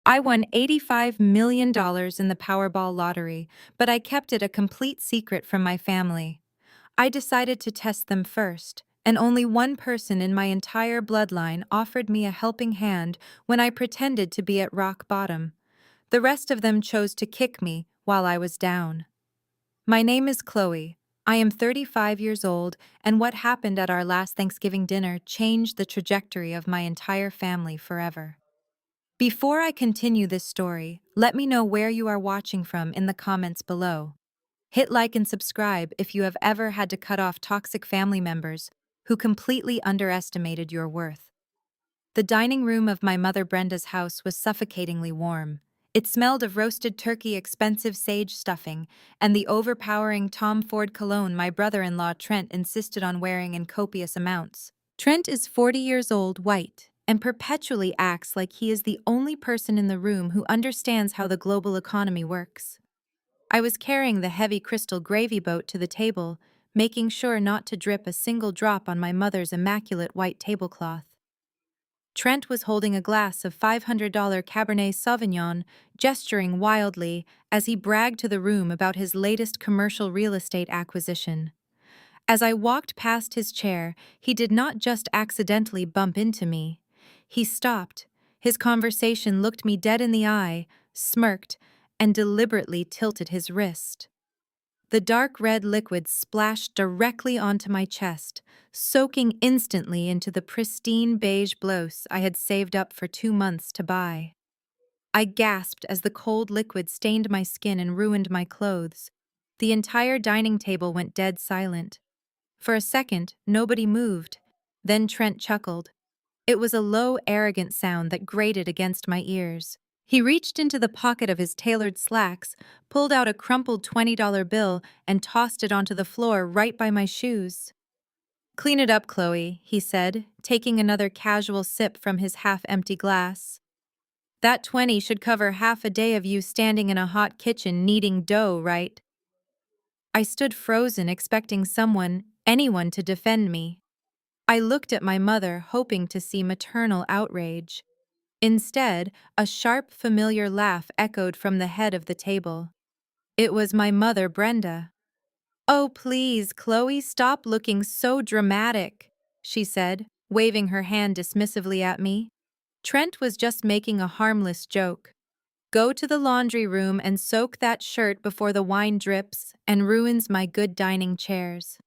I won $85 million in the Powerball lottery, but I kept it a complete secret from my family. I decided to test them first, and only one person in my entire bloodline offered me a helping hand when I pretended to be at rock bottom. The rest of them chose to kick me while I was down. My name is Chloe. I am 35 years old, and what happened at our last Thanksgiving dinner changed the trajectory of my entire family forever. Before I continue this story, let me know where you are watching from in the comments below. Hit like and subscribe if you have ever had to cut off toxic family members who completely underestimated your worth. The dining room of my mother Brenda's house was suffocatingly warm. It smelled of roasted turkey, expensive sage stuffing, and the overpowering Tom Ford cologne my brother-in-law Trent insisted on wearing in copious amounts. Trent is 40 years old, white, and perpetually acts like he is the only person in the room who understands how the global economy works. I was carrying the heavy crystal gravy boat to the table, making sure not to drip a single drop on my mother's immaculate white tablecloth. Trent was holding a glass of $500 Cabernet Sauvignon, gesturing wildly as he bragged to the room about his latest commercial real estate acquisition. As I walked past his chair, he did not just accidentally bump into me. He stopped. His conversation looked me dead in the eye, smirked, and deliberately tilted his wrist. The dark red liquid splashed directly onto my chest, soaking instantly into the pristine beige blouse I had saved up for 2 months to buy. I gasped as the cold liquid stained my skin and ruined my clothes. The entire dining table went dead silent. For a second, nobody moved. Then Trent chuckled. It was a low, arrogant sound that grated against my ears. He reached into the pocket of his tailored slacks, pulled out a crumpled $20 bill, and tossed it onto the floor right by my shoes. "Clean it up, Chloe," he said, taking another casual sip from his half-empty glass. "That 20 should cover half a day of you standing in a hot kitchen kneading dough, right?" I stood frozen, expecting anyone to defend me. I looked at my mother, hoping to see maternal outrage. Instead, a sharp, familiar laugh echoed from the head of the table. It was my mother, Brenda. "Oh, please, Chloe, stop looking so dramatic," she said, waving her hand dismissively at me. "Trent was just making a harmless joke. Go to the laundry room and soak that shirt before the wine drips and ruins my good dining chairs."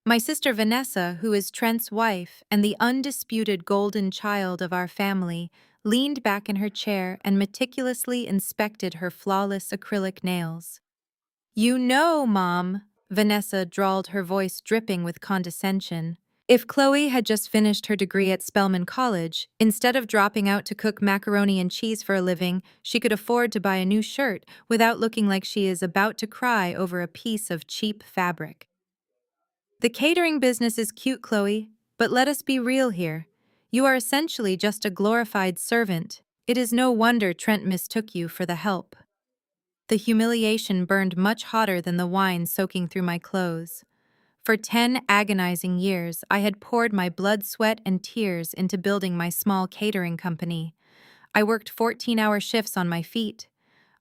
My sister Vanessa, who is Trent's wife and the undisputed golden child of our family, leaned back in her chair and meticulously inspected her flawless acrylic nails. "You know, Mom," Vanessa drawled, her voice dripping with condescension. If Chloe had just finished her degree at Spelman College, instead of dropping out to cook macaroni and cheese for a living, she could afford to buy a new shirt without looking like she is about to cry over a piece of cheap fabric. "The catering business is cute, Chloe, but let us be real here. You are essentially just a glorified servant. It is no wonder Trent mistook you for the help." The humiliation burned much hotter than the wine soaking through my clothes. For 10 agonizing years, I had poured my blood, sweat, and tears into building my small catering company. I worked 14-hour shifts on my feet.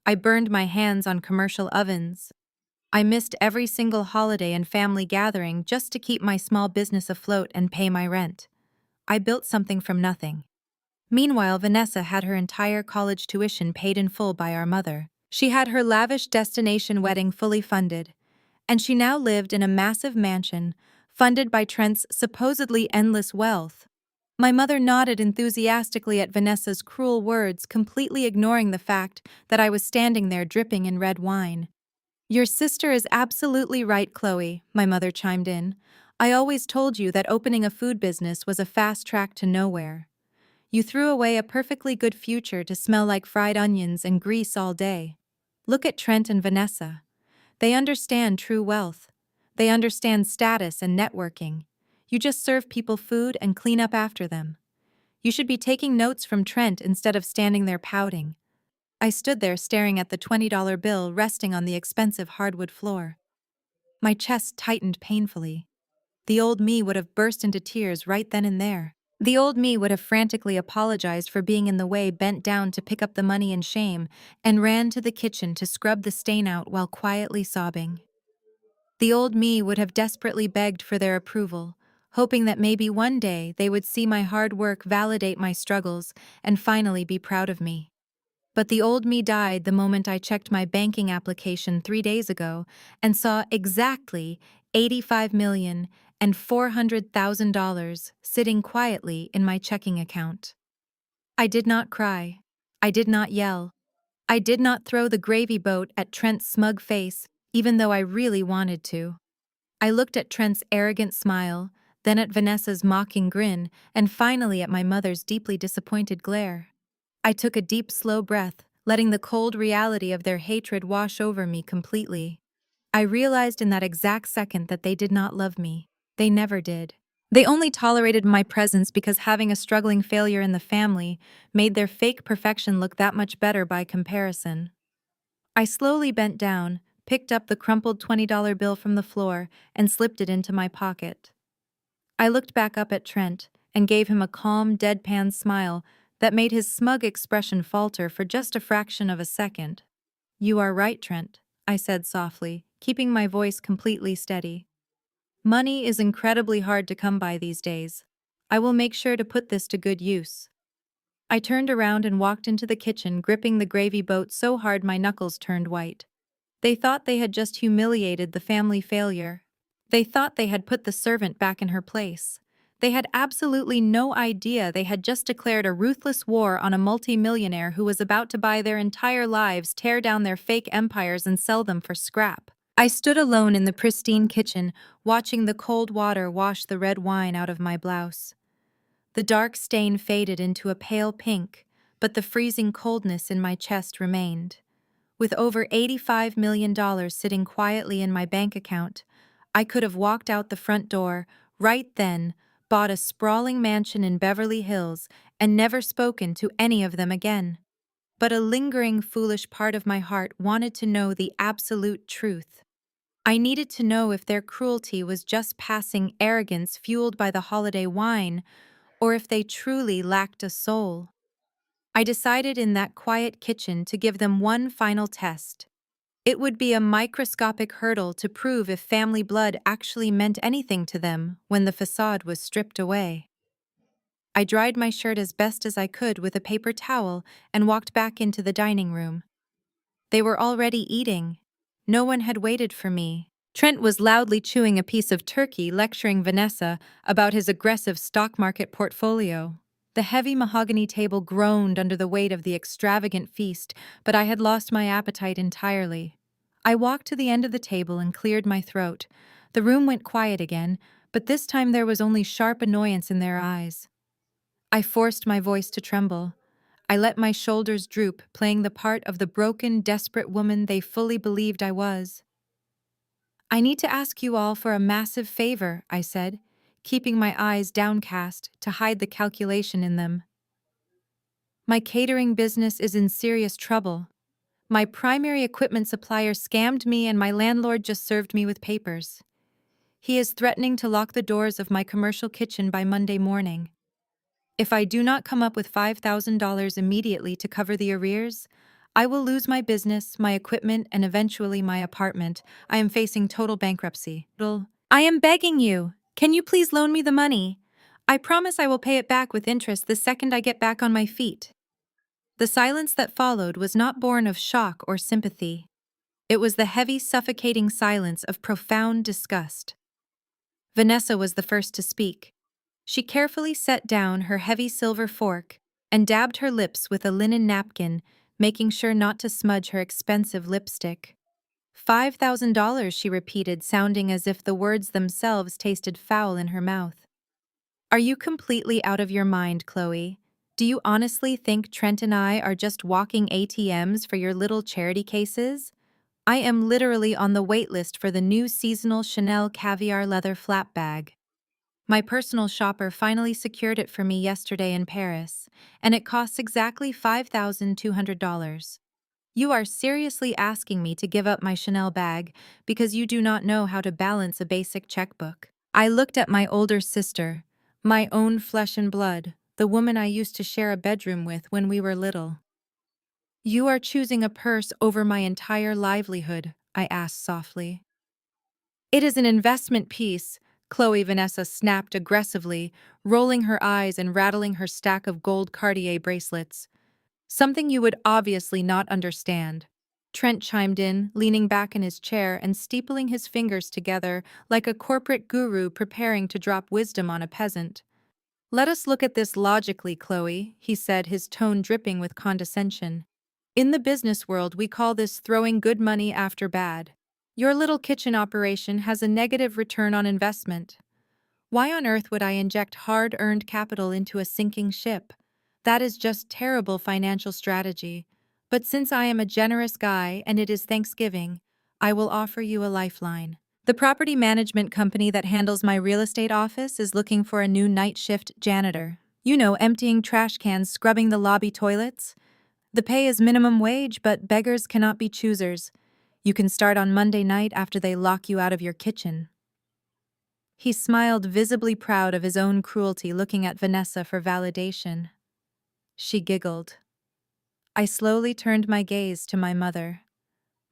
I burned my hands on commercial ovens. I missed every single holiday and family gathering just to keep my small business afloat and pay my rent. I built something from nothing. Meanwhile, Vanessa had her entire college tuition paid in full by our mother. She had her lavish destination wedding fully funded, and she now lived in a massive mansion, funded by Trent's supposedly endless wealth. My mother nodded enthusiastically at Vanessa's cruel words, completely ignoring the fact that I was standing there dripping in red wine. "Your sister is absolutely right, Chloe," my mother chimed in. "I always told you that opening a food business was a fast track to nowhere. You threw away a perfectly good future to smell like fried onions and grease all day. Look at Trent and Vanessa. They understand true wealth. They understand status and networking. You just serve people food and clean up after them. You should be taking notes from Trent instead of standing there pouting." I stood there staring at the $20 bill resting on the expensive hardwood floor. My chest tightened painfully. The old me would have burst into tears right then and there. The old me would have frantically apologized for being in the way, bent down to pick up the money in shame, and ran to the kitchen to scrub the stain out while quietly sobbing. The old me would have desperately begged for their approval, hoping that maybe one day they would see my hard work validate my struggles and finally be proud of me. But the old me died the moment I checked my banking application 3 days ago and saw exactly $85,400,000 sitting quietly in my checking account. I did not cry. I did not yell. I did not throw the gravy boat at Trent's smug face, even though I really wanted to. I looked at Trent's arrogant smile, then at Vanessa's mocking grin, and finally at my mother's deeply disappointed glare. I took a deep, slow breath, letting the cold reality of their hatred wash over me completely. I realized in that exact second that they did not love me. They never did. They only tolerated my presence because having a struggling failure in the family made their fake perfection look that much better by comparison. I slowly bent down, picked up the crumpled $20 bill from the floor, and slipped it into my pocket. I looked back up at Trent and gave him a calm, deadpan smile that made his smug expression falter for just a fraction of a second. "You are right, Trent," I said softly, keeping my voice completely steady. "Money is incredibly hard to come by these days. I will make sure to put this to good use." I turned around and walked into the kitchen, gripping the gravy boat so hard my knuckles turned white. They thought they had just humiliated the family failure. They thought they had put the servant back in her place. They had absolutely no idea they had just declared a ruthless war on a multi-millionaire who was about to buy their entire lives, tear down their fake empires, and sell them for scrap. I stood alone in the pristine kitchen, watching the cold water wash the red wine out of my blouse. The dark stain faded into a pale pink, but the freezing coldness in my chest remained. With over $85 million sitting quietly in my bank account, I could have walked out the front door right then, bought a sprawling mansion in Beverly Hills, and never spoken to any of them again. But a lingering, foolish part of my heart wanted to know the absolute truth. I needed to know if their cruelty was just passing arrogance fueled by the holiday wine, or if they truly lacked a soul. I decided in that quiet kitchen to give them one final test. It would be a microscopic hurdle to prove if family blood actually meant anything to them when the facade was stripped away. I dried my shirt as best as I could with a paper towel and walked back into the dining room. They were already eating. No one had waited for me. Trent was loudly chewing a piece of turkey, lecturing Vanessa about his aggressive stock market portfolio. The heavy mahogany table groaned under the weight of the extravagant feast, but I had lost my appetite entirely. I walked to the end of the table and cleared my throat. The room went quiet again, but this time there was only sharp annoyance in their eyes. I forced my voice to tremble. I let my shoulders droop, playing the part of the broken, desperate woman they fully believed I was. "I need to ask you all for a massive favor," I said, keeping my eyes downcast to hide the calculation in them. "My catering business is in serious trouble. My primary equipment supplier scammed me and my landlord just served me with papers. He is threatening to lock the doors of my commercial kitchen by Monday morning. If I do not come up with $5,000 immediately to cover the arrears, I will lose my business, my equipment, and eventually my apartment. I am facing total bankruptcy. I am begging you. Can you please loan me the money? I promise I will pay it back with interest the second I get back on my feet." The silence that followed was not born of shock or sympathy. It was the heavy, suffocating silence of profound disgust. Vanessa was the first to speak. She carefully set down her heavy silver fork and dabbed her lips with a linen napkin, making sure not to smudge her expensive lipstick. $5,000, she repeated, sounding as if the words themselves tasted foul in her mouth. "Are you completely out of your mind, Chloe? Do you honestly think Trent and I are just walking ATMs for your little charity cases? I am literally on the wait list for the new seasonal Chanel caviar leather flap bag. My personal shopper finally secured it for me yesterday in Paris, and it costs exactly $5,200. You are seriously asking me to give up my Chanel bag because you do not know how to balance a basic checkbook." I looked at my older sister, My own flesh and blood, the woman I used to share a bedroom with when we were little. You are choosing a purse over my entire livelihood, I asked softly. It is an investment piece, Chloe Vanessa snapped aggressively, rolling her eyes and rattling her stack of gold Cartier bracelets. Something you would obviously not understand. Trent chimed in, leaning back in his chair and steepling his fingers together like a corporate guru preparing to drop wisdom on a peasant. Let us look at this logically, Chloe, he said, his tone dripping with condescension. In the business world, we call this throwing good money after bad. Your little kitchen operation has a negative return on investment. Why on earth would I inject hard-earned capital into a sinking ship? That is just terrible financial strategy. But since I am a generous guy and it is Thanksgiving, I will offer you a lifeline. The property management company that handles my real estate office is looking for a new night shift janitor. You know, emptying trash cans, scrubbing the lobby toilets. The pay is minimum wage, but beggars cannot be choosers. You can start on Monday night after they lock you out of your kitchen. He smiled, visibly proud of his own cruelty, looking at Vanessa for validation. She giggled. I slowly turned my gaze to my mother,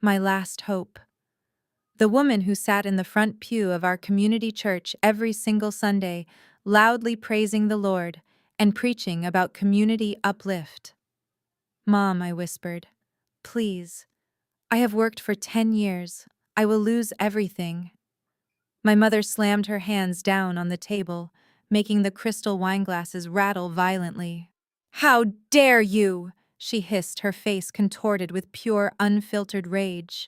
my last hope. The woman who sat in the front pew of our community church every single Sunday, loudly praising the Lord and preaching about community uplift. Mom, I whispered, please. I have worked for 10 years. I will lose everything. My mother slammed her hands down on the table, making the crystal wineglasses rattle violently. How dare you! She hissed, her face contorted with pure, unfiltered rage.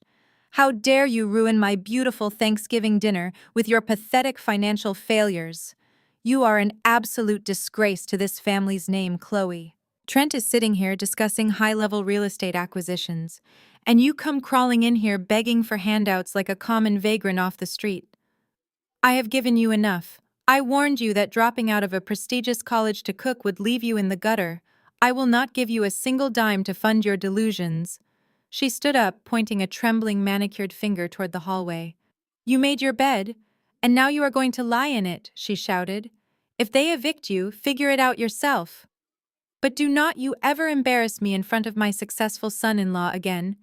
How dare you ruin my beautiful Thanksgiving dinner with your pathetic financial failures? You are an absolute disgrace to this family's name, Chloe. Trent is sitting here discussing high-level real estate acquisitions, and you come crawling in here begging for handouts like a common vagrant off the street. I have given you enough. I warned you that dropping out of a prestigious college to cook would leave you in the gutter. I will not give you a single dime to fund your delusions. She stood up, pointing a trembling manicured finger toward the hallway. You made your bed, and now you are going to lie in it, she shouted. If they evict you, figure it out yourself. But do not you ever embarrass me in front of my successful son-in-law again.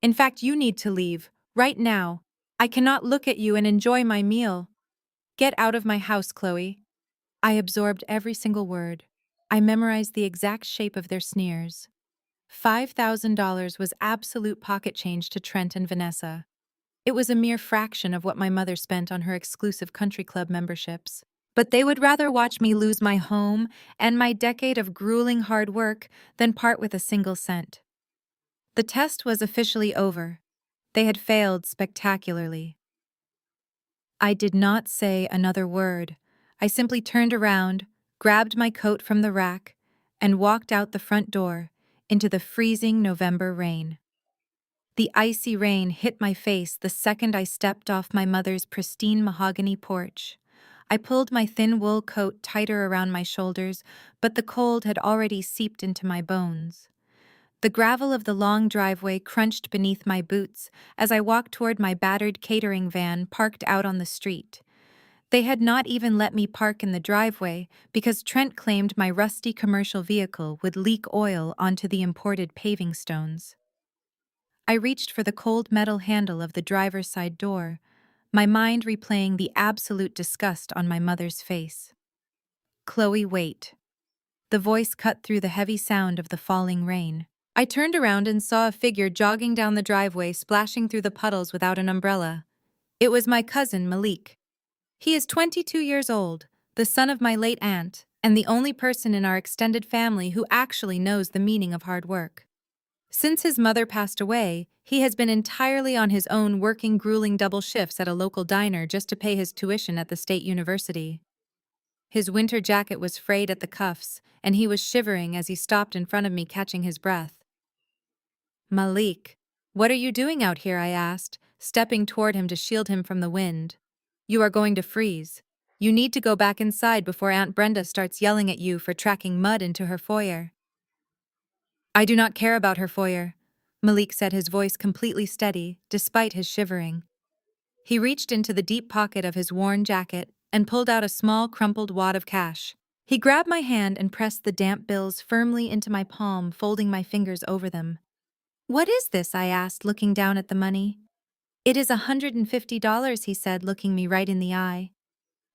In fact, you need to leave, right now. I cannot look at you and enjoy my meal. Get out of my house, Chloe. I absorbed every single word. I memorized the exact shape of their sneers. $5,000 was absolute pocket change to Trent and Vanessa. It was a mere fraction of what my mother spent on her exclusive country club memberships. But they would rather watch me lose my home and my decade of grueling hard work than part with a single cent. The test was officially over. They had failed spectacularly. I did not say another word. I simply turned around, grabbed my coat from the rack, and walked out the front door into the freezing November rain. The icy rain hit my face the second I stepped off my mother's pristine mahogany porch. I pulled my thin wool coat tighter around my shoulders, but the cold had already seeped into my bones. The gravel of the long driveway crunched beneath my boots as I walked toward my battered catering van parked out on the street. They had not even let me park in the driveway because Trent claimed my rusty commercial vehicle would leak oil onto the imported paving stones. I reached for the cold metal handle of the driver's side door, my mind replaying the absolute disgust on my mother's face. Chloe, wait. The voice cut through the heavy sound of the falling rain. I turned around and saw a figure jogging down the driveway, splashing through the puddles without an umbrella. It was my cousin, Malik. He is 22 years old, the son of my late aunt, and the only person in our extended family who actually knows the meaning of hard work. Since his mother passed away, he has been entirely on his own, working grueling double shifts at a local diner just to pay his tuition at the state university. His winter jacket was frayed at the cuffs, and he was shivering as he stopped in front of me, catching his breath. Malik, what are you doing out here? I asked, stepping toward him to shield him from the wind. You are going to freeze. You need to go back inside before Aunt Brenda starts yelling at you for tracking mud into her foyer. I do not care about her foyer, Malik said, his voice completely steady, despite his shivering. He reached into the deep pocket of his worn jacket and pulled out a small, crumpled wad of cash. He grabbed my hand and pressed the damp bills firmly into my palm, folding my fingers over them. "What is this?" I asked, looking down at the money. "It is $150, he said, looking me right in the eye.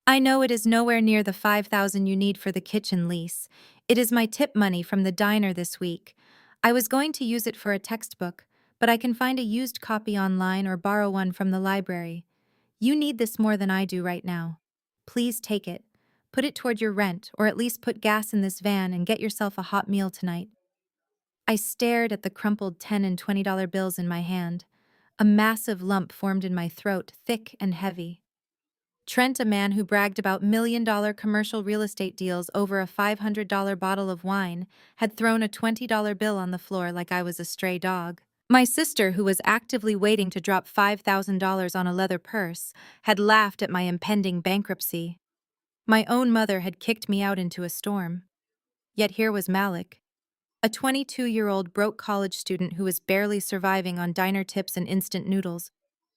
"I know it is nowhere near the $5,000 you need for the kitchen lease. It is my tip money from the diner this week. I was going to use it for a textbook, but I can find a used copy online or borrow one from the library. You need this more than I do right now. Please take it. Put it toward your rent, or at least put gas in this van and get yourself a hot meal tonight." I stared at the crumpled $10 and $20 bills in my hand. A massive lump formed in my throat, thick and heavy. Trent, a man who bragged about million-dollar commercial real estate deals over a $500 bottle of wine, had thrown a $20 bill on the floor like I was a stray dog. My sister, who was actively waiting to drop $5,000 on a leather purse, had laughed at my impending bankruptcy. My own mother had kicked me out into a storm. Yet here was Malik, a 22-year-old broke college student who was barely surviving on diner tips and instant noodles.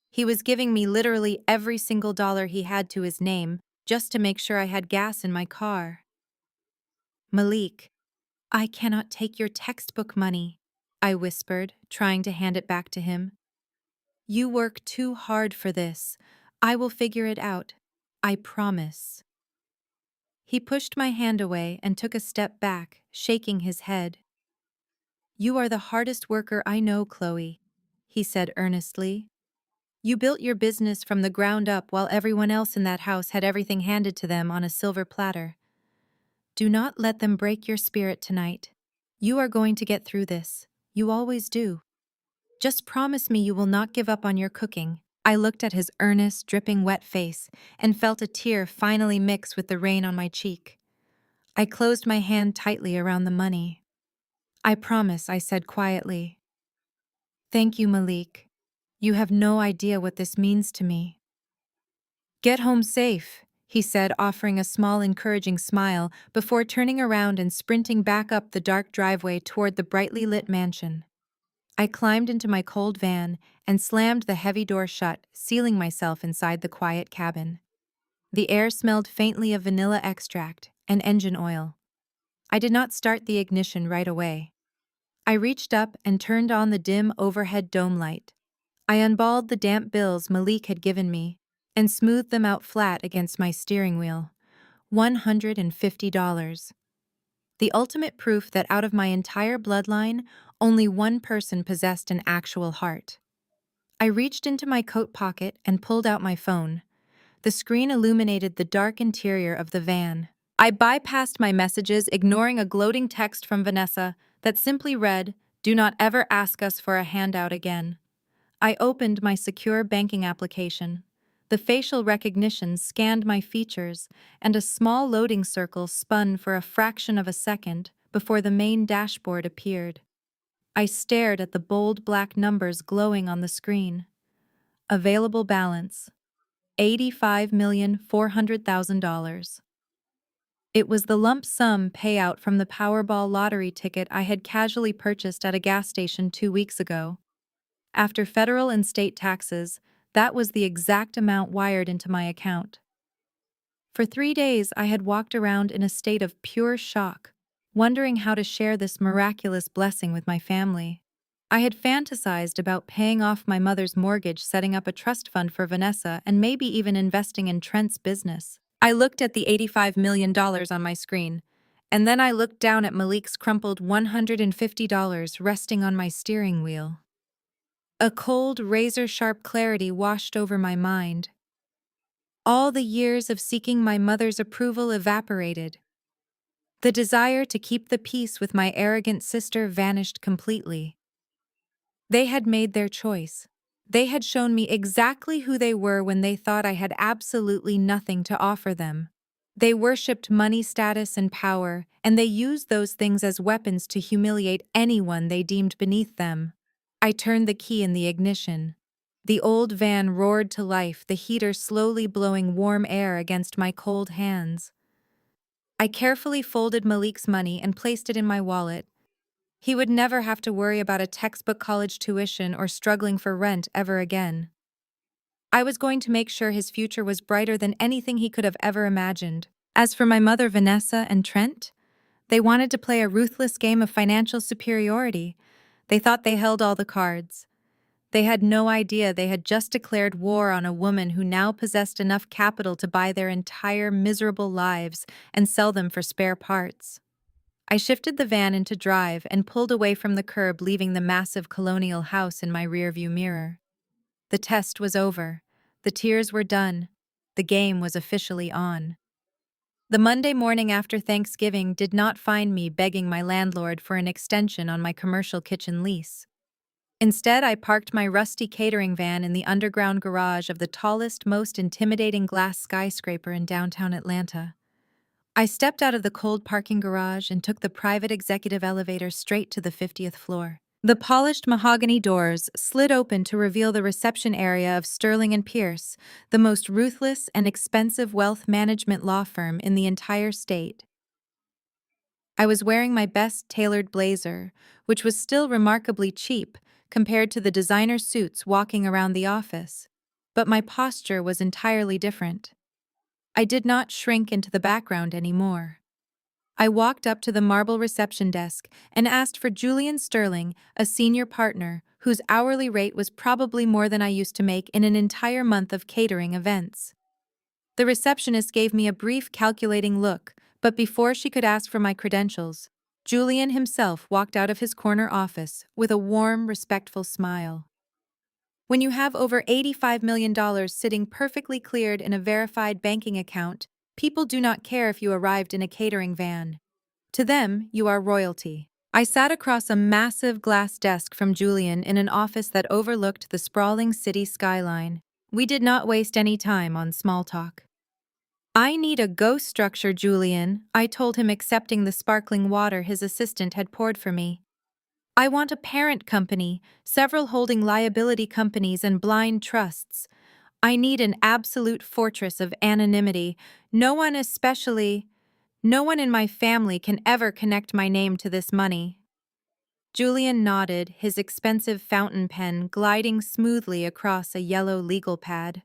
He was giving me literally every single dollar he had to his name, just to make sure I had gas in my car. "Malik, I cannot take your textbook money," I whispered, trying to hand it back to him. "You work too hard for this. I will figure it out. I promise." He pushed my hand away and took a step back, shaking his head. "You are the hardest worker I know, Chloe," he said earnestly. "You built your business from the ground up while everyone else in that house had everything handed to them on a silver platter. Do not let them break your spirit tonight. You are going to get through this. You always do. Just promise me you will not give up on your cooking." I looked at his earnest, dripping wet face and felt a tear finally mix with the rain on my cheek. I closed my hand tightly around the money. "I promise," I said quietly. "Thank you, Malik. You have no idea what this means to me." "Get home safe," he said, offering a small, encouraging smile before turning around and sprinting back up the dark driveway toward the brightly lit mansion. I climbed into my cold van and slammed the heavy door shut, sealing myself inside the quiet cabin. The air smelled faintly of vanilla extract and engine oil. I did not start the ignition right away. I reached up and turned on the dim overhead dome light. I unballed the damp bills Malik had given me and smoothed them out flat against my steering wheel. $150. The ultimate proof that out of my entire bloodline, only one person possessed an actual heart. I reached into my coat pocket and pulled out my phone. The screen illuminated the dark interior of the van. I bypassed my messages, ignoring a gloating text from Vanessa that simply read, "Do not ever ask us for a handout again." I opened my secure banking application. The facial recognition scanned my features, and a small loading circle spun for a fraction of a second before the main dashboard appeared. I stared at the bold black numbers glowing on the screen. Available balance: $85,400,000. It was the lump sum payout from the Powerball lottery ticket I had casually purchased at a gas station 2 weeks ago. After federal and state taxes, that was the exact amount wired into my account. For 3 days, I had walked around in a state of pure shock, wondering how to share this miraculous blessing with my family. I had fantasized about paying off my mother's mortgage, setting up a trust fund for Vanessa, and maybe even investing in Trent's business. I looked at the $85 million on my screen, and then I looked down at Malik's crumpled $150 resting on my steering wheel. A cold, razor-sharp clarity washed over my mind. All the years of seeking my mother's approval evaporated. The desire to keep the peace with my arrogant sister vanished completely. They had made their choice. They had shown me exactly who they were when they thought I had absolutely nothing to offer them. They worshipped money, status, and power, and they used those things as weapons to humiliate anyone they deemed beneath them. I turned the key in the ignition. The old van roared to life, the heater slowly blowing warm air against my cold hands. I carefully folded Malik's money and placed it in my wallet. He would never have to worry about a textbook college tuition or struggling for rent ever again. I was going to make sure his future was brighter than anything he could have ever imagined. As for my mother, Vanessa, and Trent, they wanted to play a ruthless game of financial superiority. They thought they held all the cards. They had no idea they had just declared war on a woman who now possessed enough capital to buy their entire miserable lives and sell them for spare parts. I shifted the van into drive and pulled away from the curb, leaving the massive colonial house in my rearview mirror. The test was over. The tears were done. The game was officially on. The Monday morning after Thanksgiving did not find me begging my landlord for an extension on my commercial kitchen lease. Instead, I parked my rusty catering van in the underground garage of the tallest, most intimidating glass skyscraper in downtown Atlanta. I stepped out of the cold parking garage and took the private executive elevator straight to the 50th floor. The polished mahogany doors slid open to reveal the reception area of Sterling and Pierce, the most ruthless and expensive wealth management law firm in the entire state. I was wearing my best tailored blazer, which was still remarkably cheap compared to the designer suits walking around the office, but my posture was entirely different. I did not shrink into the background anymore. I walked up to the marble reception desk and asked for Julian Sterling, a senior partner, whose hourly rate was probably more than I used to make in an entire month of catering events. The receptionist gave me a brief, calculating look, but before she could ask for my credentials, Julian himself walked out of his corner office with a warm, respectful smile. When you have over $85 million sitting perfectly cleared in a verified banking account, people do not care if you arrived in a catering van. To them, you are royalty. I sat across a massive glass desk from Julian in an office that overlooked the sprawling city skyline. We did not waste any time on small talk. I need a ghost structure, Julian, I told him, accepting the sparkling water his assistant had poured for me. I want a parent company, several holding liability companies and blind trusts. I need an absolute fortress of anonymity. No one in my family can ever connect my name to this money. Julian nodded, his expensive fountain pen gliding smoothly across a yellow legal pad.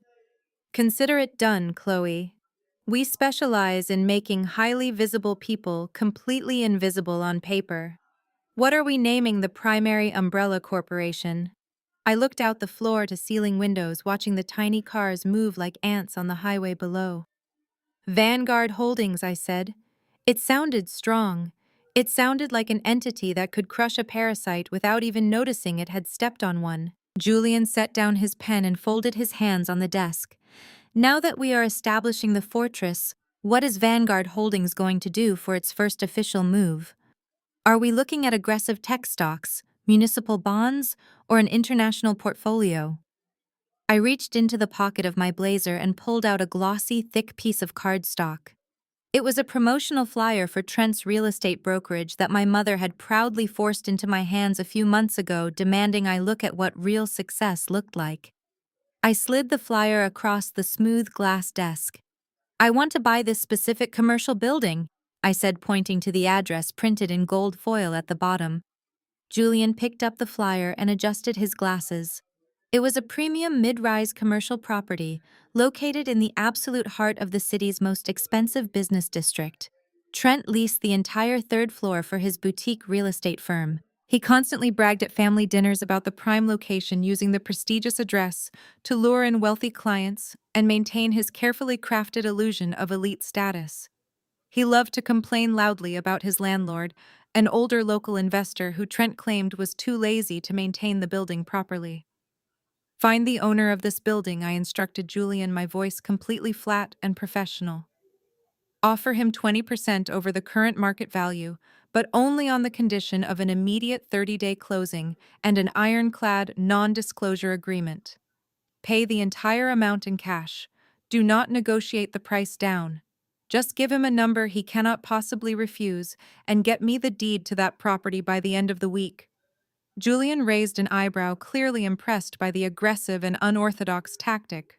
Consider it done, Chloe. We specialize in making highly visible people completely invisible on paper. What are we naming the primary umbrella corporation? I looked out the floor-to-ceiling windows, watching the tiny cars move like ants on the highway below. Vanguard Holdings, I said. It sounded strong. It sounded like an entity that could crush a parasite without even noticing it had stepped on one. Julian set down his pen and folded his hands on the desk. Now that we are establishing the fortress, what is Vanguard Holdings going to do for its first official move? Are we looking at aggressive tech stocks, municipal bonds, or an international portfolio? I reached into the pocket of my blazer and pulled out a glossy, thick piece of cardstock. It was a promotional flyer for Trent's real estate brokerage that my mother had proudly forced into my hands a few months ago, demanding I look at what real success looked like. I slid the flyer across the smooth glass desk. I want to buy this specific commercial building, I said, pointing to the address printed in gold foil at the bottom. Julian picked up the flyer and adjusted his glasses. It was a premium mid-rise commercial property located in the absolute heart of the city's most expensive business district. Trent leased the entire third floor for his boutique real estate firm. He constantly bragged at family dinners about the prime location, using the prestigious address to lure in wealthy clients and maintain his carefully crafted illusion of elite status. He loved to complain loudly about his landlord, an older local investor who Trent claimed was too lazy to maintain the building properly. Find the owner of this building, I instructed Julian, my voice completely flat and professional. Offer him 20% over the current market value, but only on the condition of an immediate 30-day closing and an ironclad non-disclosure agreement. Pay the entire amount in cash. Do not negotiate the price down. Just give him a number he cannot possibly refuse and get me the deed to that property by the end of the week. Julian raised an eyebrow, clearly impressed by the aggressive and unorthodox tactic.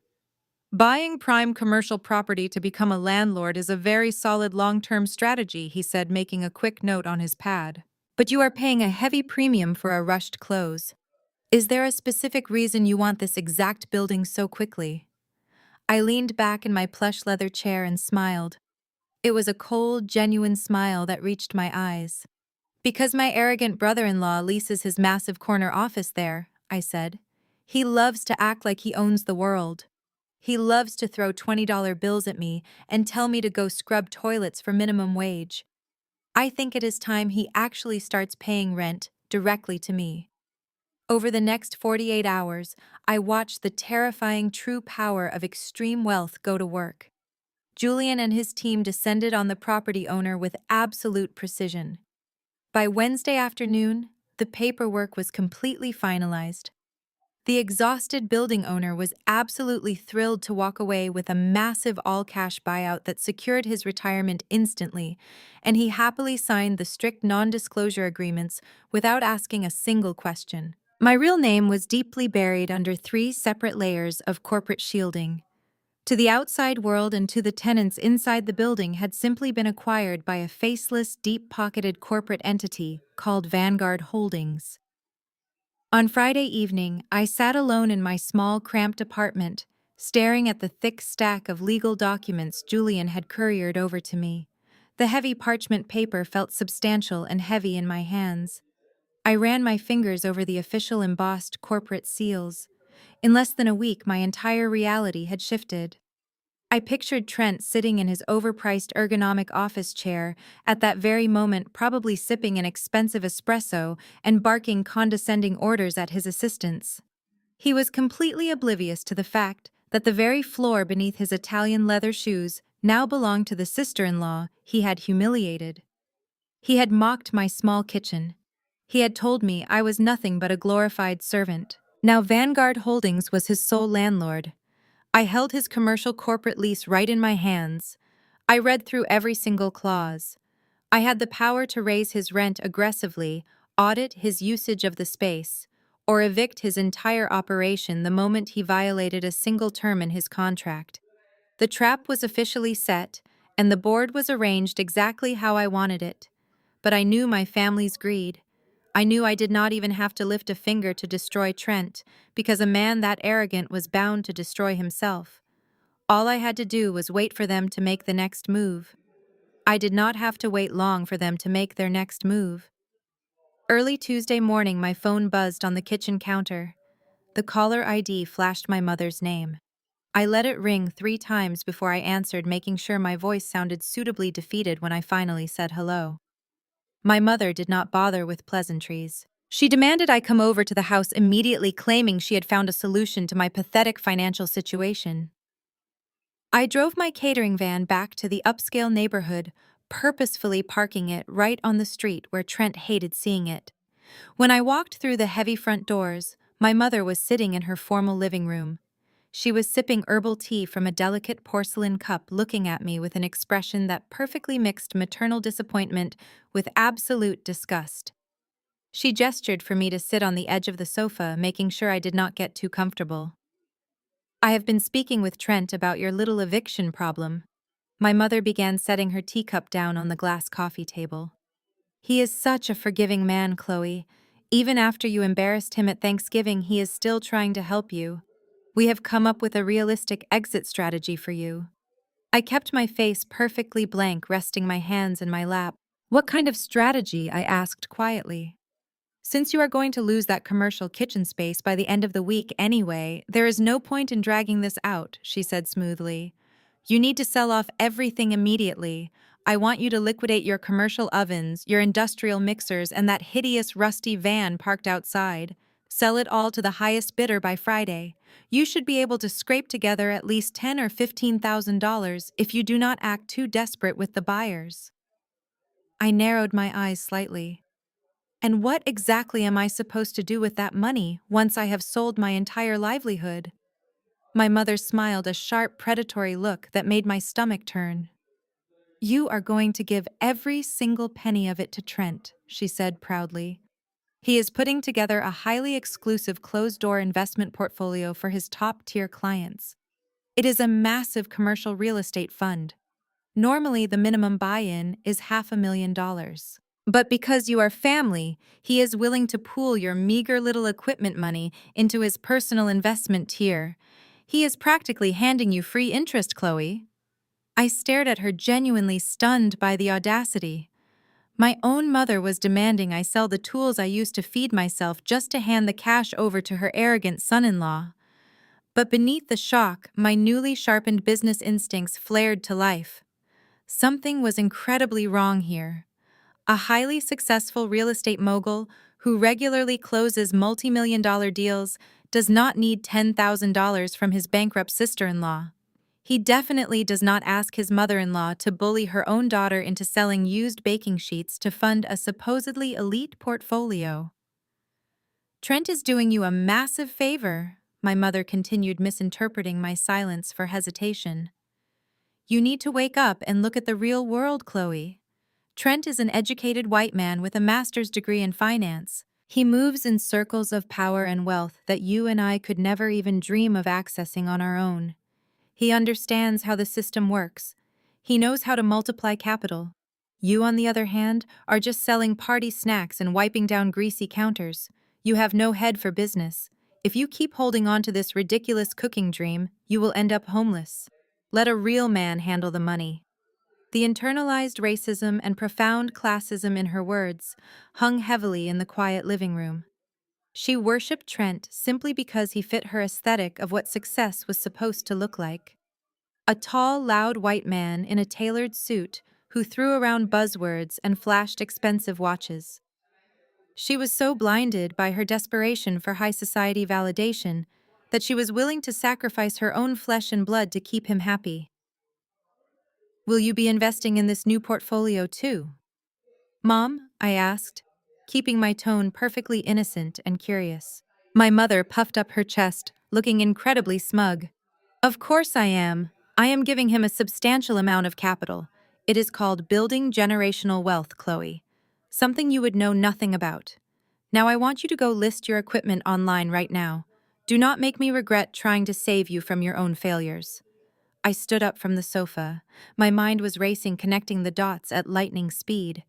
Buying prime commercial property to become a landlord is a very solid long-term strategy, he said, making a quick note on his pad. But you are paying a heavy premium for a rushed close. Is there a specific reason you want this exact building so quickly? I leaned back in my plush leather chair and smiled. It was a cold, genuine smile that reached my eyes. Because my arrogant brother-in-law leases his massive corner office there, I said. He loves to act like he owns the world. He loves to throw $20 bills at me and tell me to go scrub toilets for minimum wage. I think it is time he actually starts paying rent directly to me. Over the next 48 hours, I watched the terrifying true power of extreme wealth go to work. Julian and his team descended on the property owner with absolute precision. By Wednesday afternoon, the paperwork was completely finalized. The exhausted building owner was absolutely thrilled to walk away with a massive all-cash buyout that secured his retirement instantly, and he happily signed the strict non-disclosure agreements without asking a single question. My real name was deeply buried under 3 separate layers of corporate shielding. To the outside world and to the tenants inside the building had simply been acquired by a faceless, deep-pocketed corporate entity called Vanguard Holdings. On Friday evening, I sat alone in my small, cramped apartment, staring at the thick stack of legal documents Julian had couriered over to me. The heavy parchment paper felt substantial and heavy in my hands. I ran my fingers over the official embossed corporate seals. In less than a week, my entire reality had shifted. I pictured Trent sitting in his overpriced ergonomic office chair, at that very moment probably sipping an expensive espresso and barking condescending orders at his assistants. He was completely oblivious to the fact that the very floor beneath his Italian leather shoes now belonged to the sister-in-law he had humiliated. He had mocked my small kitchen. He had told me I was nothing but a glorified servant. Now Vanguard Holdings was his sole landlord. I held his commercial corporate lease right in my hands. I read through every single clause. I had the power to raise his rent aggressively, audit his usage of the space, or evict his entire operation the moment he violated a single term in his contract. The trap was officially set, and the board was arranged exactly how I wanted it. But I knew my family's greed. I knew I did not even have to lift a finger to destroy Trent, because a man that arrogant was bound to destroy himself. All I had to do was wait for them to make the next move. I did not have to wait long for them to make their next move. Early Tuesday morning, my phone buzzed on the kitchen counter. The caller ID flashed my mother's name. I let it ring 3 times before I answered, making sure my voice sounded suitably defeated when I finally said hello. My mother did not bother with pleasantries. She demanded I come over to the house immediately, claiming she had found a solution to my pathetic financial situation. I drove my catering van back to the upscale neighborhood, purposefully parking it right on the street where Trent hated seeing it. When I walked through the heavy front doors, my mother was sitting in her formal living room. She was sipping herbal tea from a delicate porcelain cup, looking at me with an expression that perfectly mixed maternal disappointment with absolute disgust. She gestured for me to sit on the edge of the sofa, making sure I did not get too comfortable. I have been speaking with Trent about your little eviction problem. My mother began setting her teacup down on the glass coffee table. He is such a forgiving man, Chloe. Even after you embarrassed him at Thanksgiving, he is still trying to help you. We have come up with a realistic exit strategy for you. I kept my face perfectly blank, resting my hands in my lap. What kind of strategy? I asked quietly. Since you are going to lose that commercial kitchen space by the end of the week anyway, there is no point in dragging this out, she said smoothly. You need to sell off everything immediately. I want you to liquidate your commercial ovens, your industrial mixers, and that hideous rusty van parked outside. Sell it all to the highest bidder by Friday. You should be able to scrape together at least $10,000 or $15,000 if you do not act too desperate with the buyers. I narrowed my eyes slightly. And what exactly am I supposed to do with that money once I have sold my entire livelihood? My mother smiled a sharp, predatory look that made my stomach turn. You are going to give every single penny of it to Trent, she said proudly. He is putting together a highly exclusive closed-door investment portfolio for his top-tier clients. It is a massive commercial real estate fund. Normally, the minimum buy-in is $500,000. But because you are family, he is willing to pool your meager little equipment money into his personal investment tier. He is practically handing you free interest, Chloe. I stared at her, genuinely stunned by the audacity. My own mother was demanding I sell the tools I used to feed myself just to hand the cash over to her arrogant son-in-law. But beneath the shock, my newly sharpened business instincts flared to life. Something was incredibly wrong here. A highly successful real estate mogul who regularly closes multi-million-dollar deals does not need $10,000 from his bankrupt sister-in-law. He definitely does not ask his mother-in-law to bully her own daughter into selling used baking sheets to fund a supposedly elite portfolio. Trent is doing you a massive favor, my mother continued, misinterpreting my silence for hesitation. You need to wake up and look at the real world, Chloe. Trent is an educated white man with a master's degree in finance. He moves in circles of power and wealth that you and I could never even dream of accessing on our own. He understands how the system works. He knows how to multiply capital. You, on the other hand, are just selling party snacks and wiping down greasy counters. You have no head for business. If you keep holding on to this ridiculous cooking dream, you will end up homeless. Let a real man handle the money. The internalized racism and profound classism in her words hung heavily in the quiet living room. She worshipped Trent simply because he fit her aesthetic of what success was supposed to look like. A tall, loud white man in a tailored suit who threw around buzzwords and flashed expensive watches. She was so blinded by her desperation for high society validation that she was willing to sacrifice her own flesh and blood to keep him happy. Will you be investing in this new portfolio too? Mom, I asked, keeping my tone perfectly innocent and curious. My mother puffed up her chest, looking incredibly smug. Of course I am. I am giving him a substantial amount of capital. It is called building generational wealth, Chloe. Something you would know nothing about. Now I want you to go list your equipment online right now. Do not make me regret trying to save you from your own failures. I stood up from the sofa. My mind was racing, connecting the dots at lightning speed.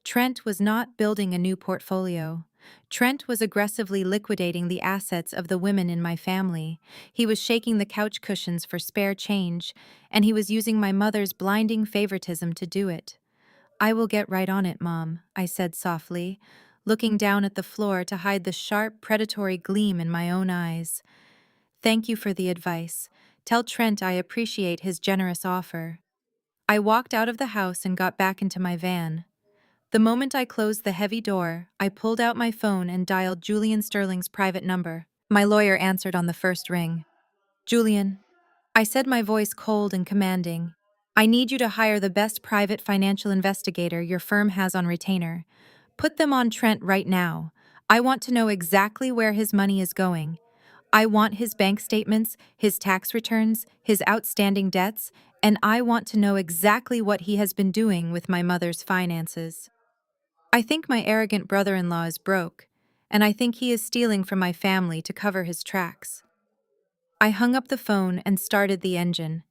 Trent was not building a new portfolio. Trent was aggressively liquidating the assets of the women in my family. He was shaking the couch cushions for spare change, and he was using my mother's blinding favoritism to do it. I will get right on it, Mom, I said softly, looking down at the floor to hide the sharp, predatory gleam in my own eyes. Thank you for the advice. Tell Trent I appreciate his generous offer. I walked out of the house and got back into my van. The moment I closed the heavy door, I pulled out my phone and dialed Julian Sterling's private number. My lawyer answered on the first ring. Julian, I said, my voice cold and commanding. I need you to hire the best private financial investigator your firm has on retainer. Put them on Trent right now. I want to know exactly where his money is going. I want his bank statements, his tax returns, his outstanding debts, and I want to know exactly what he has been doing with my mother's finances. I think my arrogant brother-in-law is broke, and I think he is stealing from my family to cover his tracks. I hung up the phone and started the engine.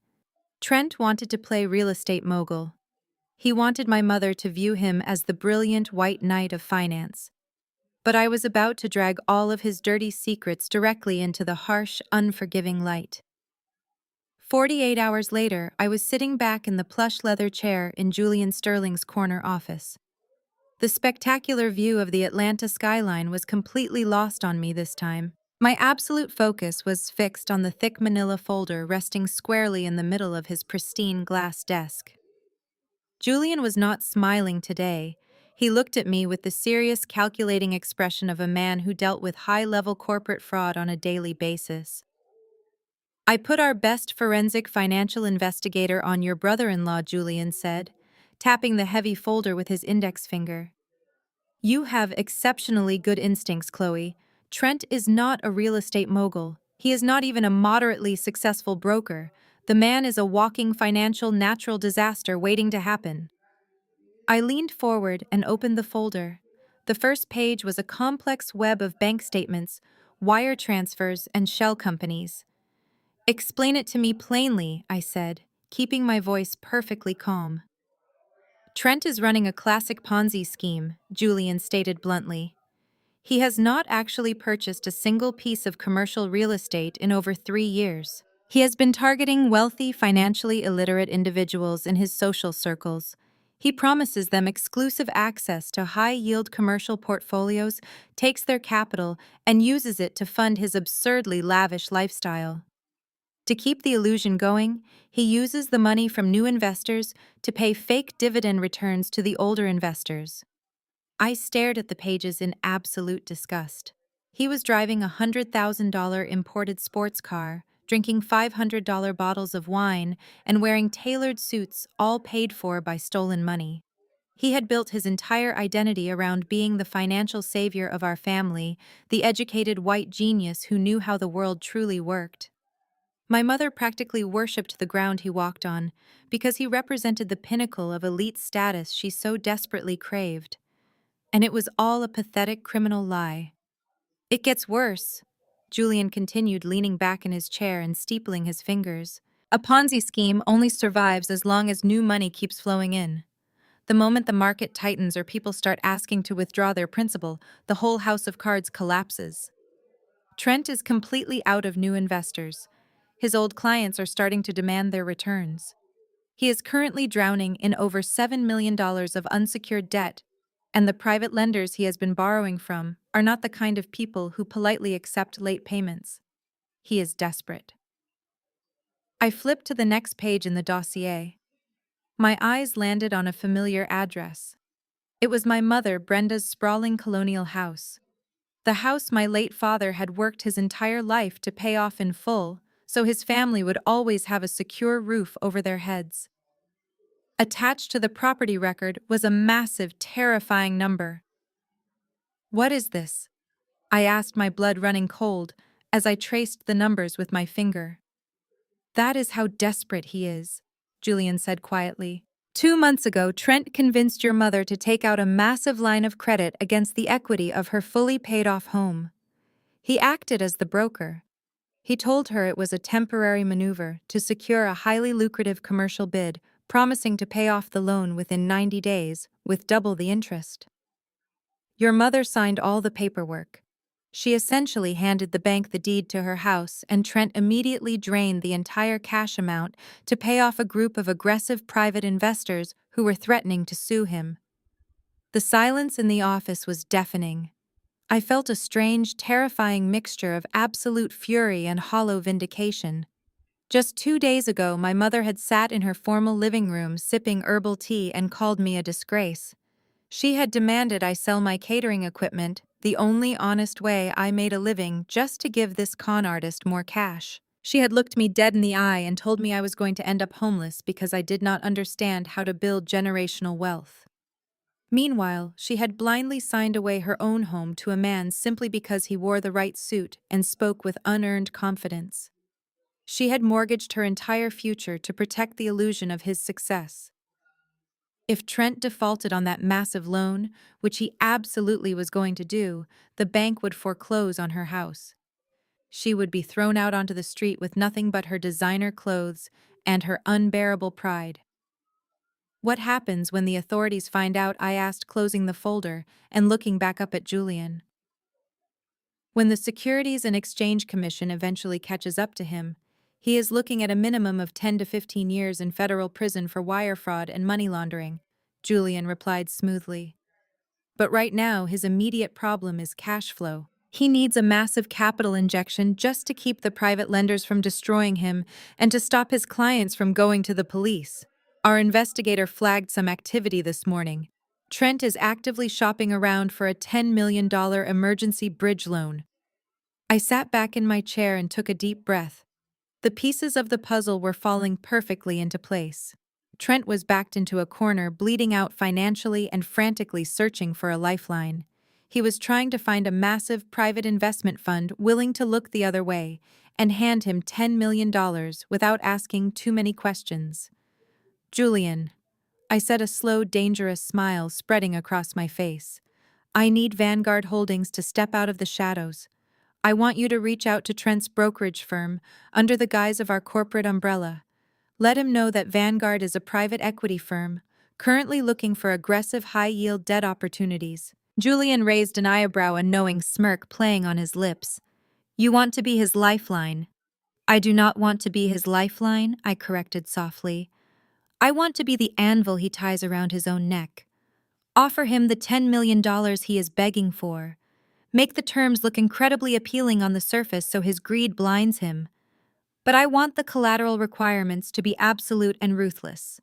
Trent wanted to play real estate mogul. He wanted my mother to view him as the brilliant white knight of finance. But I was about to drag all of his dirty secrets directly into the harsh, unforgiving light. 48 hours later, I was sitting back in the plush leather chair in Julian Sterling's corner office. The spectacular view of the Atlanta skyline was completely lost on me this time. My absolute focus was fixed on the thick manila folder resting squarely in the middle of his pristine glass desk. Julian was not smiling today. He looked at me with the serious, calculating expression of a man who dealt with high-level corporate fraud on a daily basis. I put our best forensic financial investigator on your brother-in-law, Julian said, tapping the heavy folder with his index finger. You have exceptionally good instincts, Chloe. Trent is not a real estate mogul. He is not even a moderately successful broker. The man is a walking financial natural disaster waiting to happen. I leaned forward and opened the folder. The first page was a complex web of bank statements, wire transfers, and shell companies. Explain it to me plainly, I said, keeping my voice perfectly calm. Trent is running a classic Ponzi scheme, Julian stated bluntly. He has not actually purchased a single piece of commercial real estate in over 3 years. He has been targeting wealthy, financially illiterate individuals in his social circles. He promises them exclusive access to high-yield commercial portfolios, takes their capital, and uses it to fund his absurdly lavish lifestyle. To keep the illusion going, he uses the money from new investors to pay fake dividend returns to the older investors. I stared at the pages in absolute disgust. He was driving a $100,000 imported sports car, drinking $500 bottles of wine, and wearing tailored suits all paid for by stolen money. He had built his entire identity around being the financial savior of our family, the educated white genius who knew how the world truly worked. My mother practically worshipped the ground he walked on, because he represented the pinnacle of elite status she so desperately craved. And it was all a pathetic criminal lie. It gets worse, Julian continued, leaning back in his chair and steepling his fingers. A Ponzi scheme only survives as long as new money keeps flowing in. The moment the market tightens or people start asking to withdraw their principal, the whole house of cards collapses. Trent is completely out of new investors. His old clients are starting to demand their returns. He is currently drowning in over $7 million of unsecured debt, and the private lenders he has been borrowing from are not the kind of people who politely accept late payments. He is desperate. I flipped to the next page in the dossier. My eyes landed on a familiar address. It was my mother Brenda's sprawling colonial house. The house my late father had worked his entire life to pay off in full, so his family would always have a secure roof over their heads. Attached to the property record was a massive, terrifying number. "What is this?" I asked, my blood running cold, as I traced the numbers with my finger. "That is how desperate he is," Julian said quietly. "2 months ago, Trent convinced your mother to take out a massive line of credit against the equity of her fully paid-off home. He acted as the broker. He told her it was a temporary maneuver to secure a highly lucrative commercial bid, promising to pay off the loan within 90 days, with double the interest. Your mother signed all the paperwork. She essentially handed the bank the deed to her house, and Trent immediately drained the entire cash amount to pay off a group of aggressive private investors who were threatening to sue him." The silence in the office was deafening. I felt a strange, terrifying mixture of absolute fury and hollow vindication. Just 2 days ago, my mother had sat in her formal living room sipping herbal tea and called me a disgrace. She had demanded I sell my catering equipment, the only honest way I made a living, just to give this con artist more cash. She had looked me dead in the eye and told me I was going to end up homeless because I did not understand how to build generational wealth. Meanwhile, she had blindly signed away her own home to a man simply because he wore the right suit and spoke with unearned confidence. She had mortgaged her entire future to protect the illusion of his success. If Trent defaulted on that massive loan, which he absolutely was going to do, the bank would foreclose on her house. She would be thrown out onto the street with nothing but her designer clothes and her unbearable pride. "What happens when the authorities find out?" I asked, closing the folder and looking back up at Julian. "When the Securities and Exchange Commission eventually catches up to him, he is looking at a minimum of 10 to 15 years in federal prison for wire fraud and money laundering," Julian replied smoothly. "But right now, his immediate problem is cash flow. He needs a massive capital injection just to keep the private lenders from destroying him and to stop his clients from going to the police. Our investigator flagged some activity this morning. Trent is actively shopping around for a $10 million emergency bridge loan." I sat back in my chair and took a deep breath. The pieces of the puzzle were falling perfectly into place. Trent was backed into a corner, bleeding out financially and frantically searching for a lifeline. He was trying to find a massive private investment fund willing to look the other way and hand him $10 million without asking too many questions. "Julian," I said, a slow, dangerous smile spreading across my face, "I need Vanguard Holdings to step out of the shadows. I want you to reach out to Trent's brokerage firm under the guise of our corporate umbrella. Let him know that Vanguard is a private equity firm, currently looking for aggressive high-yield debt opportunities. Julian raised an eyebrow, a knowing smirk playing on his lips. You want to be his lifeline. I do not want to be his lifeline, I corrected softly. I want to be the anvil he ties around his own neck. Offer him the $10 million he is begging for. Make the terms look incredibly appealing on the surface so his greed blinds him. But I want the collateral requirements to be absolute and ruthless.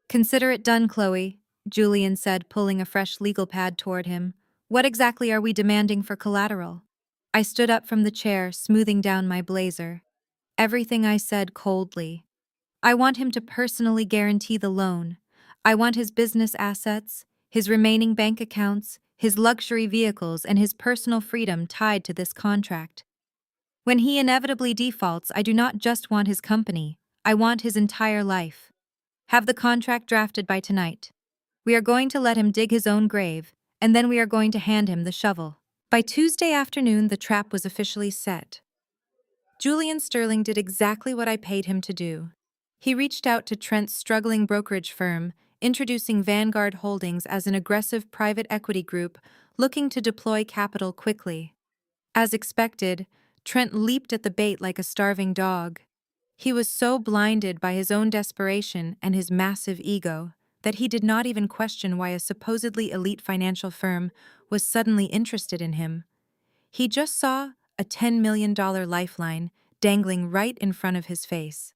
Consider it done, Chloe, Julian said, pulling a fresh legal pad toward him. What exactly are we demanding for collateral? I stood up from the chair, smoothing down my blazer. Everything I said coldly. I want him to personally guarantee the loan. I want his business assets, his remaining bank accounts, his luxury vehicles, and his personal freedom tied to this contract. When he inevitably defaults, I do not just want his company, I want his entire life. Have the contract drafted by tonight. We are going to let him dig his own grave, and then we are going to hand him the shovel. By Tuesday afternoon, the trap was officially set. Julian Sterling did exactly what I paid him to do. He reached out to Trent's struggling brokerage firm, introducing Vanguard Holdings as an aggressive private equity group looking to deploy capital quickly. As expected, Trent leaped at the bait like a starving dog. He was so blinded by his own desperation and his massive ego that he did not even question why a supposedly elite financial firm was suddenly interested in him. He just saw a $10 million lifeline dangling right in front of his face.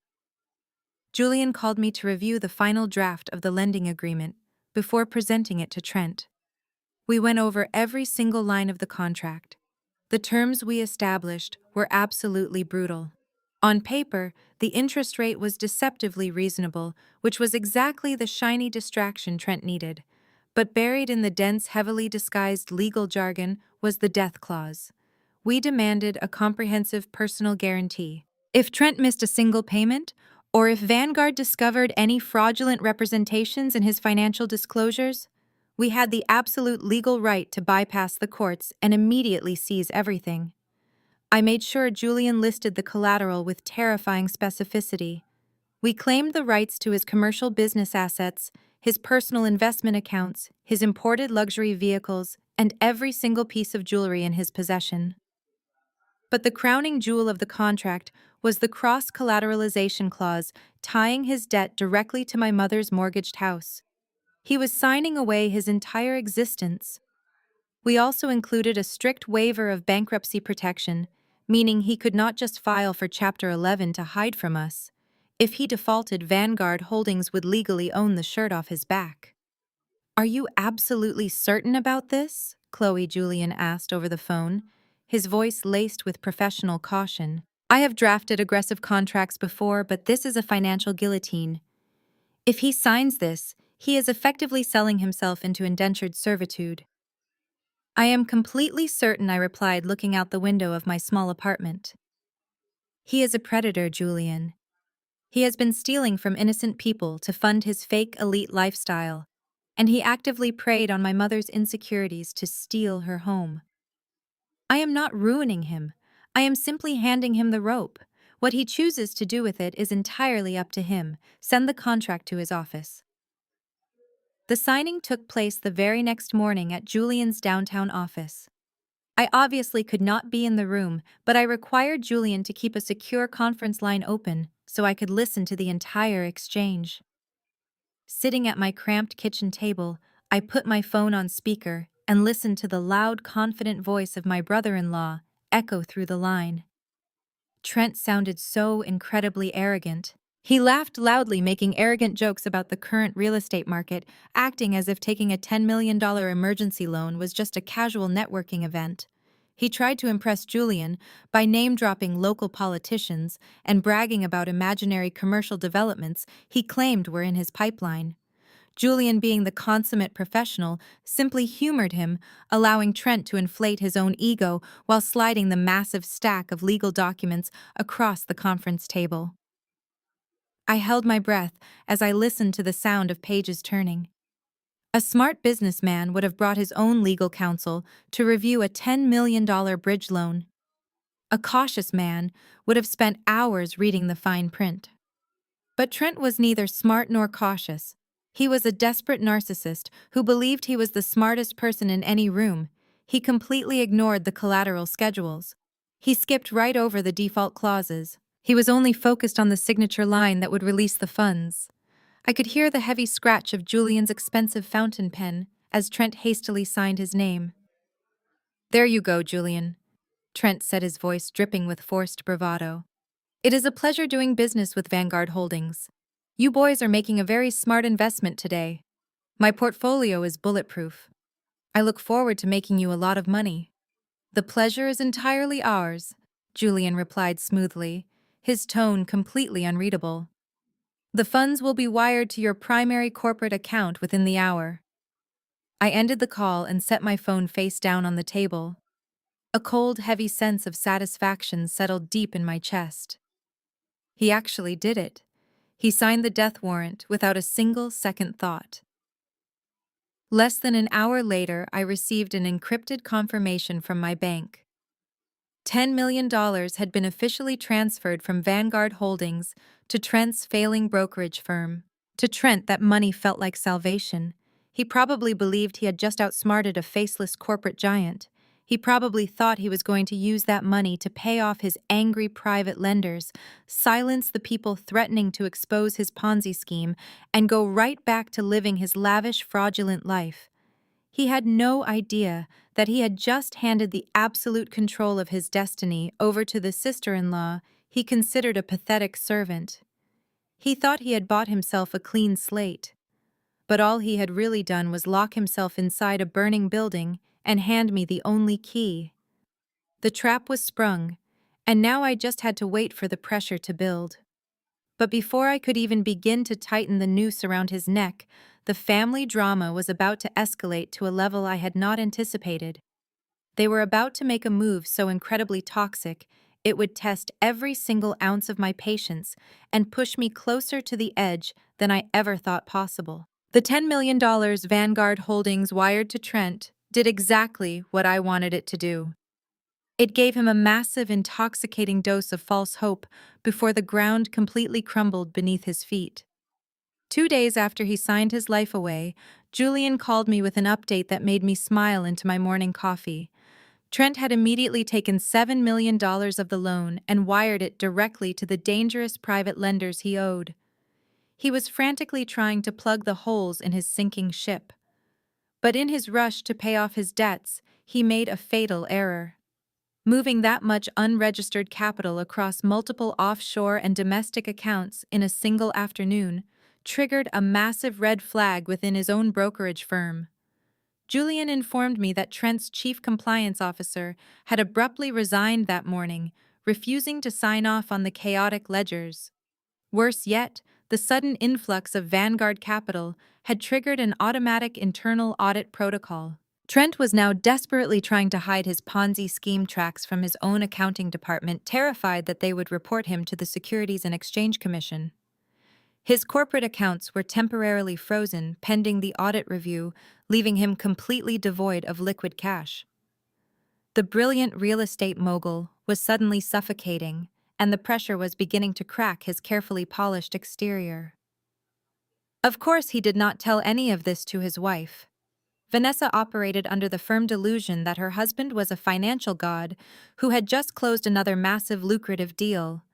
Julian called me to review the final draft of the lending agreement before presenting it to Trent. We went over every single line of the contract. The terms we established were absolutely brutal. On paper, the interest rate was deceptively reasonable, which was exactly the shiny distraction Trent needed. But buried in the dense, heavily disguised legal jargon was the death clause. We demanded a comprehensive personal guarantee. If Trent missed a single payment, or if Vanguard discovered any fraudulent representations in his financial disclosures, we had the absolute legal right to bypass the courts and immediately seize everything. I made sure Julian listed the collateral with terrifying specificity. We claimed the rights to his commercial business assets, his personal investment accounts, his imported luxury vehicles, and every single piece of jewelry in his possession. But the crowning jewel of the contract was the cross-collateralization clause tying his debt directly to my mother's mortgaged house. He was signing away his entire existence. We also included a strict waiver of bankruptcy protection, meaning he could not just file for Chapter 11 to hide from us. If he defaulted, Vanguard Holdings would legally own the shirt off his back. Are you absolutely certain about this? Chloe Julian asked over the phone, his voice laced with professional caution. I have drafted aggressive contracts before, but this is a financial guillotine. If he signs this, he is effectively selling himself into indentured servitude. I am completely certain, I replied, looking out the window of my small apartment. He is a predator, Julian. He has been stealing from innocent people to fund his fake elite lifestyle, and he actively preyed on my mother's insecurities to steal her home. I am not ruining him. I am simply handing him the rope. What he chooses to do with it is entirely up to him. Send the contract to his office. The signing took place the very next morning at Julian's downtown office. I obviously could not be in the room, but I required Julian to keep a secure conference line open so I could listen to the entire exchange. Sitting at my cramped kitchen table, I put my phone on speaker and listened to the loud, confident voice of my brother-in-law echo through the line. Trent sounded so incredibly arrogant. He laughed loudly, making arrogant jokes about the current real estate market, acting as if taking a $10 million emergency loan was just a casual networking event. He tried to impress Julian by name-dropping local politicians and bragging about imaginary commercial developments he claimed were in his pipeline. Julian, being the consummate professional, simply humored him, allowing Trent to inflate his own ego while sliding the massive stack of legal documents across the conference table. I held my breath as I listened to the sound of pages turning. A smart businessman would have brought his own legal counsel to review a $10 million bridge loan. A cautious man would have spent hours reading the fine print. But Trent was neither smart nor cautious. He was a desperate narcissist who believed he was the smartest person in any room. He completely ignored the collateral schedules. He skipped right over the default clauses. He was only focused on the signature line that would release the funds. I could hear the heavy scratch of Julian's expensive fountain pen as Trent hastily signed his name. "There you go, Julian," Trent said, his voice dripping with forced bravado. "It is a pleasure doing business with Vanguard Holdings. You boys are making a very smart investment today. My portfolio is bulletproof. I look forward to making you a lot of money." "The pleasure is entirely ours," Julian replied smoothly, his tone completely unreadable. "The funds will be wired to your primary corporate account within the hour." I ended the call and set my phone face down on the table. A cold, heavy sense of satisfaction settled deep in my chest. He actually did it. He signed the death warrant without a single second thought. Less than an hour later, I received an encrypted confirmation from my bank. $10 million had been officially transferred from Vanguard Holdings to Trent's failing brokerage firm. To Trent, that money felt like salvation. He probably believed he had just outsmarted a faceless corporate giant. He probably thought he was going to use that money to pay off his angry private lenders, silence the people threatening to expose his Ponzi scheme, and go right back to living his lavish, fraudulent life. He had no idea that he had just handed the absolute control of his destiny over to the sister-in-law he considered a pathetic servant. He thought he had bought himself a clean slate, but all he had really done was lock himself inside a burning building and hand me the only key. The trap was sprung, and now I just had to wait for the pressure to build. But before I could even begin to tighten the noose around his neck, the family drama was about to escalate to a level I had not anticipated. They were about to make a move so incredibly toxic, it would test every single ounce of my patience and push me closer to the edge than I ever thought possible. The $10 million Vanguard Holdings wired to Trent did exactly what I wanted it to do. It gave him a massive, intoxicating dose of false hope before the ground completely crumbled beneath his feet. 2 days after he signed his life away, Julian called me with an update that made me smile into my morning coffee. Trent had immediately taken $7 million of the loan and wired it directly to the dangerous private lenders he owed. He was frantically trying to plug the holes in his sinking ship. But in his rush to pay off his debts, he made a fatal error. Moving that much unregistered capital across multiple offshore and domestic accounts in a single afternoon triggered a massive red flag within his own brokerage firm. Julian informed me that Trent's chief compliance officer had abruptly resigned that morning, refusing to sign off on the chaotic ledgers. Worse yet, the sudden influx of Vanguard capital had triggered an automatic internal audit protocol. Trent was now desperately trying to hide his Ponzi scheme tracks from his own accounting department, terrified that they would report him to the Securities and Exchange Commission. His corporate accounts were temporarily frozen pending the audit review, leaving him completely devoid of liquid cash. The brilliant real estate mogul was suddenly suffocating, and the pressure was beginning to crack his carefully polished exterior. Of course, he did not tell any of this to his wife. Vanessa operated under the firm delusion that her husband was a financial god who had just closed another massive lucrative deal.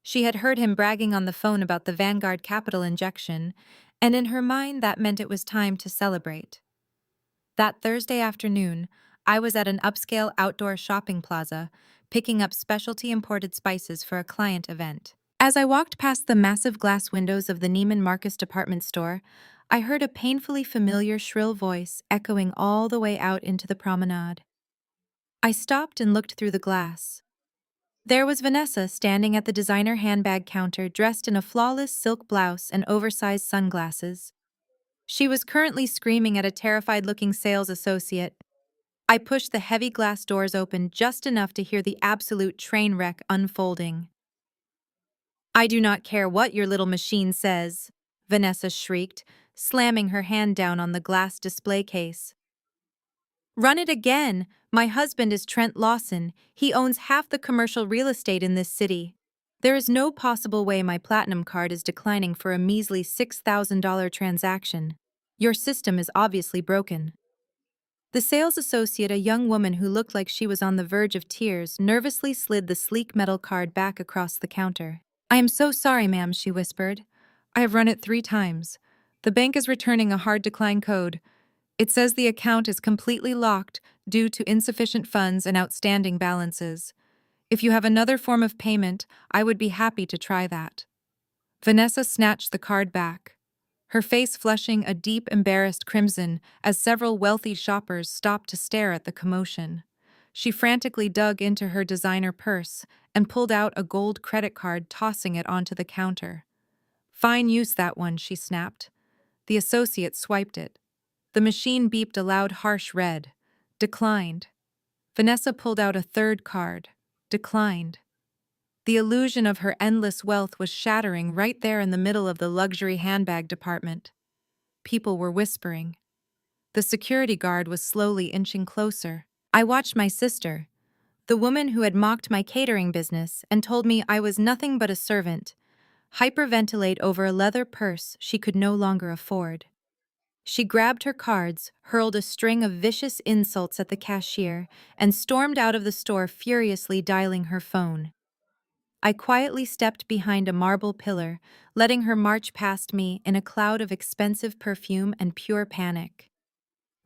She had heard him bragging on the phone about the Vanguard capital injection, and in her mind that meant it was time to celebrate. That Thursday afternoon, I was at an upscale outdoor shopping plaza, picking up specialty imported spices for a client event. As I walked past the massive glass windows of the Neiman Marcus department store, I heard a painfully familiar shrill voice echoing all the way out into the promenade. I stopped and looked through the glass. There was Vanessa standing at the designer handbag counter, dressed in a flawless silk blouse and oversized sunglasses. She was currently screaming at a terrified-looking sales associate. I pushed the heavy glass doors open just enough to hear the absolute train wreck unfolding. "I do not care what your little machine says," Vanessa shrieked, slamming her hand down on the glass display case. "Run it again! My husband is Trent Lawson. He owns half the commercial real estate in this city." There is no possible way my platinum card is declining for a measly $6,000 transaction. Your system is obviously broken. The sales associate, a young woman who looked like she was on the verge of tears, nervously slid the sleek metal card back across the counter. "I am so sorry, ma'am," she whispered. "I have run it 3 times. The bank is returning a hard decline code. It says the account is completely locked due to insufficient funds and outstanding balances. If you have another form of payment, I would be happy to try that." Vanessa snatched the card back, her face flushing a deep, embarrassed crimson as several wealthy shoppers stopped to stare at the commotion. She frantically dug into her designer purse and pulled out a gold credit card, tossing it onto the counter. "Fine use, that one," she snapped. The associate swiped it. The machine beeped a loud, harsh red. Declined. Vanessa pulled out a third card. Declined. The illusion of her endless wealth was shattering right there in the middle of the luxury handbag department. People were whispering. The security guard was slowly inching closer. I watched my sister, the woman who had mocked my catering business and told me I was nothing but a servant, hyperventilate over a leather purse she could no longer afford. She grabbed her cards, hurled a string of vicious insults at the cashier, and stormed out of the store, furiously dialing her phone. I quietly stepped behind a marble pillar, letting her march past me in a cloud of expensive perfume and pure panic.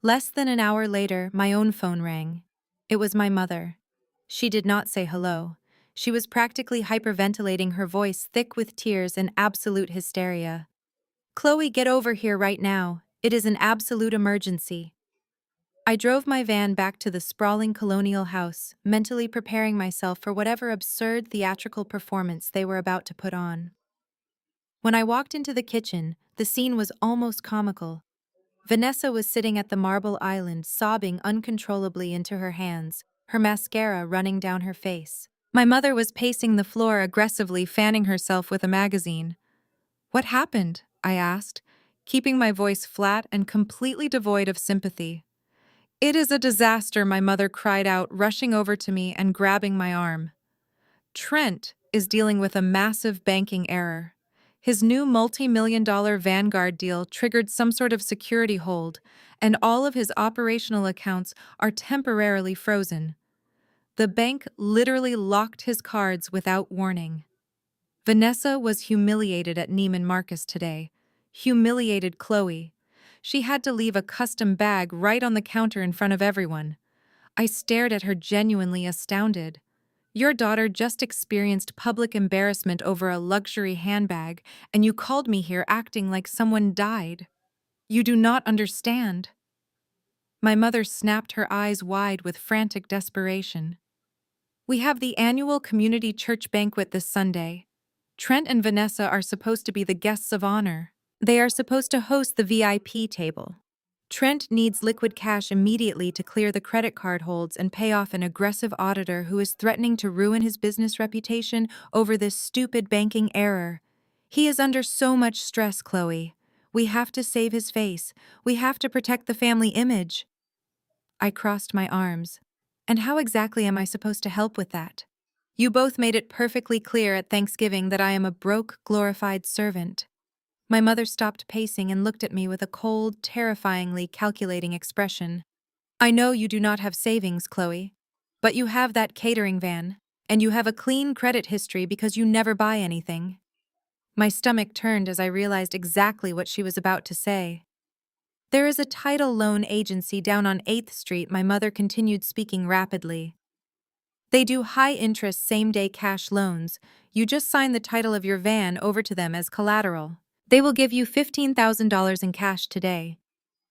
Less than an hour later, my own phone rang. It was my mother. She did not say hello. She was practically hyperventilating, her voice thick with tears and absolute hysteria. "Chloe, get over here right now. It is an absolute emergency." I drove my van back to the sprawling colonial house, mentally preparing myself for whatever absurd theatrical performance they were about to put on. When I walked into the kitchen, the scene was almost comical. Vanessa was sitting at the marble island, sobbing uncontrollably into her hands, her mascara running down her face. My mother was pacing the floor aggressively, fanning herself with a magazine. "What happened?" I asked, keeping my voice flat and completely devoid of sympathy. "It is a disaster," my mother cried out, rushing over to me and grabbing my arm. "Trent is dealing with a massive banking error. His new multi-million-dollar Vanguard deal triggered some sort of security hold, and all of his operational accounts are temporarily frozen. The bank literally locked his cards without warning." Vanessa was humiliated at Neiman Marcus today. Humiliated Chloe. She had to leave a custom bag right on the counter in front of everyone. I stared at her, genuinely astounded. "Your daughter just experienced public embarrassment over a luxury handbag, and you called me here acting like someone died. You do not understand." My mother snapped, her eyes wide with frantic desperation. "We have the annual community church banquet this Sunday. Trent and Vanessa are supposed to be the guests of honor. They are supposed to host the VIP table. Trent needs liquid cash immediately to clear the credit card holds and pay off an aggressive auditor who is threatening to ruin his business reputation over this stupid banking error. He is under so much stress, Chloe. We have to save his face. We have to protect the family image." I crossed my arms. "And how exactly am I supposed to help with that? You both made it perfectly clear at Thanksgiving that I am a broke, glorified servant." My mother stopped pacing and looked at me with a cold, terrifyingly calculating expression. "I know you do not have savings, Chloe, but you have that catering van, and you have a clean credit history because you never buy anything." My stomach turned as I realized exactly what she was about to say. "There is a title loan agency down on 8th Street," my mother continued, speaking rapidly. "They do high-interest, same-day cash loans. You just sign the title of your van over to them as collateral. They will give you $15,000 in cash today.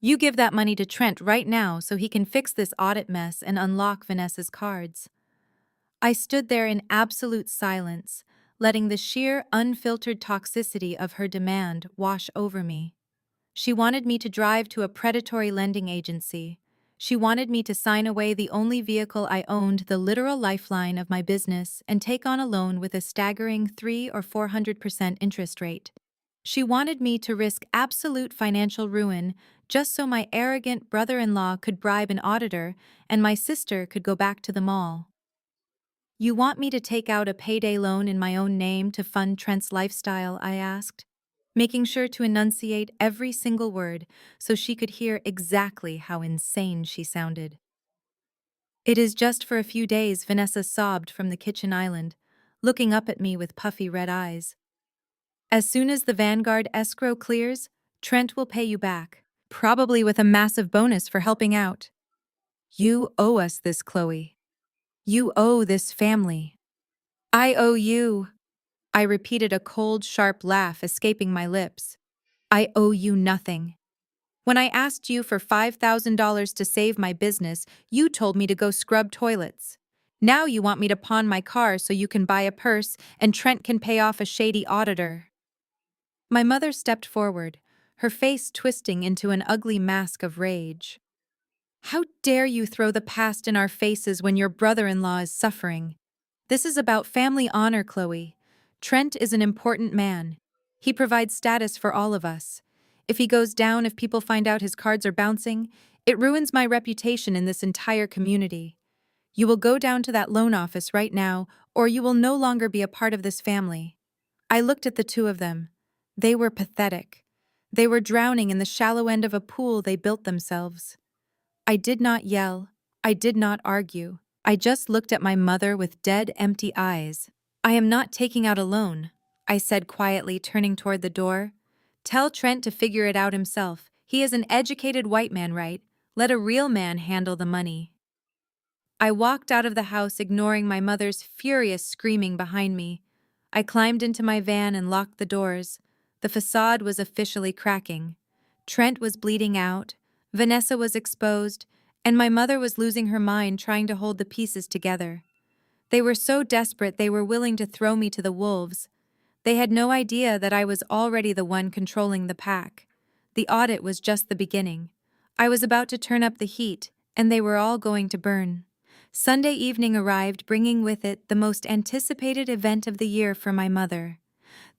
You give that money to Trent right now so he can fix this audit mess and unlock Vanessa's cards." I stood there in absolute silence, letting the sheer, unfiltered toxicity of her demand wash over me. She wanted me to drive to a predatory lending agency. She wanted me to sign away the only vehicle I owned, the literal lifeline of my business, and take on a loan with a staggering 300 or 400% interest rate. She wanted me to risk absolute financial ruin just so my arrogant brother-in-law could bribe an auditor and my sister could go back to the mall. You want me to take out a payday loan in my own name to fund Trent's lifestyle? I asked, making sure to enunciate every single word so she could hear exactly how insane she sounded. It is just for a few days, Vanessa sobbed from the kitchen island, looking up at me with puffy red eyes. As soon as the Vanguard escrow clears, Trent will pay you back, probably with a massive bonus for helping out. You owe us this, Chloe. You owe this family. I owe you. I repeated, a cold, sharp laugh escaping my lips. I owe you nothing. When I asked you for $5,000 to save my business, you told me to go scrub toilets. Now you want me to pawn my car so you can buy a purse and Trent can pay off a shady auditor. My mother stepped forward, her face twisting into an ugly mask of rage. How dare you throw the past in our faces when your brother-in-law is suffering? This is about family honor, Chloe. Trent is an important man. He provides status for all of us. If he goes down, if people find out his cards are bouncing, it ruins my reputation in this entire community. You will go down to that loan office right now, or you will no longer be a part of this family. I looked at the two of them. They were pathetic. They were drowning in the shallow end of a pool they built themselves. I did not yell. I did not argue. I just looked at my mother with dead, empty eyes. I am not taking out a loan, I said quietly, turning toward the door. Tell Trent to figure it out himself. He is an educated white man, right? Let a real man handle the money. I walked out of the house, ignoring my mother's furious screaming behind me. I climbed into my van and locked the doors. The facade was officially cracking. Trent was bleeding out, Vanessa was exposed, and my mother was losing her mind trying to hold the pieces together. They were so desperate they were willing to throw me to the wolves. They had no idea that I was already the one controlling the pack. The audit was just the beginning. I was about to turn up the heat, and they were all going to burn. Sunday evening arrived, bringing with it the most anticipated event of the year for my mother.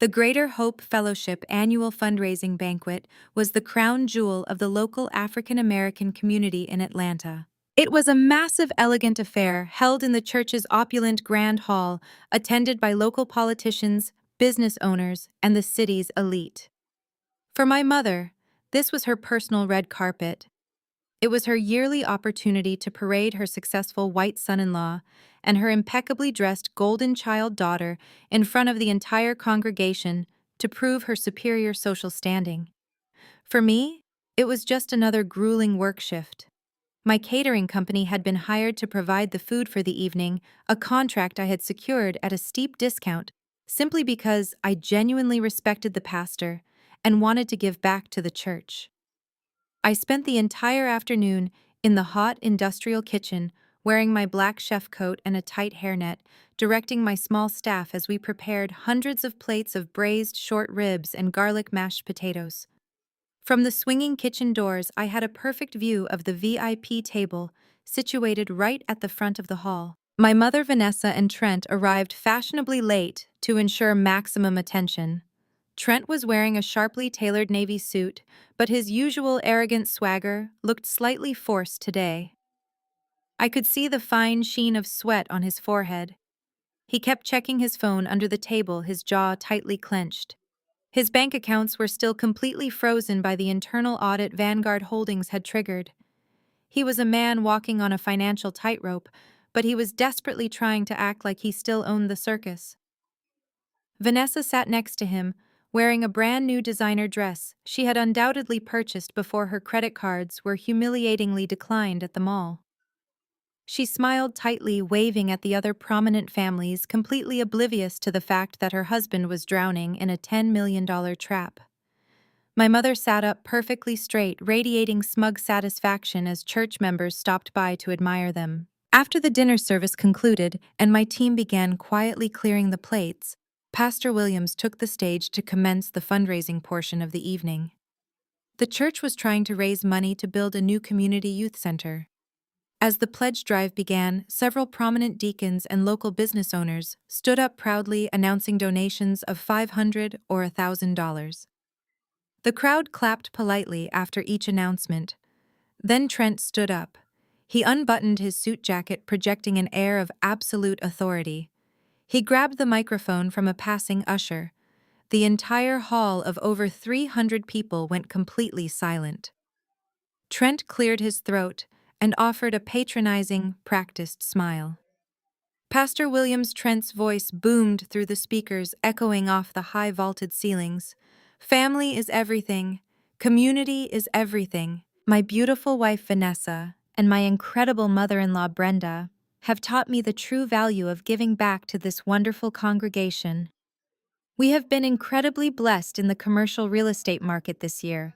The Greater Hope Fellowship annual fundraising banquet was the crown jewel of the local African American community in Atlanta. It was a massive, elegant affair held in the church's opulent Grand Hall, attended by local politicians, business owners, and the city's elite. For my mother, this was her personal red carpet. It was her yearly opportunity to parade her successful white son-in-law and her impeccably dressed golden child daughter in front of the entire congregation to prove her superior social standing. For me, it was just another grueling work shift. My catering company had been hired to provide the food for the evening, a contract I had secured at a steep discount, simply because I genuinely respected the pastor and wanted to give back to the church. I spent the entire afternoon in the hot industrial kitchen, wearing my black chef coat and a tight hairnet, directing my small staff as we prepared hundreds of plates of braised short ribs and garlic mashed potatoes. From the swinging kitchen doors, I had a perfect view of the VIP table, situated right at the front of the hall. My mother, Vanessa, and Trent arrived fashionably late to ensure maximum attention. Trent was wearing a sharply tailored navy suit, but his usual arrogant swagger looked slightly forced today. I could see the fine sheen of sweat on his forehead. He kept checking his phone under the table, his jaw tightly clenched. His bank accounts were still completely frozen by the internal audit Vanguard Holdings had triggered. He was a man walking on a financial tightrope, but he was desperately trying to act like he still owned the circus. Vanessa sat next to him, wearing a brand new designer dress she had undoubtedly purchased before her credit cards were humiliatingly declined at the mall. She smiled tightly, waving at the other prominent families, completely oblivious to the fact that her husband was drowning in a $10 million trap. My mother sat up perfectly straight, radiating smug satisfaction as church members stopped by to admire them. After the dinner service concluded and my team began quietly clearing the plates, Pastor Williams took the stage to commence the fundraising portion of the evening. The church was trying to raise money to build a new community youth center. As the pledge drive began, several prominent deacons and local business owners stood up proudly, announcing donations of $500 or $1,000. The crowd clapped politely after each announcement. Then Trent stood up. He unbuttoned his suit jacket, projecting an air of absolute authority. He grabbed the microphone from a passing usher. The entire hall of over 300 people went completely silent. Trent cleared his throat and offered a patronizing, practiced smile. Pastor Williams Trent's voice boomed through the speakers, echoing off the high vaulted ceilings. Family is everything. Community is everything. My beautiful wife Vanessa and my incredible mother-in-law Brenda have taught me the true value of giving back to this wonderful congregation. We have been incredibly blessed in the commercial real estate market this year.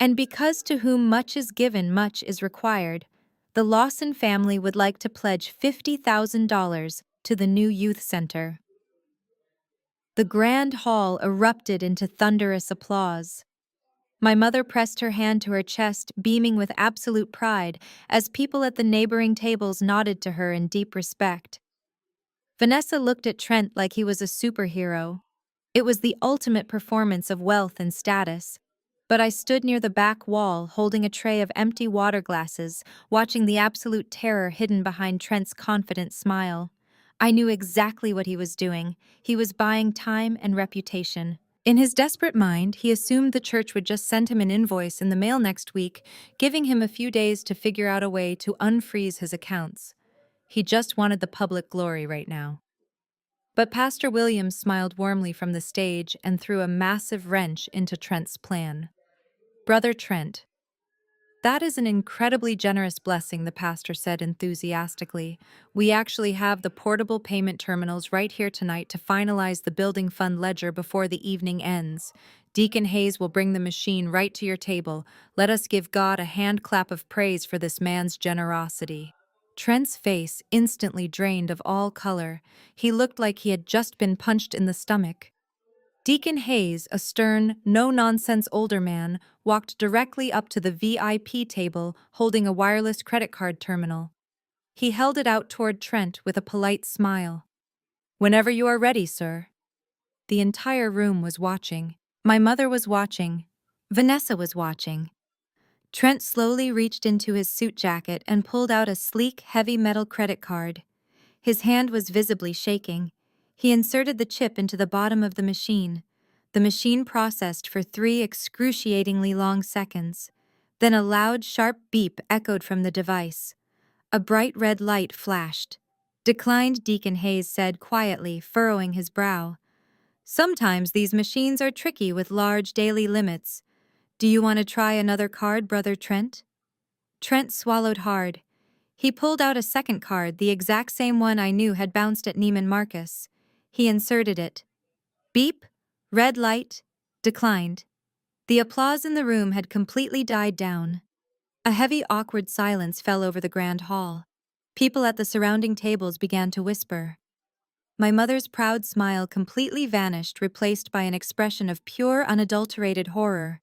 And because to whom much is given, much is required, the Lawson family would like to pledge $50,000 to the new youth center. The grand hall erupted into thunderous applause. My mother pressed her hand to her chest, beaming with absolute pride, as people at the neighboring tables nodded to her in deep respect. Vanessa looked at Trent like he was a superhero. It was the ultimate performance of wealth and status. But I stood near the back wall, holding a tray of empty water glasses, watching the absolute terror hidden behind Trent's confident smile. I knew exactly what he was doing. He was buying time and reputation. In his desperate mind, he assumed the church would just send him an invoice in the mail next week, giving him a few days to figure out a way to unfreeze his accounts. He just wanted the public glory right now. But Pastor Williams smiled warmly from the stage and threw a massive wrench into Trent's plan. Brother Trent, that is an incredibly generous blessing, the pastor said enthusiastically. We actually have the portable payment terminals right here tonight to finalize the building fund ledger before the evening ends. Deacon Hayes will bring the machine right to your table. Let us give God a hand clap of praise for this man's generosity. Trent's face instantly drained of all color. He looked like he had just been punched in the stomach. Deacon Hayes, a stern, no-nonsense older man, walked directly up to the VIP table holding a wireless credit card terminal. He held it out toward Trent with a polite smile. "Whenever you are ready, sir." The entire room was watching. My mother was watching. Vanessa was watching. Trent slowly reached into his suit jacket and pulled out a sleek, heavy metal credit card. His hand was visibly shaking. He inserted the chip into the bottom of the machine. The machine processed for 3 excruciatingly long seconds. Then a loud, sharp beep echoed from the device. A bright red light flashed. "Declined," Deacon Hayes said quietly, furrowing his brow. "Sometimes these machines are tricky with large daily limits. Do you want to try another card, Brother Trent?" Trent swallowed hard. He pulled out a second card, the exact same one I knew had bounced at Neiman Marcus. He inserted it. Beep, red light, declined. The applause in the room had completely died down. A heavy, awkward silence fell over the grand hall. People at the surrounding tables began to whisper. My mother's proud smile completely vanished, replaced by an expression of pure, unadulterated horror.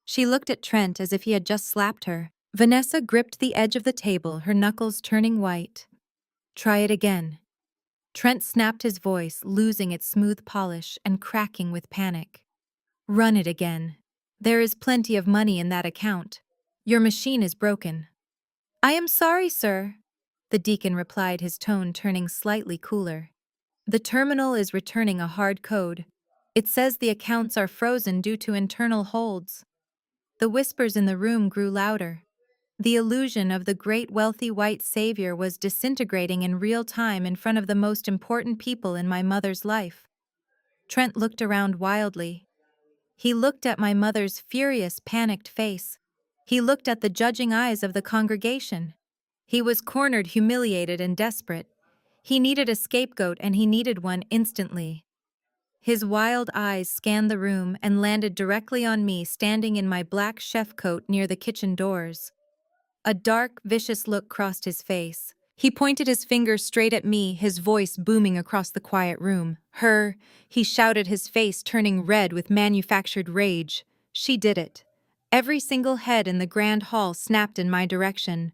She looked at Trent as if he had just slapped her. Vanessa gripped the edge of the table, her knuckles turning white. "Try it again." Trent snapped his voice, losing its smooth polish and cracking with panic. "Run it again. There is plenty of money in that account. Your machine is broken." "I am sorry, sir," the deacon replied, his tone turning slightly cooler. "The terminal is returning a hard code. It says the accounts are frozen due to internal holds." The whispers in the room grew louder. The illusion of the great wealthy white savior was disintegrating in real time in front of the most important people in my mother's life. Trent looked around wildly. He looked at my mother's furious, panicked face. He looked at the judging eyes of the congregation. He was cornered, humiliated, and desperate. He needed a scapegoat, and he needed one instantly. His wild eyes scanned the room and landed directly on me, standing in my black chef coat near the kitchen doors. A dark, vicious look crossed his face. He pointed his finger straight at me, his voice booming across the quiet room. "Her," he shouted, his face turning red with manufactured rage. "She did it." Every single head in the grand hall snapped in my direction.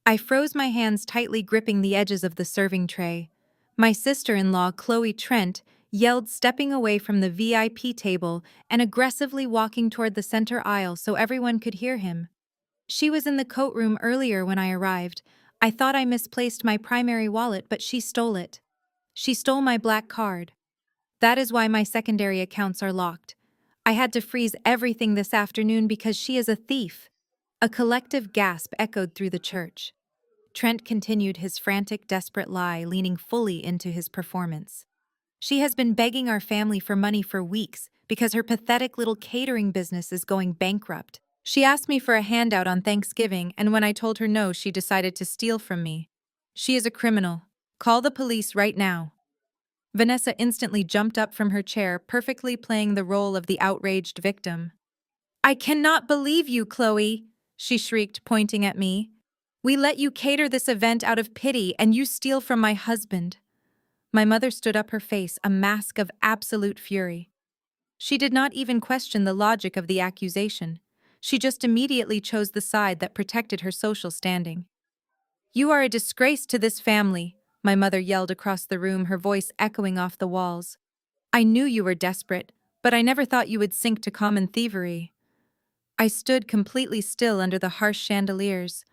I froze, my hands tightly gripping the edges of the serving tray. My sister-in-law, Chloe Trent, yelled, stepping away from the VIP table and aggressively walking toward the center aisle so everyone could hear him. She was in the coat room earlier when I arrived. I thought I misplaced my primary wallet, but she stole it. She stole my black card. That is why my secondary accounts are locked. I had to freeze everything this afternoon because she is a thief. A collective gasp echoed through the church. Trent continued his frantic, desperate lie, leaning fully into his performance. She has been begging our family for money for weeks because her pathetic little catering business is going bankrupt. She asked me for a handout on Thanksgiving, and when I told her no, she decided to steal from me. She is a criminal. Call the police right now. Vanessa instantly jumped up from her chair, perfectly playing the role of the outraged victim. I cannot believe you, Chloe, she shrieked, pointing at me. We let you cater this event out of pity, and you steal from my husband. My mother stood up, her face a mask of absolute fury. She did not even question the logic of the accusation. She just immediately chose the side that protected her social standing. You are a disgrace to this family, my mother yelled across the room, her voice echoing off the walls. I knew you were desperate, but I never thought you would sink to common thievery. I stood completely still under the harsh chandeliers.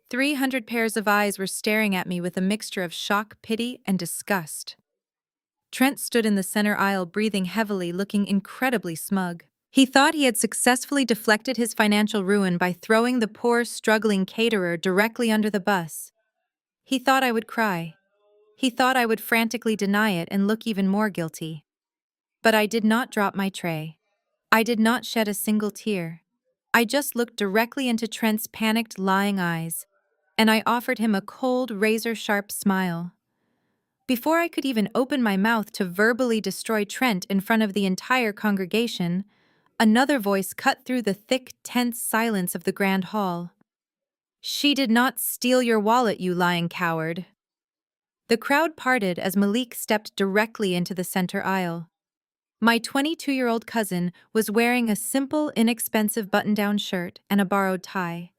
300 pairs of eyes were staring at me with a mixture of shock, pity, and disgust. Trent stood in the center aisle, breathing heavily, looking incredibly smug. He thought he had successfully deflected his financial ruin by throwing the poor, struggling caterer directly under the bus. He thought I would cry. He thought I would frantically deny it and look even more guilty. But I did not drop my tray. I did not shed a single tear. I just looked directly into Trent's panicked, lying eyes, and I offered him a cold, razor-sharp smile. Before I could even open my mouth to verbally destroy Trent in front of the entire congregation, another voice cut through the thick, tense silence of the grand hall. She did not steal your wallet, you lying coward. The crowd parted as Malik stepped directly into the center aisle. My 22-year-old cousin was wearing a simple, inexpensive button-down shirt and a borrowed tie,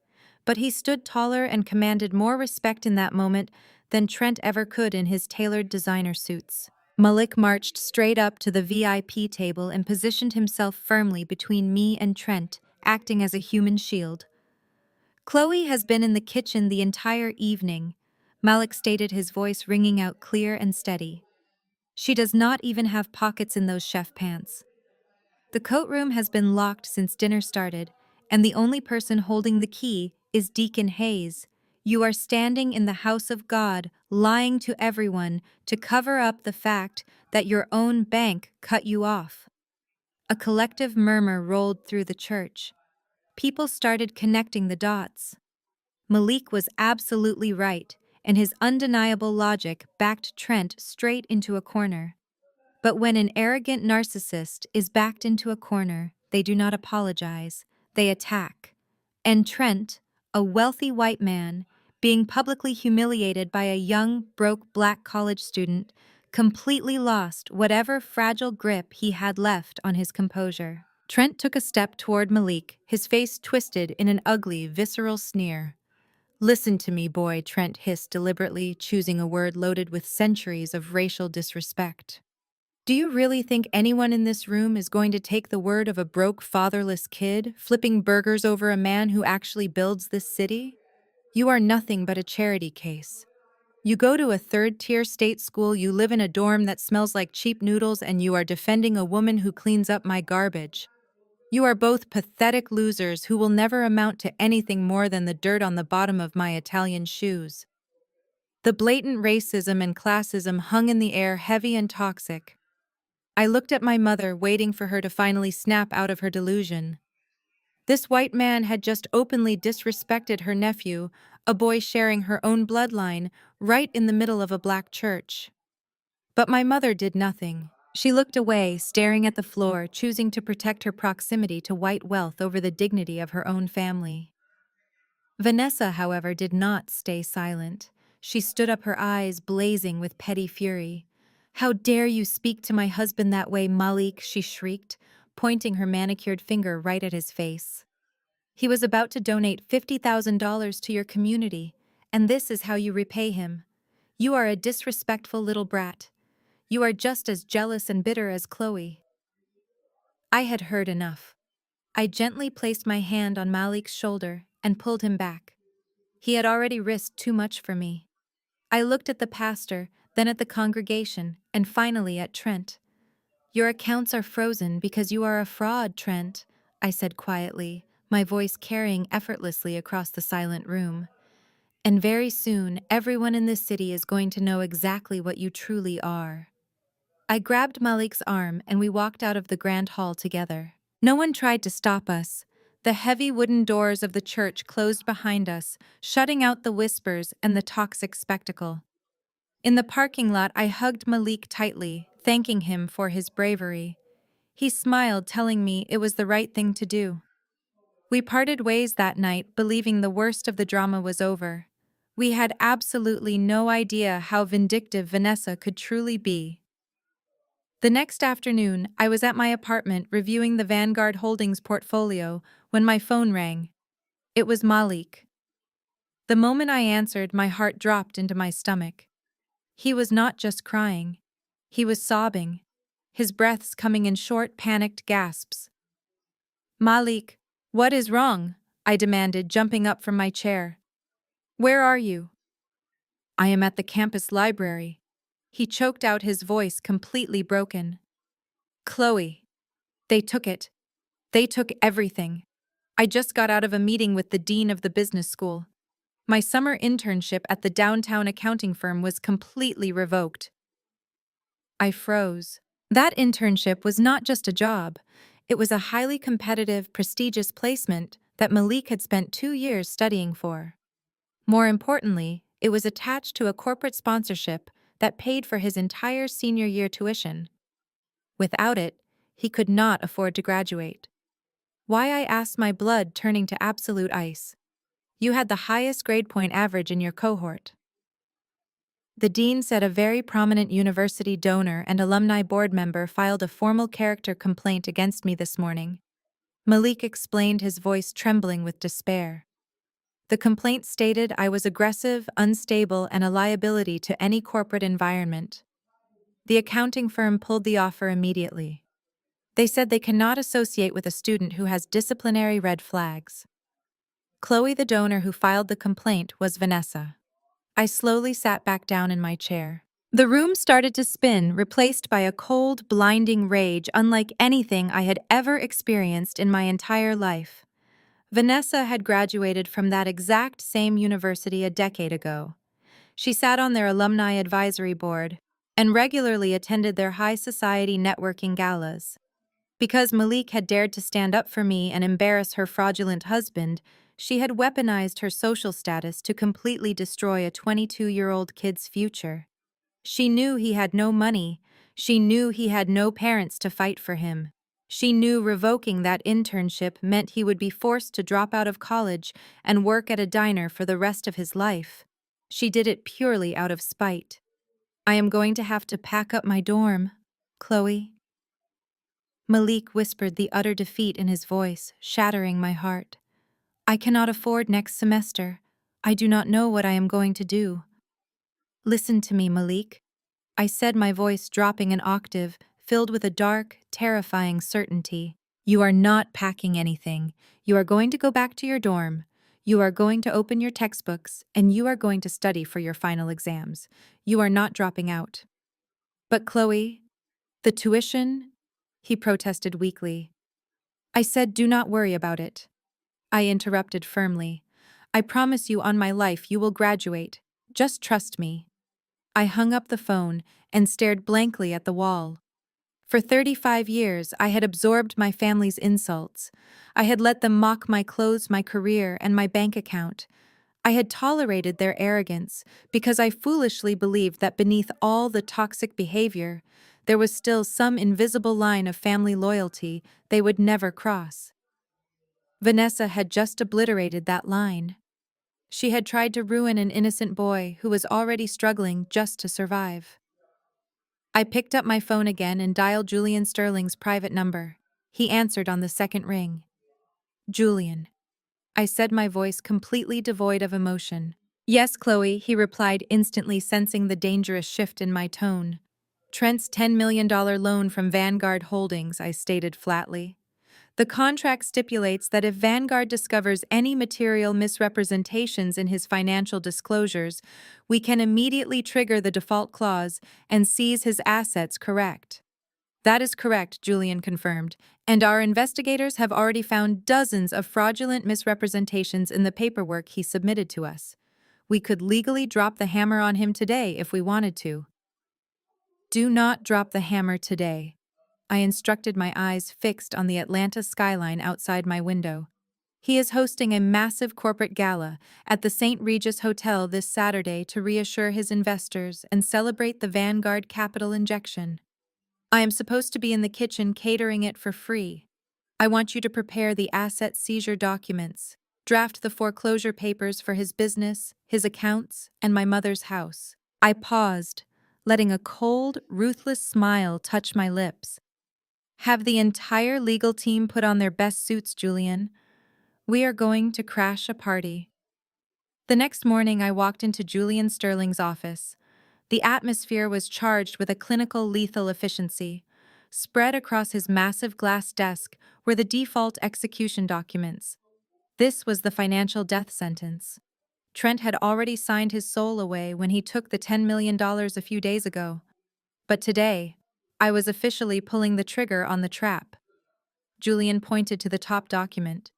but he stood taller and commanded more respect in that moment than Trent ever could in his tailored designer suits. Malik marched straight up to the VIP table and positioned himself firmly between me and Trent, acting as a human shield. Chloe has been in the kitchen the entire evening, Malik stated, his voice ringing out clear and steady. She does not even have pockets in those chef pants. The coat room has been locked since dinner started, and the only person holding the key is Deacon Hayes. You are standing in the house of God, lying to everyone to cover up the fact that your own bank cut you off. A collective murmur rolled through the church. People started connecting the dots. Malik was absolutely right, and his undeniable logic backed Trent straight into a corner. But when an arrogant narcissist is backed into a corner, they do not apologize, they attack. And Trent, a wealthy white man, being publicly humiliated by a young, broke black college student, completely lost whatever fragile grip he had left on his composure. Trent took a step toward Malik, his face twisted in an ugly, visceral sneer. Listen to me, boy, Trent hissed deliberately, choosing a word loaded with centuries of racial disrespect. Do you really think anyone in this room is going to take the word of a broke, fatherless kid, flipping burgers over a man who actually builds this city? You are nothing but a charity case. You go to a third-tier state school, you live in a dorm that smells like cheap noodles, and you are defending a woman who cleans up my garbage. You are both pathetic losers who will never amount to anything more than the dirt on the bottom of my Italian shoes. The blatant racism and classism hung in the air, heavy and toxic. I looked at my mother, waiting for her to finally snap out of her delusion. This white man had just openly disrespected her nephew, a boy sharing her own bloodline, right in the middle of a black church. But my mother did nothing. She looked away, staring at the floor, choosing to protect her proximity to white wealth over the dignity of her own family. Vanessa, however, did not stay silent. She stood up, her eyes blazing with petty fury. How dare you speak to my husband that way, Malik, she shrieked, pointing her manicured finger right at his face. He was about to donate $50,000 to your community, and this is how you repay him. You are a disrespectful little brat. You are just as jealous and bitter as Chloe. I had heard enough. I gently placed my hand on Malik's shoulder and pulled him back. He had already risked too much for me. I looked at the pastor, then at the congregation, and finally at Trent. "Your accounts are frozen because you are a fraud, Trent," I said quietly, my voice carrying effortlessly across the silent room. "And very soon, everyone in this city is going to know exactly what you truly are." I grabbed Malik's arm and we walked out of the grand hall together. No one tried to stop us. The heavy wooden doors of the church closed behind us, shutting out the whispers and the toxic spectacle. In the parking lot, I hugged Malik tightly, thanking him for his bravery. He smiled, telling me it was the right thing to do. We parted ways that night, believing the worst of the drama was over. We had absolutely no idea how vindictive Vanessa could truly be. The next afternoon, I was at my apartment reviewing the Vanguard Holdings portfolio when my phone rang. It was Malik. The moment I answered, my heart dropped into my stomach. He was not just crying. He was sobbing, his breaths coming in short, panicked gasps. "Malik, what is wrong?" I demanded, jumping up from my chair. "Where are you?" "I am at the campus library." He choked out, his voice completely broken. "Chloe, they took it. They took everything. I just got out of a meeting with the dean of the business school. My summer internship at the downtown accounting firm was completely revoked." I froze. That internship was not just a job. It was a highly competitive, prestigious placement that Malik had spent 2 years studying for. More importantly, it was attached to a corporate sponsorship that paid for his entire senior year tuition. Without it, he could not afford to graduate. Why, I asked, my blood turning to absolute ice. "You had the highest grade point average in your cohort." The dean said a very prominent university donor and alumni board member filed a formal character complaint against me this morning. Malik explained, his voice trembling with despair. The complaint stated I was aggressive, unstable, and a liability to any corporate environment. The accounting firm pulled the offer immediately. They said they cannot associate with a student who has disciplinary red flags. Chloe, the donor who filed the complaint, was Vanessa. I slowly sat back down in my chair. The room started to spin, replaced by a cold, blinding rage unlike anything I had ever experienced in my entire life. Vanessa had graduated from that exact same university a decade ago. She sat on their alumni advisory board and regularly attended their high society networking galas. Because Malik had dared to stand up for me and embarrass her fraudulent husband, she had weaponized her social status to completely destroy a 22-year-old kid's future. She knew he had no money. She knew he had no parents to fight for him. She knew revoking that internship meant he would be forced to drop out of college and work at a diner for the rest of his life. She did it purely out of spite. "I am going to have to pack up my dorm, Chloe." Malik whispered, the utter defeat in his voice, shattering my heart. "I cannot afford next semester. I do not know what I am going to do." "Listen to me, Malik," I said, my voice dropping an octave, filled with a dark, terrifying certainty. "You are not packing anything. You are going to go back to your dorm. You are going to open your textbooks, and you are going to study for your final exams. You are not dropping out." "But Chloe, the tuition," he protested weakly. I said, "Do not worry about it." I interrupted firmly. "I promise you on my life you will graduate. Just trust me." I hung up the phone and stared blankly at the wall. For 35 years, I had absorbed my family's insults. I had let them mock my clothes, my career, and my bank account. I had tolerated their arrogance because I foolishly believed that beneath all the toxic behavior, there was still some invisible line of family loyalty they would never cross. Vanessa had just obliterated that line. She had tried to ruin an innocent boy who was already struggling just to survive. I picked up my phone again and dialed Julian Sterling's private number. He answered on the second ring. "Julian," I said, my voice completely devoid of emotion. "Yes, Chloe," he replied, instantly sensing the dangerous shift in my tone. "Trent's $10 million loan from Vanguard Holdings," I stated flatly. The contract stipulates that if Vanguard discovers any material misrepresentations in his financial disclosures, we can immediately trigger the default clause and seize his assets. Correct? That is correct, Julian confirmed, and our investigators have already found dozens of fraudulent misrepresentations in the paperwork he submitted to us. We could legally drop the hammer on him today if we wanted to. Do not drop the hammer today. I instructed, my eyes fixed on the Atlanta skyline outside my window. He is hosting a massive corporate gala at the St. Regis Hotel this Saturday to reassure his investors and celebrate the Vanguard capital injection. I am supposed to be in the kitchen catering it for free. I want you to prepare the asset seizure documents, draft the foreclosure papers for his business, his accounts, and my mother's house. I paused, letting a cold, ruthless smile touch my lips. Have the entire legal team put on their best suits, Julian. We are going to crash a party. The next morning, I walked into Julian Sterling's office. The atmosphere was charged with a clinical lethal efficiency. Spread across his massive glass desk were the default execution documents. This was the financial death sentence. Trent had already signed his soul away when he took the $10 million a few days ago. But today, I was officially pulling the trigger on the trap. Julian pointed to the top document.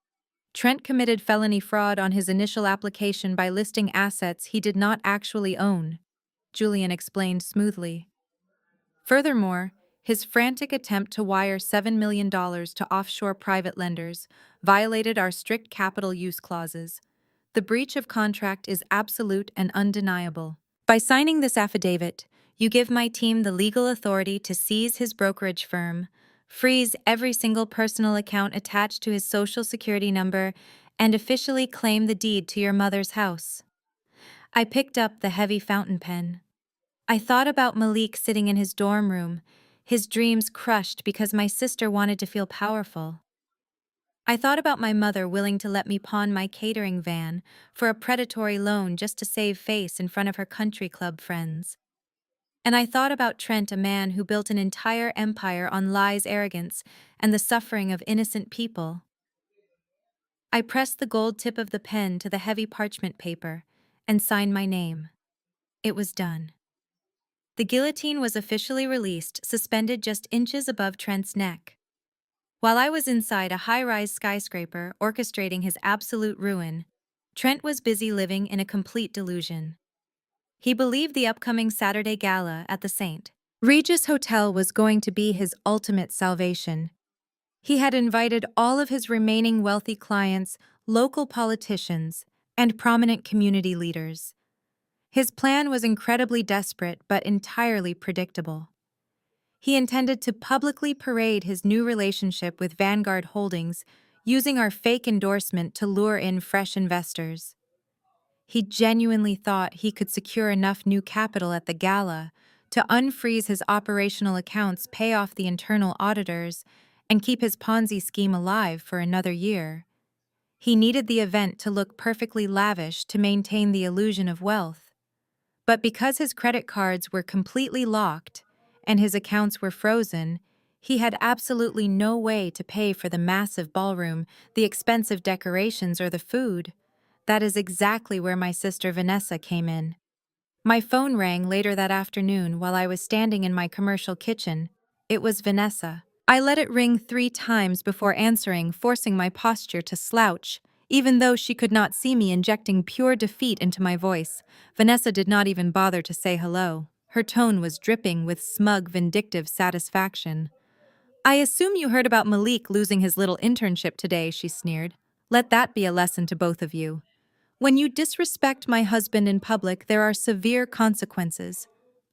Trent committed felony fraud on his initial application by listing assets he did not actually own, Julian explained smoothly. Furthermore, his frantic attempt to wire $7 million to offshore private lenders violated our strict capital use clauses. The breach of contract is absolute and undeniable. By signing this affidavit, you give my team the legal authority to seize his brokerage firm, freeze every single personal account attached to his social security number, and officially claim the deed to your mother's house. I picked up the heavy fountain pen. I thought about Malik sitting in his dorm room, his dreams crushed because my sister wanted to feel powerful. I thought about my mother willing to let me pawn my catering van for a predatory loan just to save face in front of her country club friends. And I thought about Trent, a man who built an entire empire on lies, arrogance, and the suffering of innocent people. I pressed the gold tip of the pen to the heavy parchment paper and signed my name. It was done. The guillotine was officially released, suspended just inches above Trent's neck. While I was inside a high-rise skyscraper orchestrating his absolute ruin, Trent was busy living in a complete delusion. He believed the upcoming Saturday gala at the St. Regis Hotel was going to be his ultimate salvation. He had invited all of his remaining wealthy clients, local politicians, and prominent community leaders. His plan was incredibly desperate but entirely predictable. He intended to publicly parade his new relationship with Vanguard Holdings, using our fake endorsement to lure in fresh investors. He genuinely thought he could secure enough new capital at the gala to unfreeze his operational accounts, pay off the internal auditors, and keep his Ponzi scheme alive for another year. He needed the event to look perfectly lavish to maintain the illusion of wealth. But because his credit cards were completely locked and his accounts were frozen, he had absolutely no way to pay for the massive ballroom, the expensive decorations, or the food. That is exactly where my sister Vanessa came in. My phone rang later that afternoon while I was standing in my commercial kitchen. It was Vanessa. I let it ring 3 times before answering, forcing my posture to slouch, even though she could not see me injecting pure defeat into my voice. Vanessa did not even bother to say hello. Her tone was dripping with smug, vindictive satisfaction. "I assume you heard about Malik losing his little internship today," she sneered. "Let that be a lesson to both of you. When you disrespect my husband in public, there are severe consequences."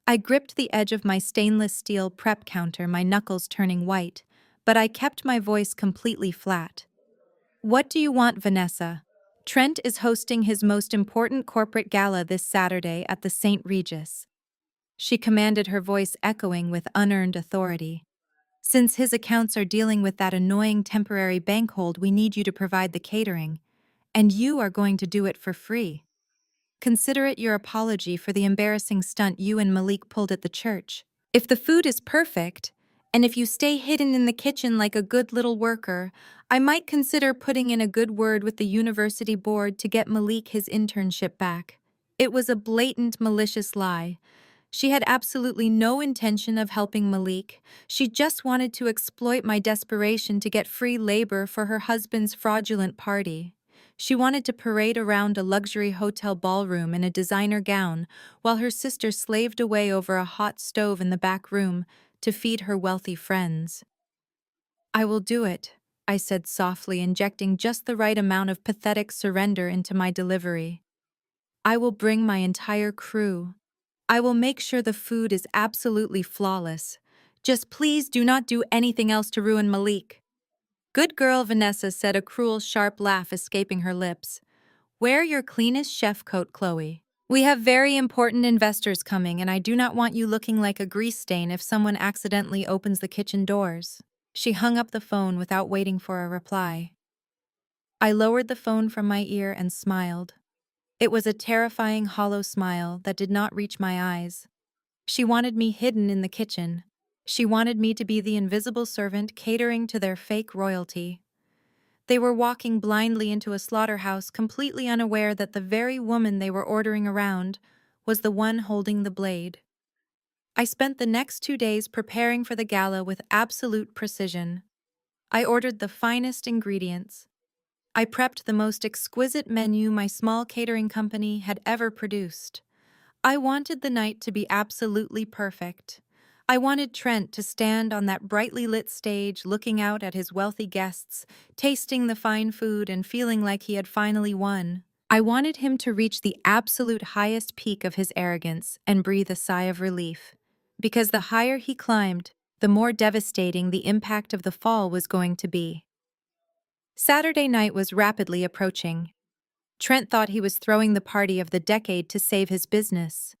I gripped the edge of my stainless steel prep counter, my knuckles turning white, but I kept my voice completely flat. "What do you want, Vanessa? Trent is hosting his most important corporate gala this Saturday at the St. Regis." She commanded, her voice echoing with unearned authority. "Since his accounts are dealing with that annoying temporary bank hold, we need you to provide the catering. And you are going to do it for free. Consider it your apology for the embarrassing stunt you and Malik pulled at the church. If the food is perfect, And if you stay hidden in the kitchen like a good little worker, I might consider putting in a good word with the university board to get Malik his internship back. It was a blatant, malicious lie. She had absolutely no intention of helping Malik. She just wanted to exploit my desperation to get free labor for her husband's fraudulent party. She wanted to parade around a luxury hotel ballroom in a designer gown, while her sister slaved away over a hot stove in the back room to feed her wealthy friends. I will do it, I said softly, injecting just the right amount of pathetic surrender into my delivery. I will bring my entire crew. I will make sure the food is absolutely flawless. Just please do not do anything else to ruin Malik. Good girl, Vanessa said, a cruel, sharp laugh escaping her lips. Wear your cleanest chef coat, Chloe. We have very important investors coming, and I do not want you looking like a grease stain if someone accidentally opens the kitchen doors. She hung up the phone without waiting for a reply. I lowered the phone from my ear and smiled. It was a terrifying, hollow smile that did not reach my eyes. She wanted me hidden in the kitchen. She wanted me to be the invisible servant catering to their fake royalty. They were walking blindly into a slaughterhouse, completely unaware that the very woman they were ordering around was the one holding the blade. I spent the next 2 days preparing for the gala with absolute precision. I ordered the finest ingredients. I prepped the most exquisite menu my small catering company had ever produced. I wanted the night to be absolutely perfect. I wanted Trent to stand on that brightly lit stage looking out at his wealthy guests, tasting the fine food and feeling like he had finally won. I wanted him to reach the absolute highest peak of his arrogance and breathe a sigh of relief. Because the higher he climbed, the more devastating the impact of the fall was going to be. Saturday night was rapidly approaching. Trent thought he was throwing the party of the decade to save his business.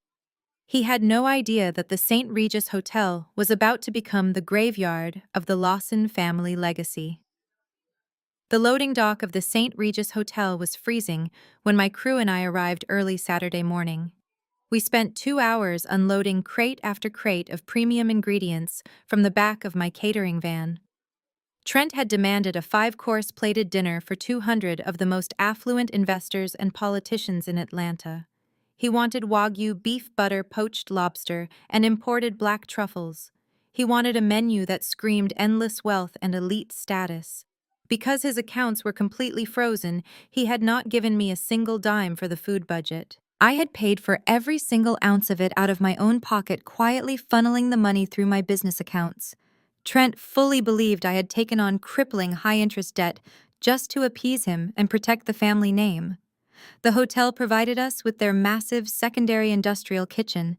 He had no idea that the St. Regis Hotel was about to become the graveyard of the Lawson family legacy. The loading dock of the St. Regis Hotel was freezing when my crew and I arrived early Saturday morning. We spent 2 hours unloading crate after crate of premium ingredients from the back of my catering van. Trent had demanded a 5-course plated dinner for 200 of the most affluent investors and politicians in Atlanta. He wanted Wagyu beef butter poached lobster and imported black truffles. He wanted a menu that screamed endless wealth and elite status. Because his accounts were completely frozen, he had not given me a single dime for the food budget. I had paid for every single ounce of it out of my own pocket, quietly funneling the money through my business accounts. Trent fully believed I had taken on crippling high-interest debt just to appease him and protect the family name. The hotel provided us with their massive secondary industrial kitchen.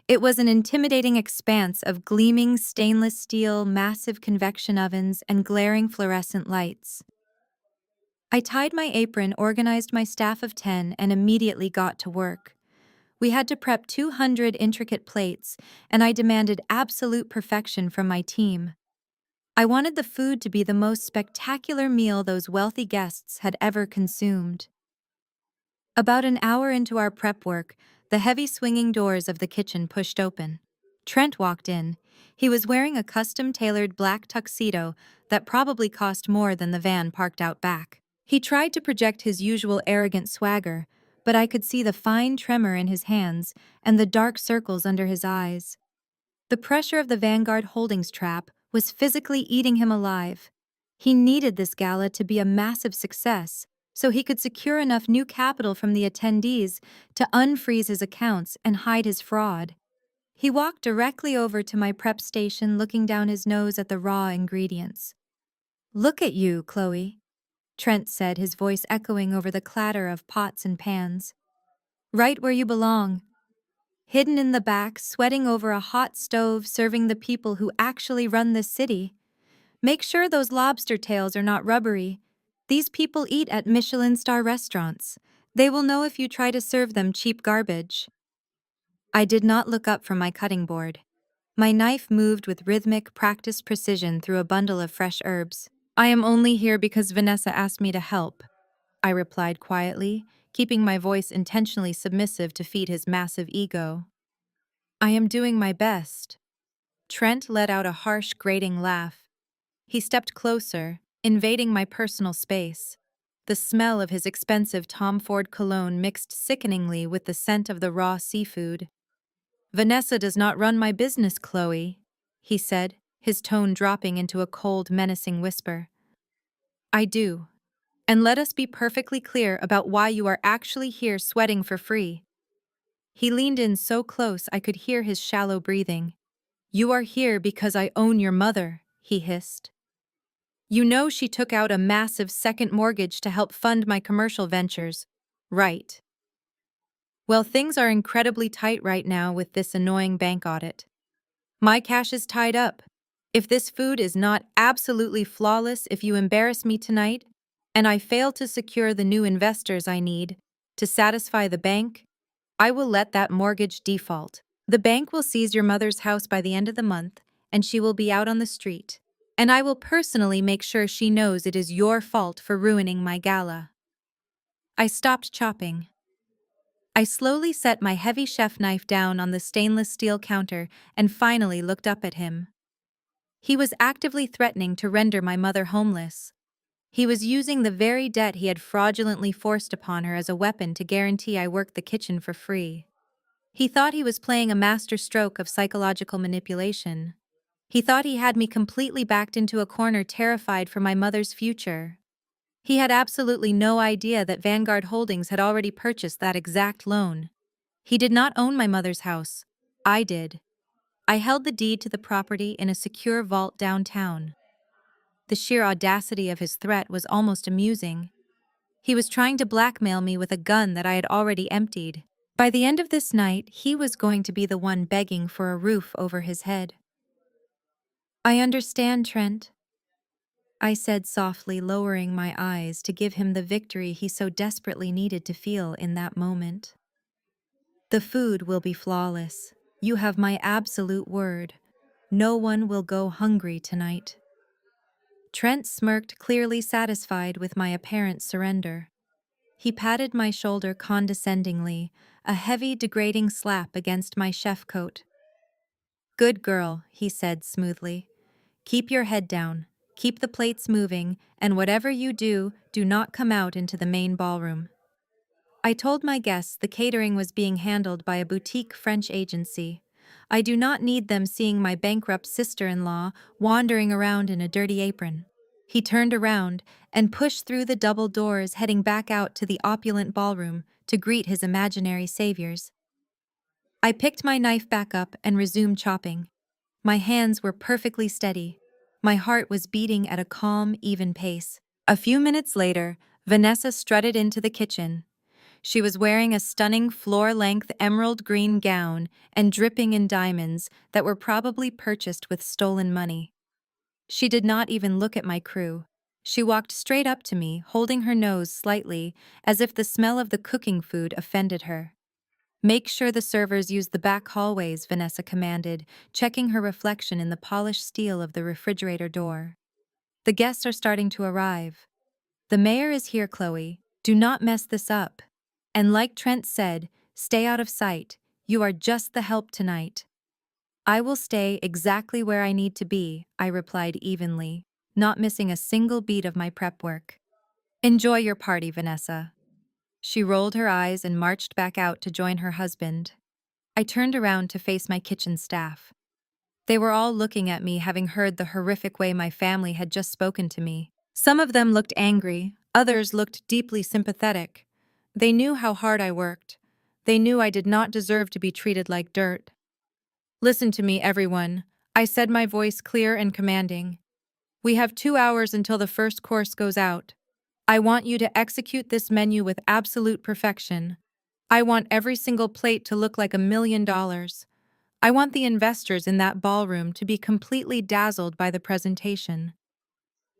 It was an intimidating expanse of gleaming stainless steel, massive convection ovens, and glaring fluorescent lights. I tied my apron, organized my staff of 10, and immediately got to work. We had to prep 200 intricate plates, and I demanded absolute perfection from my team. I wanted the food to be the most spectacular meal those wealthy guests had ever consumed. About an hour into our prep work, the heavy swinging doors of the kitchen pushed open. Trent walked in. He was wearing a custom-tailored black tuxedo that probably cost more than the van parked out back. He tried to project his usual arrogant swagger, but I could see the fine tremor in his hands and the dark circles under his eyes. The pressure of the Vanguard Holdings trap was physically eating him alive. He needed this gala to be a massive success, so he could secure enough new capital from the attendees to unfreeze his accounts and hide his fraud. He walked directly over to my prep station, looking down his nose at the raw ingredients. "Look at you, Chloe," Trent said, his voice echoing over the clatter of pots and pans. "Right where you belong. Hidden in the back, sweating over a hot stove, serving the people who actually run this city. Make sure those lobster tails are not rubbery. These people eat at Michelin-star restaurants. They will know if you try to serve them cheap garbage." I did not look up from my cutting board. My knife moved with rhythmic, practiced precision through a bundle of fresh herbs. "I am only here because Vanessa asked me to help," I replied quietly, keeping my voice intentionally submissive to feed his massive ego. "I am doing my best." Trent let out a harsh, grating laugh. He stepped closer, invading my personal space. The smell of his expensive Tom Ford cologne mixed sickeningly with the scent of the raw seafood. "Vanessa does not run my business, Chloe," he said, his tone dropping into a cold, menacing whisper. "I do. And let us be perfectly clear about why you are actually here sweating for free." He leaned in so close I could hear his shallow breathing. "You are here because I own your mother," he hissed. "You know she took out a massive second mortgage to help fund my commercial ventures, right? Well, things are incredibly tight right now with this annoying bank audit. My cash is tied up. If this food is not absolutely flawless, if you embarrass me tonight, and I fail to secure the new investors I need to satisfy the bank, I will let that mortgage default. The bank will seize your mother's house by the end of the month, and she will be out on the street. And I will personally make sure she knows it is your fault for ruining my gala." I stopped chopping. I slowly set my heavy chef knife down on the stainless steel counter and finally looked up at him. He was actively threatening to render my mother homeless. He was using the very debt he had fraudulently forced upon her as a weapon to guarantee I worked the kitchen for free. He thought he was playing a master stroke of psychological manipulation. He thought he had me completely backed into a corner, terrified for my mother's future. He had absolutely no idea that Vanguard Holdings had already purchased that exact loan. He did not own my mother's house. I did. I held the deed to the property in a secure vault downtown. The sheer audacity of his threat was almost amusing. He was trying to blackmail me with a gun that I had already emptied. By the end of this night, he was going to be the one begging for a roof over his head. "I understand, Trent," I said softly, lowering my eyes to give him the victory he so desperately needed to feel in that moment. "The food will be flawless. You have my absolute word. No one will go hungry tonight." Trent smirked, clearly satisfied with my apparent surrender. He patted my shoulder condescendingly, a heavy, degrading slap against my chef coat. "Good girl," he said smoothly. "Keep your head down, keep the plates moving, and whatever you do, do not come out into the main ballroom." I told my guests the catering was being handled by a boutique French agency. I do not need them seeing my bankrupt sister-in-law wandering around in a dirty apron. He turned around and pushed through the double doors, heading back out to the opulent ballroom to greet his imaginary saviors. I picked my knife back up and resumed chopping. My hands were perfectly steady. My heart was beating at a calm, even pace. A few minutes later, Vanessa strutted into the kitchen. She was wearing a stunning floor-length emerald green gown and dripping in diamonds that were probably purchased with stolen money. She did not even look at my crew. She walked straight up to me, holding her nose slightly, as if the smell of the cooking food offended her. "Make sure the servers use the back hallways," Vanessa commanded, checking her reflection in the polished steel of the refrigerator door. "The guests are starting to arrive. The mayor is here, Chloe. Do not mess this up. And like Trent said, stay out of sight. You are just the help tonight." "I will stay exactly where I need to be," I replied evenly, not missing a single beat of my prep work. "Enjoy your party, Vanessa." She rolled her eyes and marched back out to join her husband. I turned around to face my kitchen staff. They were all looking at me, having heard the horrific way my family had just spoken to me. Some of them looked angry, others looked deeply sympathetic. They knew how hard I worked. They knew I did not deserve to be treated like dirt. "Listen to me, everyone," I said, my voice clear and commanding. "We have 2 hours until the first course goes out. I want you to execute this menu with absolute perfection. I want every single plate to look like $1 million. I want the investors in that ballroom to be completely dazzled by the presentation."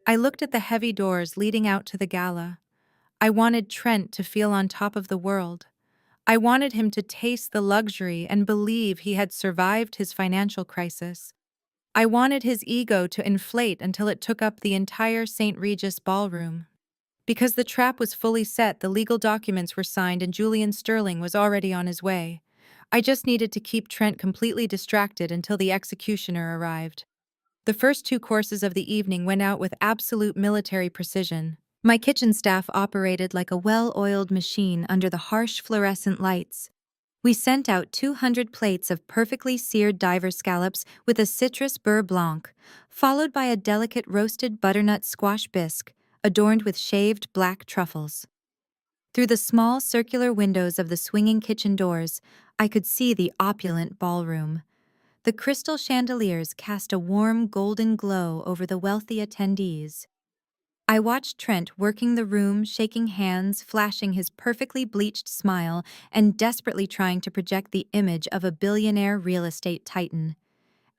I looked at the heavy doors leading out to the gala. I wanted Trent to feel on top of the world. I wanted him to taste the luxury and believe he had survived his financial crisis. I wanted his ego to inflate until it took up the entire St. Regis ballroom. Because the trap was fully set, the legal documents were signed, and Julian Sterling was already on his way. I just needed to keep Trent completely distracted until the executioner arrived. The first two courses of the evening went out with absolute military precision. My kitchen staff operated like a well-oiled machine under the harsh fluorescent lights. We sent out 200 plates of perfectly seared diver scallops with a citrus beurre blanc, followed by a delicate roasted butternut squash bisque adorned with shaved black truffles. Through the small circular windows of the swinging kitchen doors, I could see the opulent ballroom. The crystal chandeliers cast a warm golden glow over the wealthy attendees. I watched Trent working the room, shaking hands, flashing his perfectly bleached smile, and desperately trying to project the image of a billionaire real estate titan.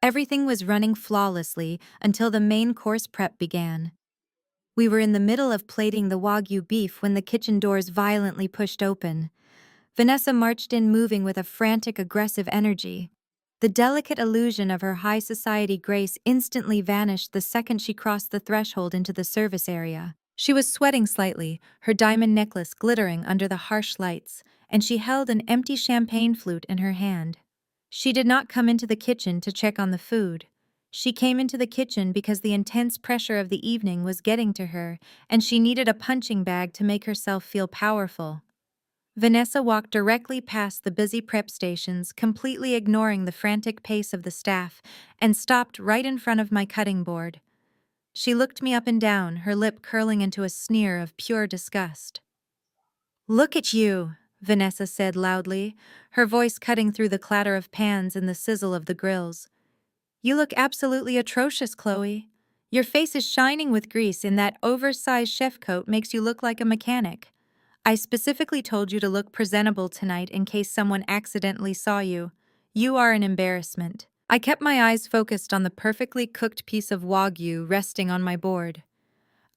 Everything was running flawlessly until the main course prep began. We were in the middle of plating the Wagyu beef when the kitchen doors violently pushed open. Vanessa marched in, moving with a frantic, aggressive energy. The delicate illusion of her high society grace instantly vanished the second she crossed the threshold into the service area. She was sweating slightly, her diamond necklace glittering under the harsh lights, and she held an empty champagne flute in her hand. She did not come into the kitchen to check on the food. She came into the kitchen because the intense pressure of the evening was getting to her, and she needed a punching bag to make herself feel powerful. Vanessa walked directly past the busy prep stations, completely ignoring the frantic pace of the staff, and stopped right in front of my cutting board. She looked me up and down, her lip curling into a sneer of pure disgust. "Look at you," Vanessa said loudly, her voice cutting through the clatter of pans and the sizzle of the grills. "You look absolutely atrocious, Chloe. Your face is shining with grease, and that oversized chef coat makes you look like a mechanic. I specifically told you to look presentable tonight in case someone accidentally saw you. You are an embarrassment." I kept my eyes focused on the perfectly cooked piece of Wagyu resting on my board.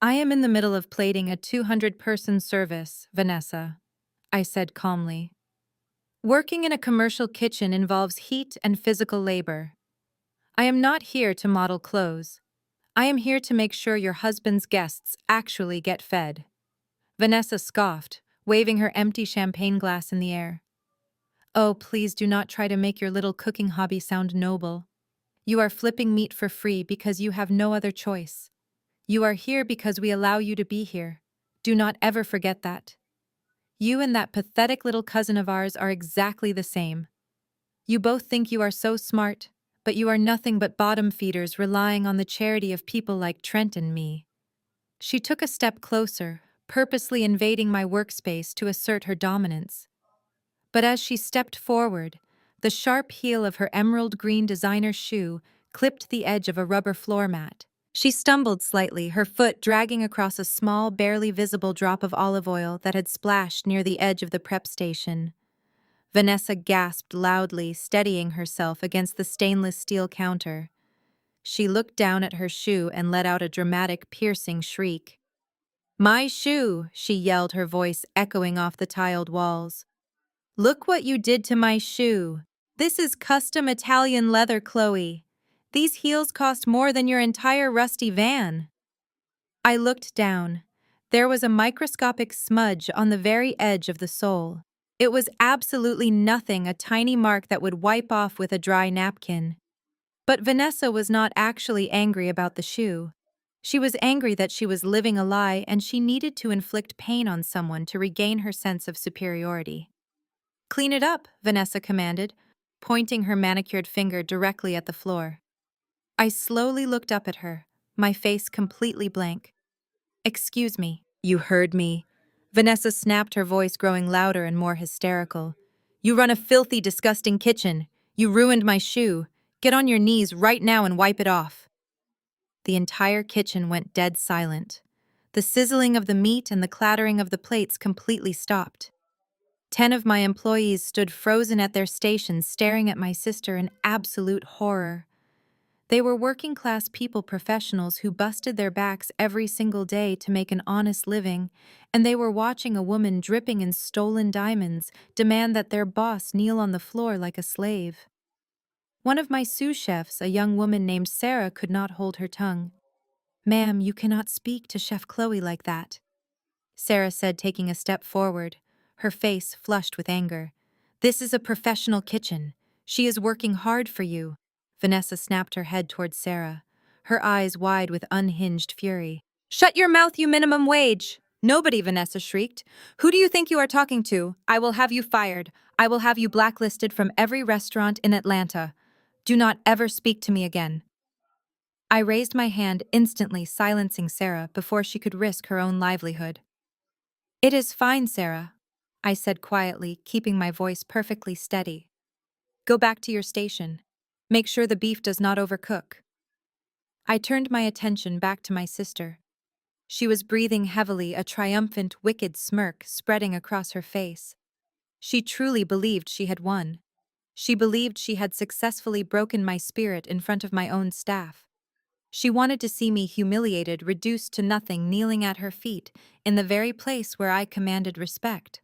"I am in the middle of plating a 200-person service, Vanessa," I said calmly. "Working in a commercial kitchen involves heat and physical labor. I am not here to model clothes. I am here to make sure your husband's guests actually get fed." Vanessa scoffed, waving her empty champagne glass in the air. "Oh, please do not try to make your little cooking hobby sound noble. You are flipping meat for free because you have no other choice. You are here because we allow you to be here. Do not ever forget that. You and that pathetic little cousin of ours are exactly the same. You both think you are so smart, but you are nothing but bottom feeders relying on the charity of people like Trent and me." She took a step closer, purposely invading my workspace to assert her dominance. But as she stepped forward, the sharp heel of her emerald green designer shoe clipped the edge of a rubber floor mat. She stumbled slightly, her foot dragging across a small, barely visible drop of olive oil that had splashed near the edge of the prep station. Vanessa gasped loudly, steadying herself against the stainless steel counter. She looked down at her shoe and let out a dramatic, piercing shriek. "My shoe!" she yelled, her voice echoing off the tiled walls. "Look what you did to my shoe! This is custom Italian leather, Chloe. These heels cost more than your entire rusty van." I looked down. There was a microscopic smudge on the very edge of the sole. It was absolutely nothing, a tiny mark that would wipe off with a dry napkin. But Vanessa was not actually angry about the shoe. She was angry that she was living a lie and she needed to inflict pain on someone to regain her sense of superiority. "Clean it up," Vanessa commanded, pointing her manicured finger directly at the floor. I slowly looked up at her, my face completely blank. "Excuse me." "You heard me." Vanessa snapped, her voice growing louder and more hysterical. "You run a filthy, disgusting kitchen. You ruined my shoe. Get on your knees right now and wipe it off." The entire kitchen went dead silent. The sizzling of the meat and the clattering of the plates completely stopped. 10 of my employees stood frozen at their stations, staring at my sister in absolute horror. They were working-class people, professionals who busted their backs every single day to make an honest living, and they were watching a woman dripping in stolen diamonds demand that their boss kneel on the floor like a slave. One of my sous chefs, a young woman named Sarah, could not hold her tongue. "Ma'am, you cannot speak to Chef Chloe like that," Sarah said, taking a step forward, her face flushed with anger. This is a professional kitchen. She is working hard for you. Vanessa snapped her head towards Sarah, her eyes wide with unhinged fury. Shut your mouth, you minimum wage! Nobody, Vanessa shrieked. Who do you think you are talking to? I will have you fired. I will have you blacklisted from every restaurant in Atlanta. Do not ever speak to me again. I raised my hand, instantly silencing Sarah before she could risk her own livelihood. It is fine, Sarah, I said quietly, keeping my voice perfectly steady. Go back to your station. Make sure the beef does not overcook. I turned my attention back to my sister. She was breathing heavily, a triumphant, wicked smirk spreading across her face. She truly believed she had won. She believed she had successfully broken my spirit in front of my own staff. She wanted to see me humiliated, reduced to nothing, kneeling at her feet, in the very place where I commanded respect.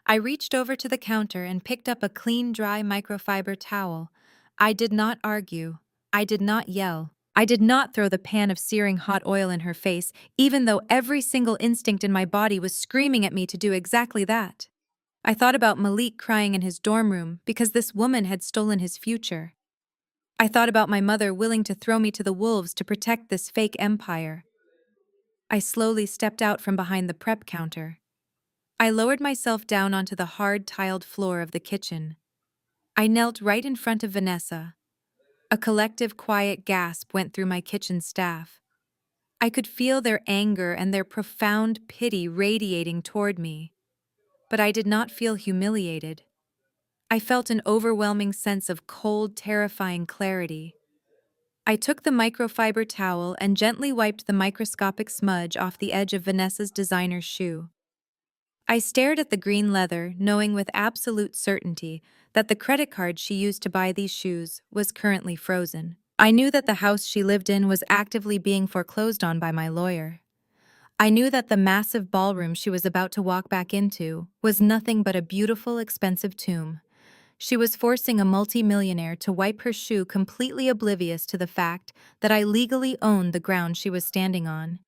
I reached over to the counter and picked up a clean, dry microfiber towel. I did not argue. I did not yell. I did not throw the pan of searing hot oil in her face, even though every single instinct in my body was screaming at me to do exactly that. I thought about Malik crying in his dorm room because this woman had stolen his future. I thought about my mother willing to throw me to the wolves to protect this fake empire. I slowly stepped out from behind the prep counter. I lowered myself down onto the hard tiled floor of the kitchen. I knelt right in front of Vanessa. A collective quiet gasp went through my kitchen staff. I could feel their anger and their profound pity radiating toward me. But I did not feel humiliated. I felt an overwhelming sense of cold, terrifying clarity. I took the microfiber towel and gently wiped the microscopic smudge off the edge of Vanessa's designer shoe. I stared at the green leather, knowing with absolute certainty that the credit card she used to buy these shoes was currently frozen. I knew that the house she lived in was actively being foreclosed on by my lawyer. I knew that the massive ballroom she was about to walk back into was nothing but a beautiful, expensive tomb. She was forcing a multi-millionaire to wipe her shoe, completely oblivious to the fact that I legally owned the ground she was standing on.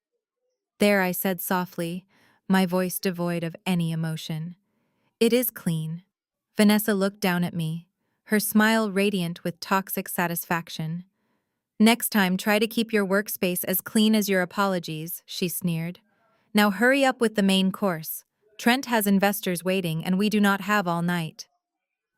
There, I said softly, my voice devoid of any emotion. It is clean. Vanessa looked down at me, her smile radiant with toxic satisfaction. Next time, try to keep your workspace as clean as your apologies, she sneered. Now hurry up with the main course. Trent has investors waiting and we do not have all night.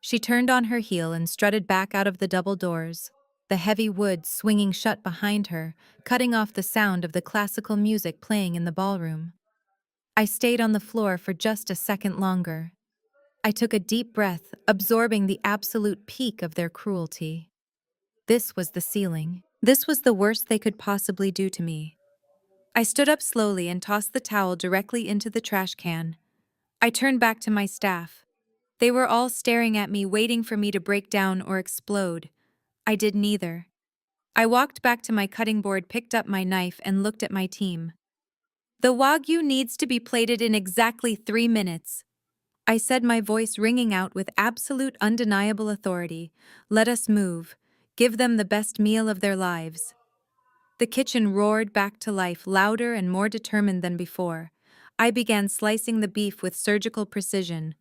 She turned on her heel and strutted back out of the double doors, the heavy wood swinging shut behind her, cutting off the sound of the classical music playing in the ballroom. I stayed on the floor for just a second longer. I took a deep breath, absorbing the absolute peak of their cruelty. This was the ceiling. This was the worst they could possibly do to me. I stood up slowly and tossed the towel directly into the trash can. I turned back to my staff. They were all staring at me, waiting for me to break down or explode. I did neither. I walked back to my cutting board, picked up my knife, and looked at my team. The Wagyu needs to be plated in exactly 3 minutes. I said, my voice ringing out with absolute undeniable authority. Let us move. Give them the best meal of their lives. The kitchen roared back to life, louder and more determined than before. I began slicing the beef with surgical precision.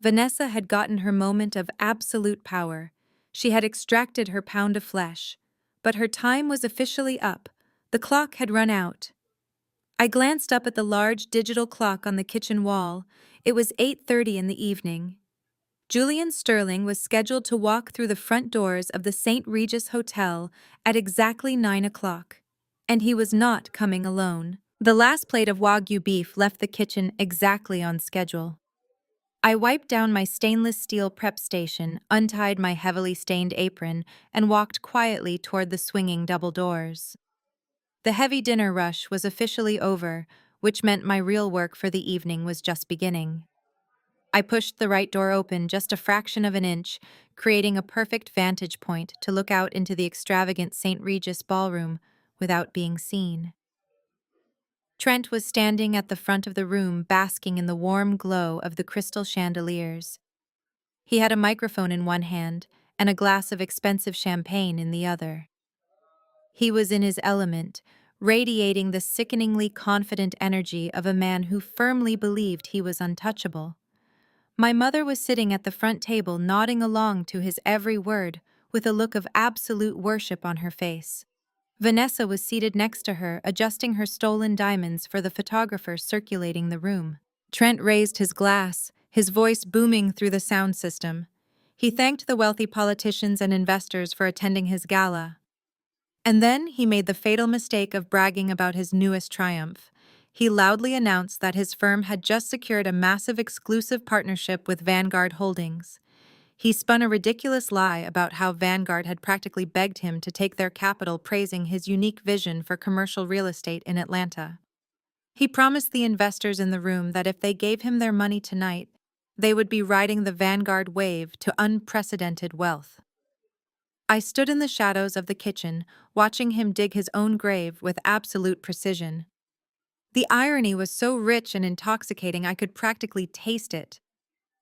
Vanessa had gotten her moment of absolute power. She had extracted her pound of flesh. But her time was officially up. The clock had run out. I glanced up at the large digital clock on the kitchen wall. It was 8:30 in the evening. Julian Sterling was scheduled to walk through the front doors of the St. Regis Hotel at exactly 9 o'clock. And he was not coming alone. The last plate of Wagyu beef left the kitchen exactly on schedule. I wiped down my stainless steel prep station, untied my heavily stained apron, and walked quietly toward the swinging double doors. The heavy dinner rush was officially over, which meant my real work for the evening was just beginning. I pushed the right door open just a fraction of an inch, creating a perfect vantage point to look out into the extravagant St. Regis ballroom without being seen. Trent was standing at the front of the room, basking in the warm glow of the crystal chandeliers. He had a microphone in one hand and a glass of expensive champagne in the other. He was in his element, radiating the sickeningly confident energy of a man who firmly believed he was untouchable. My mother was sitting at the front table nodding along to his every word, with a look of absolute worship on her face. Vanessa was seated next to her, adjusting her stolen diamonds for the photographer circulating the room. Trent raised his glass, his voice booming through the sound system. He thanked the wealthy politicians and investors for attending his gala. And then he made the fatal mistake of bragging about his newest triumph. He loudly announced that his firm had just secured a massive exclusive partnership with Vanguard Holdings. He spun a ridiculous lie about how Vanguard had practically begged him to take their capital, praising his unique vision for commercial real estate in Atlanta. He promised the investors in the room that if they gave him their money tonight, they would be riding the Vanguard wave to unprecedented wealth. I stood in the shadows of the kitchen, watching him dig his own grave with absolute precision. The irony was so rich and intoxicating I could practically taste it.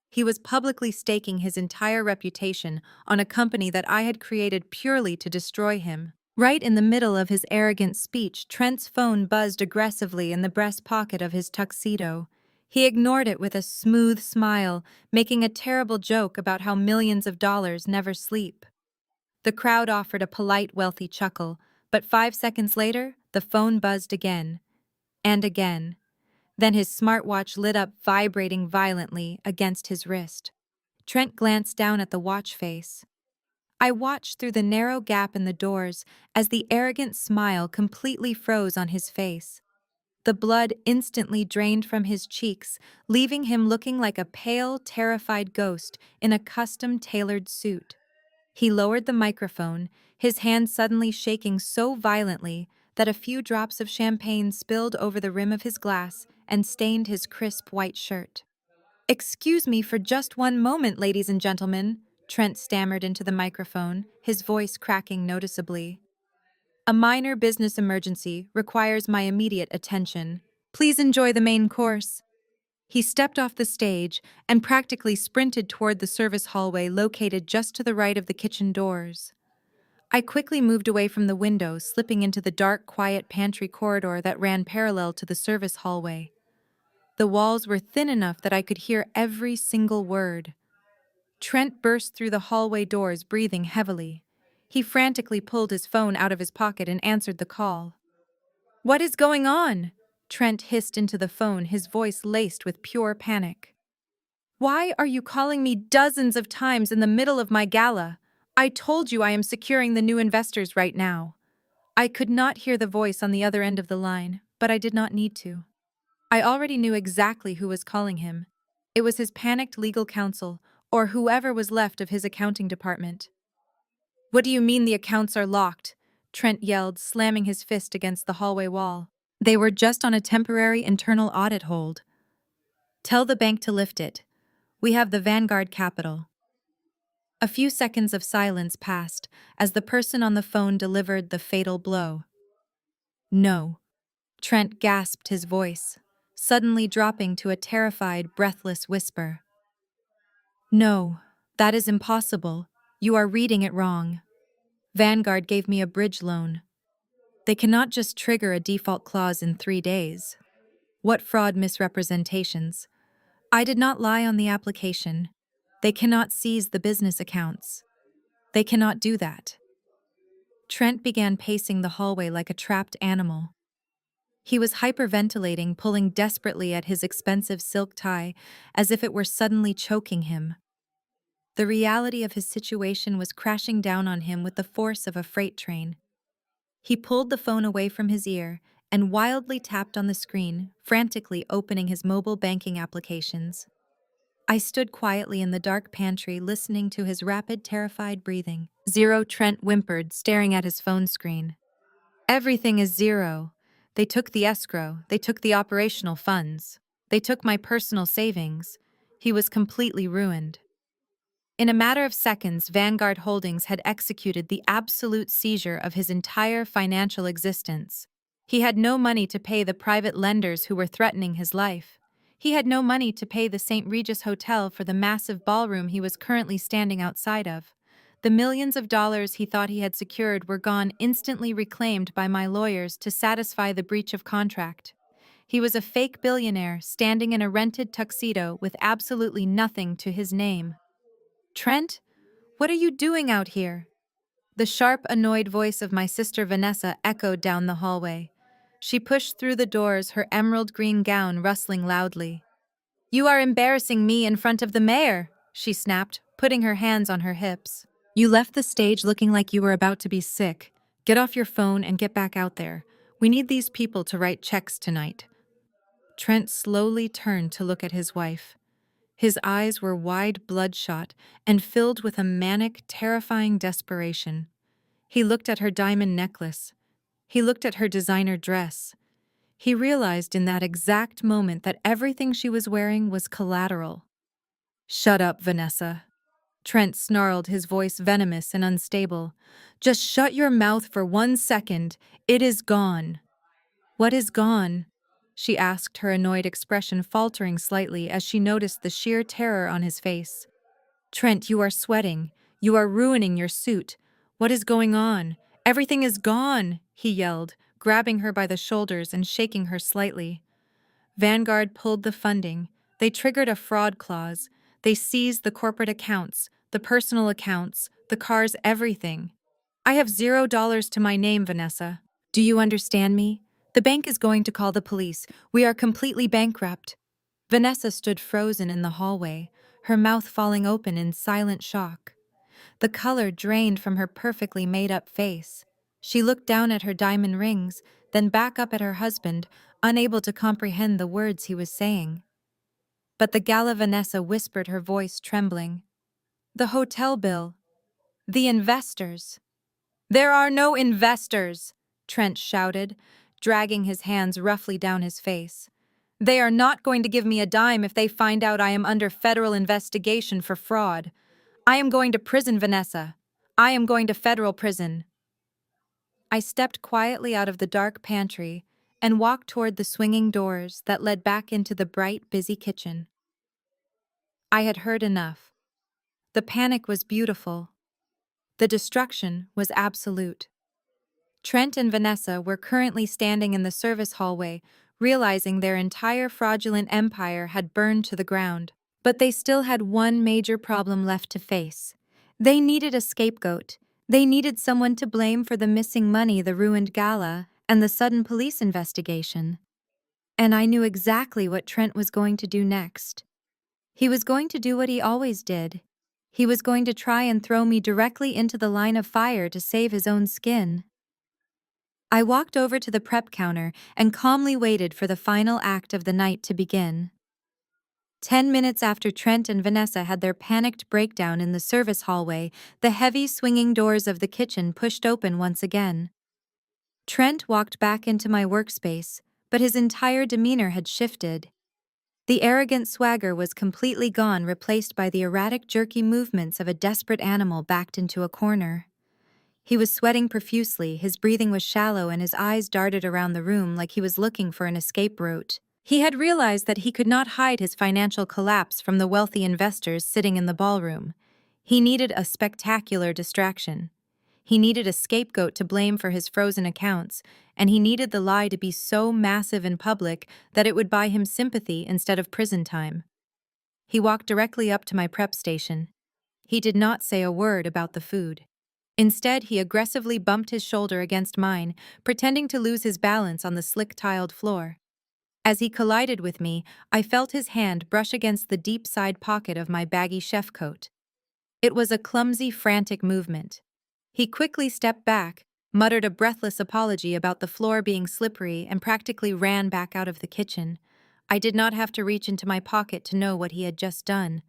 He was publicly staking his entire reputation on a company that I had created purely to destroy him. Right in the middle of his arrogant speech, Trent's phone buzzed aggressively in the breast pocket of his tuxedo. He ignored it with a smooth smile, making a terrible joke about how millions of dollars never sleep. The crowd offered a polite, wealthy chuckle, but 5 seconds later, the phone buzzed again. And again. Then his smartwatch lit up, vibrating violently against his wrist. Trent glanced down at the watch face. I watched through the narrow gap in the doors as the arrogant smile completely froze on his face. The blood instantly drained from his cheeks, leaving him looking like a pale, terrified ghost in a custom-tailored suit. He lowered the microphone, his hand suddenly shaking so violently that a few drops of champagne spilled over the rim of his glass and stained his crisp white shirt. "Excuse me for just one moment, ladies and gentlemen," Trent stammered into the microphone, his voice cracking noticeably. "A minor business emergency requires my immediate attention. Please enjoy the main course." He stepped off the stage and practically sprinted toward the service hallway located just to the right of the kitchen doors. I quickly moved away from the window, slipping into the dark, quiet pantry corridor that ran parallel to the service hallway. The walls were thin enough that I could hear every single word. Trent burst through the hallway doors, breathing heavily. He frantically pulled his phone out of his pocket and answered the call. "What is going on?" Trent hissed into the phone, his voice laced with pure panic. "Why are you calling me dozens of times in the middle of my gala? I told you I am securing the new investors right now." I could not hear the voice on the other end of the line, but I did not need to. I already knew exactly who was calling him. It was his panicked legal counsel, or whoever was left of his accounting department. "What do you mean the accounts are locked?" Trent yelled, slamming his fist against the hallway wall. "They were just on a temporary internal audit hold. Tell the bank to lift it. We have the Vanguard capital." A few seconds of silence passed as the person on the phone delivered the fatal blow. "No." Trent gasped, his voice suddenly dropping to a terrified, breathless whisper. "No, that is impossible. You are reading it wrong. Vanguard gave me a bridge loan. They cannot just trigger a default clause in 3 days. What fraud misrepresentations. I did not lie on the application. They cannot seize the business accounts. They cannot do that." Trent began pacing the hallway like a trapped animal. He was hyperventilating, pulling desperately at his expensive silk tie as if it were suddenly choking him. The reality of his situation was crashing down on him with the force of a freight train. He pulled the phone away from his ear and wildly tapped on the screen, frantically opening his mobile banking applications. I stood quietly in the dark pantry, listening to his rapid, terrified breathing. "Zero," Trent whimpered, staring at his phone screen. "Everything is zero. They took the escrow. They took the operational funds. They took my personal savings." He was completely ruined. In a matter of seconds, Vanguard Holdings had executed the absolute seizure of his entire financial existence. He had no money to pay the private lenders who were threatening his life. He had no money to pay the St. Regis Hotel for the massive ballroom he was currently standing outside of. The millions of dollars he thought he had secured were gone, instantly reclaimed by my lawyers to satisfy the breach of contract. He was a fake billionaire standing in a rented tuxedo with absolutely nothing to his name. Trent, what are you doing out here? The sharp, annoyed voice of my sister Vanessa echoed down the hallway. She pushed through the doors, her emerald green gown rustling loudly. You are embarrassing me in front of the mayor, she snapped, putting her hands on her hips. You left the stage looking like you were about to be sick. Get off your phone and get back out there. We need these people to write checks tonight. Trent slowly turned to look at his wife. His eyes were wide, bloodshot, and filled with a manic, terrifying desperation. He looked at her diamond necklace. He looked at her designer dress. He realized in that exact moment that everything she was wearing was collateral. Shut up, Vanessa. Trent snarled, his voice venomous and unstable. Just shut your mouth for 1 second. It is gone. What is gone? She asked, her annoyed expression faltering slightly as she noticed the sheer terror on his face. Trent, you are sweating. You are ruining your suit. What is going on? Everything is gone, he yelled, grabbing her by the shoulders and shaking her slightly. Vanguard pulled the funding. They triggered a fraud clause. They seized the corporate accounts, the personal accounts, the car's everything. I have $0 to my name, Vanessa. Do you understand me? The bank is going to call the police. We are completely bankrupt. Vanessa stood frozen in the hallway, her mouth falling open in silent shock. The color drained from her perfectly made-up face. She looked down at her diamond rings, then back up at her husband, unable to comprehend the words he was saying. But the gala Vanessa whispered, her voice trembling. The hotel bill. The investors. There are no investors, Trent shouted, dragging his hands roughly down his face. They are not going to give me a dime if they find out I am under federal investigation for fraud. I am going to prison, Vanessa. I am going to federal prison. I stepped quietly out of the dark pantry and walked toward the swinging doors that led back into the bright, busy kitchen. I had heard enough. The panic was beautiful. The destruction was absolute. Trent and Vanessa were currently standing in the service hallway, realizing their entire fraudulent empire had burned to the ground. But they still had one major problem left to face. They needed a scapegoat. They needed someone to blame for the missing money, the ruined gala, and the sudden police investigation. And I knew exactly what Trent was going to do next. He was going to do what he always did. He was going to try and throw me directly into the line of fire to save his own skin. I walked over to the prep counter and calmly waited for the final act of the night to begin. 10 minutes after Trent and Vanessa had their panicked breakdown in the service hallway, the heavy swinging doors of the kitchen pushed open once again. Trent walked back into my workspace, but his entire demeanor had shifted. The arrogant swagger was completely gone, replaced by the erratic, jerky movements of a desperate animal backed into a corner. He was sweating profusely, his breathing was shallow, and his eyes darted around the room like he was looking for an escape route. He had realized that he could not hide his financial collapse from the wealthy investors sitting in the ballroom. He needed a spectacular distraction. He needed a scapegoat to blame for his frozen accounts, and he needed the lie to be so massive and public that it would buy him sympathy instead of prison time. He walked directly up to my prep station. He did not say a word about the food. Instead, he aggressively bumped his shoulder against mine, pretending to lose his balance on the slick-tiled floor. As he collided with me, I felt his hand brush against the deep side pocket of my baggy chef coat. It was a clumsy, frantic movement. He quickly stepped back, muttered a breathless apology about the floor being slippery, and practically ran back out of the kitchen. I did not have to reach into my pocket to know what he had just done.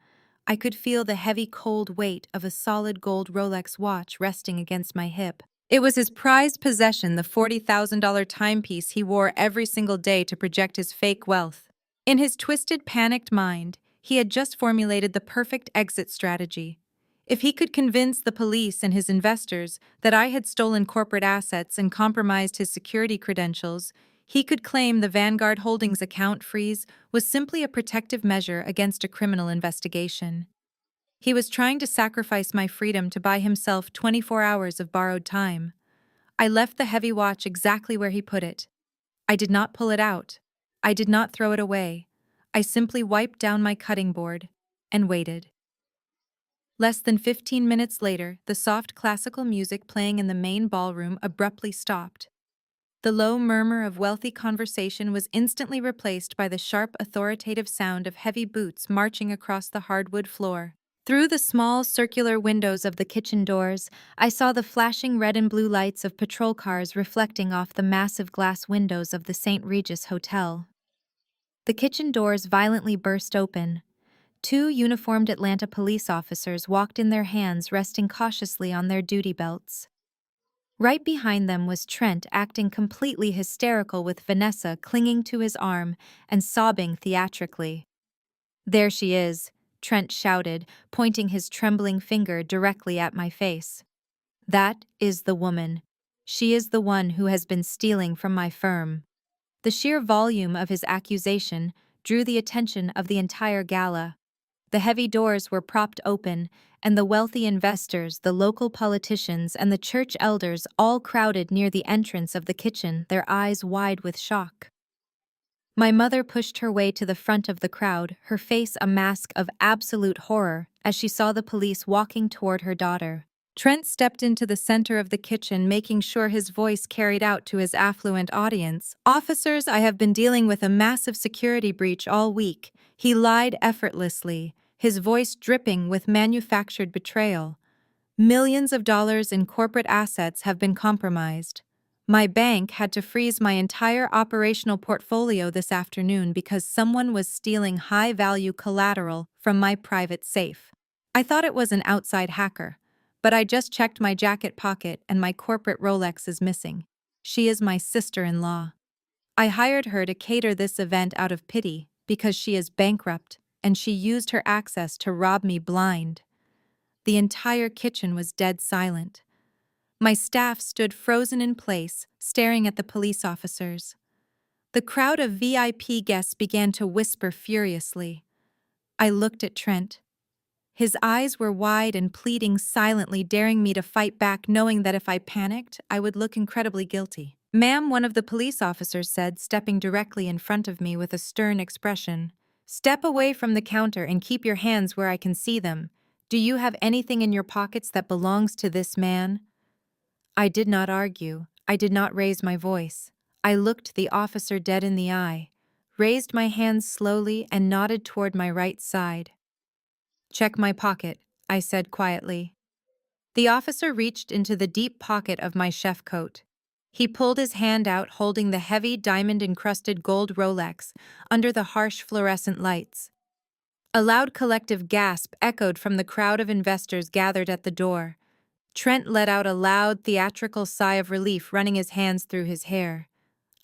I could feel the heavy, cold weight of a solid gold Rolex watch resting against my hip. It was his prized possession, the $40,000 timepiece he wore every single day to project his fake wealth. In his twisted, panicked mind, he had just formulated the perfect exit strategy. If he could convince the police and his investors that I had stolen corporate assets and compromised his security credentials, he could claim the Vanguard Holdings account freeze was simply a protective measure against a criminal investigation. He was trying to sacrifice my freedom to buy himself 24 hours of borrowed time. I left the heavy watch exactly where he put it. I did not pull it out. I did not throw it away. I simply wiped down my cutting board and waited. Less than 15 minutes later, the soft classical music playing in the main ballroom abruptly stopped. The low murmur of wealthy conversation was instantly replaced by the sharp, authoritative sound of heavy boots marching across the hardwood floor. Through the small, circular windows of the kitchen doors, I saw the flashing red and blue lights of patrol cars reflecting off the massive glass windows of the St. Regis Hotel. The kitchen doors violently burst open. Two uniformed Atlanta police officers walked in, their hands resting cautiously on their duty belts. Right behind them was Trent, acting completely hysterical, with Vanessa clinging to his arm and sobbing theatrically. "There she is," Trent shouted, pointing his trembling finger directly at my face. "That is the woman. She is the one who has been stealing from my firm." The sheer volume of his accusation drew the attention of the entire gala. The heavy doors were propped open, and the wealthy investors, the local politicians, and the church elders all crowded near the entrance of the kitchen, their eyes wide with shock. My mother pushed her way to the front of the crowd, her face a mask of absolute horror as she saw the police walking toward her daughter. Trent stepped into the center of the kitchen, making sure his voice carried out to his affluent audience. "Officers, I have been dealing with a massive security breach all week." He lied effortlessly, his voice dripping with manufactured betrayal. "Millions of dollars in corporate assets have been compromised. My bank had to freeze my entire operational portfolio this afternoon because someone was stealing high-value collateral from my private safe. I thought it was an outside hacker, but I just checked my jacket pocket and my corporate Rolex is missing. She is my sister-in-law. I hired her to cater this event out of pity because she is bankrupt, and she used her access to rob me blind." The entire kitchen was dead silent. My staff stood frozen in place, staring at the police officers. The crowd of VIP guests began to whisper furiously. I looked at Trent. His eyes were wide and pleading silently, daring me to fight back, knowing that if I panicked, I would look incredibly guilty. "Ma'am," one of the police officers said, stepping directly in front of me with a stern expression. "Step away from the counter and keep your hands where I can see them. Do you have anything in your pockets that belongs to this man?" I did not argue. I did not raise my voice. I looked the officer dead in the eye, raised my hands slowly, and nodded toward my right side. "Check my pocket," I said quietly. The officer reached into the deep pocket of my chef coat. He pulled his hand out, holding the heavy diamond-encrusted gold Rolex under the harsh fluorescent lights. A loud collective gasp echoed from the crowd of investors gathered at the door. Trent let out a loud, theatrical sigh of relief, running his hands through his hair.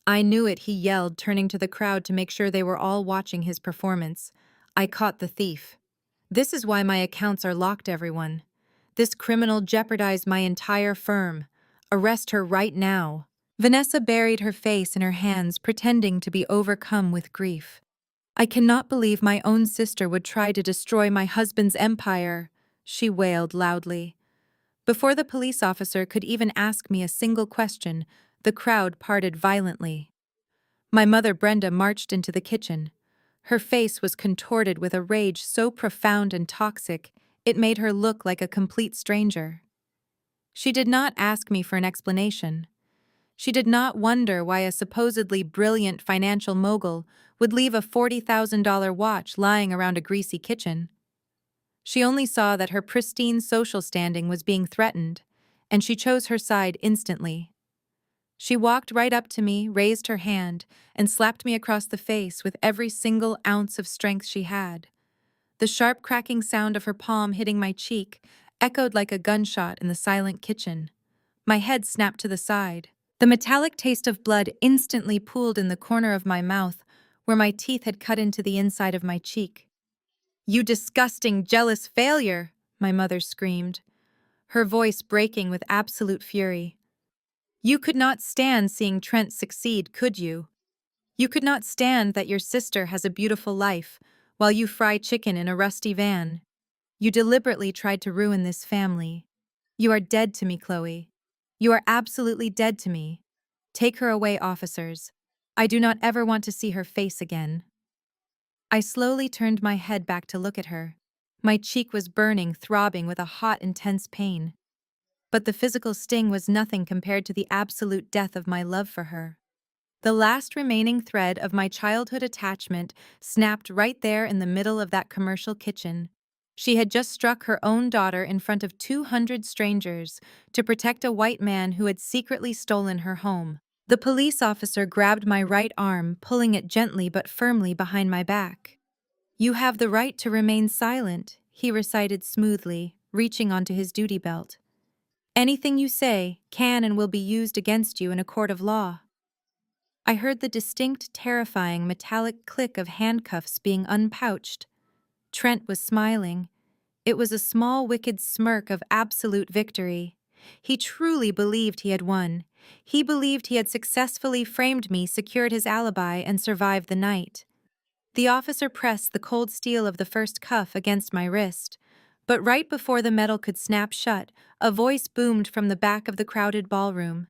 "I knew it," he yelled, turning to the crowd to make sure they were all watching his performance. "I caught the thief. This is why my accounts are locked, everyone. This criminal jeopardized my entire firm. Arrest her right now." Vanessa buried her face in her hands, pretending to be overcome with grief. "I cannot believe my own sister would try to destroy my husband's empire," she wailed loudly. Before the police officer could even ask me a single question, the crowd parted violently. My mother Brenda marched into the kitchen. Her face was contorted with a rage so profound and toxic, it made her look like a complete stranger. She did not ask me for an explanation. She did not wonder why a supposedly brilliant financial mogul would leave a $40,000 watch lying around a greasy kitchen. She only saw that her pristine social standing was being threatened, and she chose her side instantly. She walked right up to me, raised her hand, and slapped me across the face with every single ounce of strength she had. The sharp cracking sound of her palm hitting my cheek echoed like a gunshot in the silent kitchen. My head snapped to the side. The metallic taste of blood instantly pooled in the corner of my mouth, where my teeth had cut into the inside of my cheek. "You disgusting, jealous failure!" my mother screamed, her voice breaking with absolute fury. "You could not stand seeing Trent succeed, could you? You could not stand that your sister has a beautiful life, while you fry chicken in a rusty van. You deliberately tried to ruin this family. You are dead to me, Chloe. You are absolutely dead to me. Take her away, officers. I do not ever want to see her face again. I slowly turned my head back to look at her. My cheek was burning, throbbing with a hot, intense pain. But the physical sting was nothing compared to the absolute death of my love for her. The last remaining thread of my childhood attachment snapped right there in the middle of that commercial kitchen. She had just struck her own daughter in front of 200 strangers to protect a white man who had secretly stolen her home. The police officer grabbed my right arm, pulling it gently but firmly behind my back. "You have the right to remain silent," he recited smoothly, reaching onto his duty belt. "Anything you say can and will be used against you in a court of law." I heard the distinct, terrifying, metallic click of handcuffs being unpouched. Trent was smiling. It was a small, wicked smirk of absolute victory. He truly believed he had won. He believed he had successfully framed me, secured his alibi, and survived the night. The officer pressed the cold steel of the first cuff against my wrist. But right before the metal could snap shut, a voice boomed from the back of the crowded ballroom.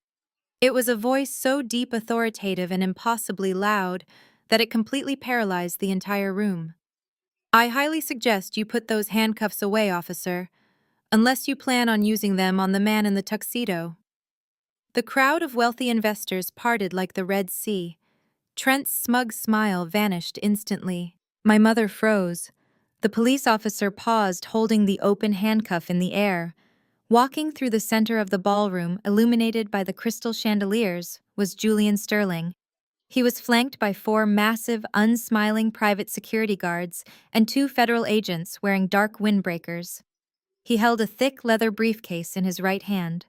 It was a voice so deep, authoritative, and impossibly loud that it completely paralyzed the entire room. "I highly suggest you put those handcuffs away, officer, unless you plan on using them on the man in the tuxedo." The crowd of wealthy investors parted like the Red Sea. Trent's smug smile vanished instantly. My mother froze. The police officer paused, holding the open handcuff in the air. Walking through the center of the ballroom, illuminated by the crystal chandeliers, was Julian Sterling. He was flanked by 4 massive, unsmiling private security guards and 2 federal agents wearing dark windbreakers. He held a thick leather briefcase in his right hand.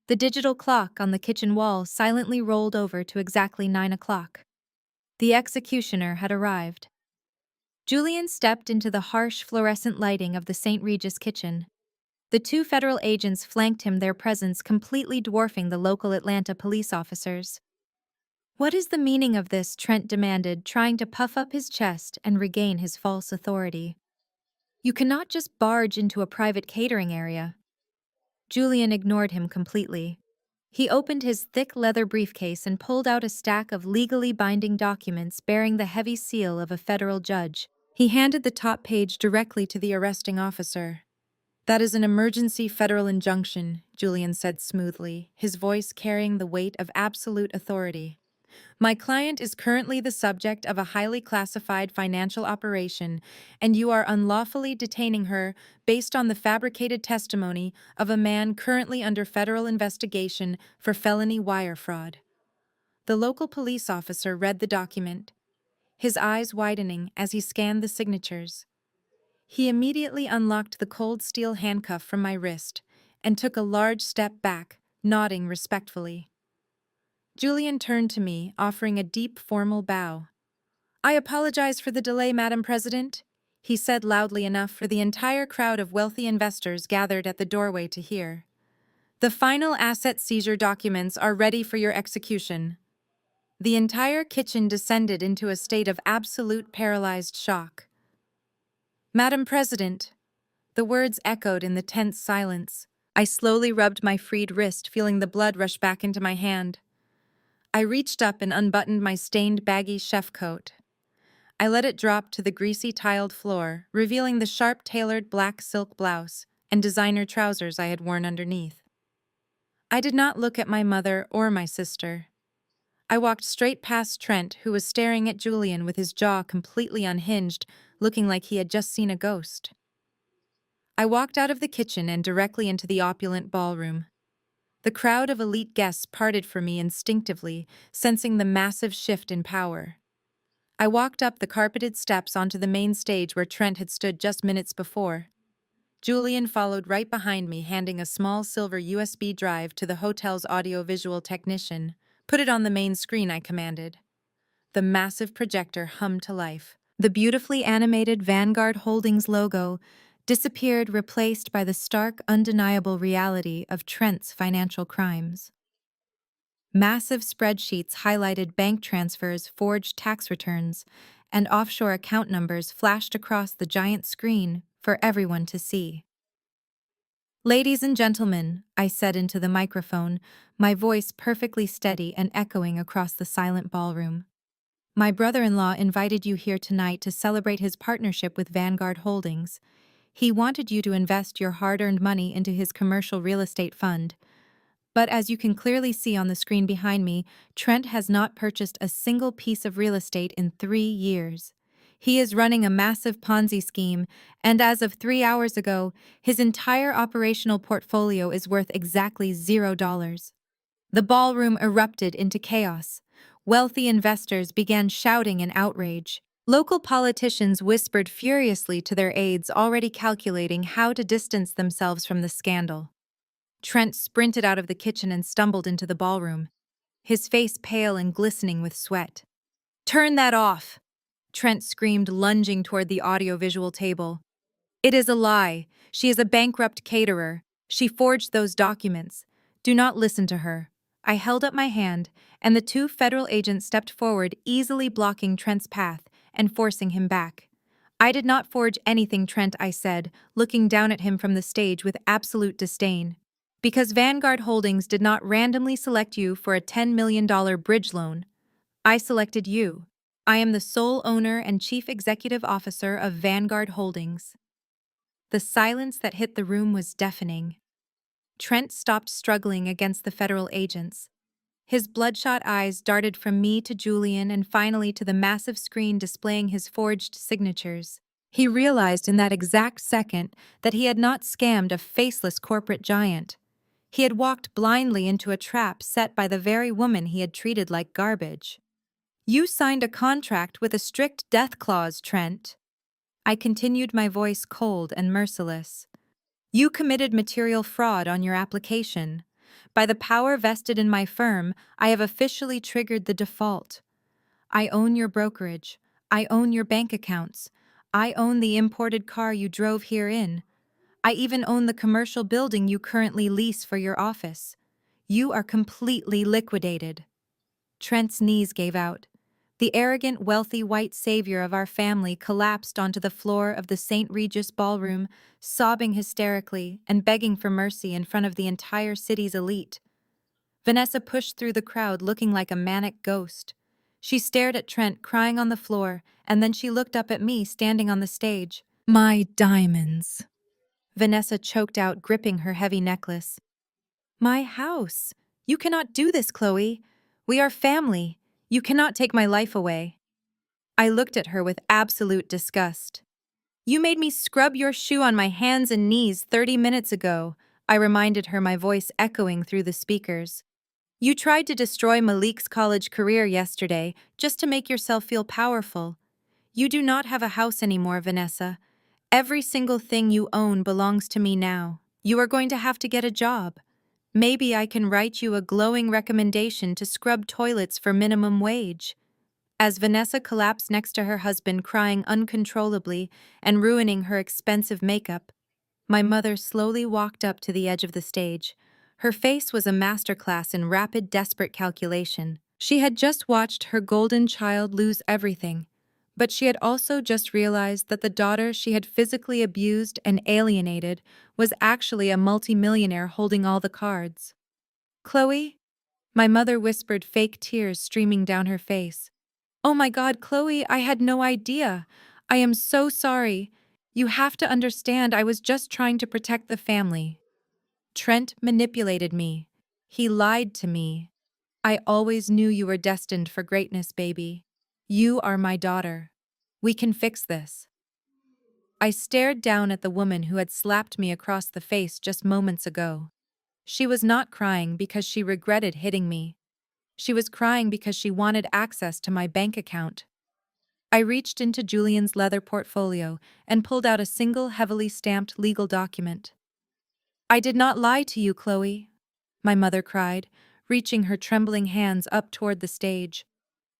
The digital clock on the kitchen wall silently rolled over to exactly 9 o'clock. The executioner had arrived. Julian stepped into the harsh fluorescent lighting of the St. Regis kitchen. The 2 federal agents flanked him, their presence completely dwarfing the local Atlanta police officers. "What is the meaning of this?" Trent demanded, trying to puff up his chest and regain his false authority. "You cannot just barge into a private catering area." Julian ignored him completely. He opened his thick leather briefcase and pulled out a stack of legally binding documents bearing the heavy seal of a federal judge. He handed the top page directly to the arresting officer. "That is an emergency federal injunction," Julian said smoothly, his voice carrying the weight of absolute authority. "My client is currently the subject of a highly classified financial operation, and you are unlawfully detaining her based on the fabricated testimony of a man currently under federal investigation for felony wire fraud." The local police officer read the document, his eyes widening as he scanned the signatures. He immediately unlocked the cold steel handcuff from my wrist and took a large step back, nodding respectfully. Julian turned to me, offering a deep, formal bow. "I apologize for the delay, Madam President," he said loudly enough for the entire crowd of wealthy investors gathered at the doorway to hear. "The final asset seizure documents are ready for your execution." The entire kitchen descended into a state of absolute paralyzed shock. "Madam President," the words echoed in the tense silence. I slowly rubbed my freed wrist, feeling the blood rush back into my hand. I reached up and unbuttoned my stained, baggy chef coat. I let it drop to the greasy tiled floor, revealing the sharp-tailored black silk blouse and designer trousers I had worn underneath. I did not look at my mother or my sister. I walked straight past Trent, who was staring at Julian with his jaw completely unhinged, looking like he had just seen a ghost. I walked out of the kitchen and directly into the opulent ballroom. The crowd of elite guests parted for me instinctively, sensing the massive shift in power. I walked up the carpeted steps onto the main stage where Trent had stood just minutes before. Julian followed right behind me, handing a small silver USB drive to the hotel's audiovisual technician. "Put it on the main screen," I commanded. The massive projector hummed to life. The beautifully animated Vanguard Holdings logo disappeared, replaced by the stark, undeniable reality of Trent's financial crimes. Massive spreadsheets highlighted bank transfers, forged tax returns, and offshore account numbers flashed across the giant screen for everyone to see. "Ladies and gentlemen," I said into the microphone, my voice perfectly steady and echoing across the silent ballroom. My brother-in-law invited you here tonight to celebrate his partnership with Vanguard Holdings. He wanted you to invest your hard-earned money into his commercial real estate fund. But as you can clearly see on the screen behind me, Trent has not purchased a single piece of real estate in 3 years. He is running a massive Ponzi scheme, and as of 3 hours ago, his entire operational portfolio is worth exactly $0. The ballroom erupted into chaos. Wealthy investors began shouting in outrage. Local politicians whispered furiously to their aides, already calculating how to distance themselves from the scandal. Trent sprinted out of the kitchen and stumbled into the ballroom, his face pale and glistening with sweat. "Turn that off!" Trent screamed, lunging toward the audiovisual table. "It is a lie. She is a bankrupt caterer. She forged those documents. Do not listen to her." I held up my hand, and the two federal agents stepped forward, easily blocking Trent's path and forcing him back. "I did not forge anything, Trent," I said, looking down at him from the stage with absolute disdain. "Because Vanguard Holdings did not randomly select you for a $10 million bridge loan. I selected you. I am the sole owner and chief executive officer of Vanguard Holdings." The silence that hit the room was deafening. Trent stopped struggling against the federal agents. His bloodshot eyes darted from me to Julian and finally to the massive screen displaying his forged signatures. He realized in that exact second that he had not scammed a faceless corporate giant. He had walked blindly into a trap set by the very woman he had treated like garbage. "You signed a contract with a strict death clause, Trent." I continued, my voice cold and merciless. "You committed material fraud on your application. By the power vested in my firm, I have officially triggered the default. I own your brokerage. I own your bank accounts. I own the imported car you drove here in. I even own the commercial building you currently lease for your office. You are completely liquidated." Trent's knees gave out. The arrogant, wealthy white savior of our family collapsed onto the floor of the St. Regis ballroom, sobbing hysterically and begging for mercy in front of the entire city's elite. Vanessa pushed through the crowd looking like a manic ghost. She stared at Trent crying on the floor, and then she looked up at me standing on the stage. "My diamonds," Vanessa choked out, gripping her heavy necklace. "My house. You cannot do this, Chloe. We are family. You cannot take my life away." I looked at her with absolute disgust. "You made me scrub your shoe on my hands and knees 30 minutes ago," I reminded her, my voice echoing through the speakers. "You tried to destroy Malik's college career yesterday just to make yourself feel powerful. You do not have a house anymore, Vanessa. Every single thing you own belongs to me now. You are going to have to get a job. Maybe I can write you a glowing recommendation to scrub toilets for minimum wage." As Vanessa collapsed next to her husband, crying uncontrollably and ruining her expensive makeup, my mother slowly walked up to the edge of the stage. Her face was a masterclass in rapid, desperate calculation. She had just watched her golden child lose everything, but she had also just realized that the daughter she had physically abused and alienated was actually a multimillionaire holding all the cards. "Chloe?" My mother whispered, fake tears streaming down her face. "Oh my God, Chloe, I had no idea. I am so sorry. You have to understand, I was just trying to protect the family. Trent manipulated me. He lied to me. I always knew you were destined for greatness, baby. You are my daughter. We can fix this." I stared down at the woman who had slapped me across the face just moments ago. She was not crying because she regretted hitting me. She was crying because she wanted access to my bank account. I reached into Julian's leather portfolio and pulled out a single heavily stamped legal document. "I did not lie to you, Chloe," my mother cried, reaching her trembling hands up toward the stage.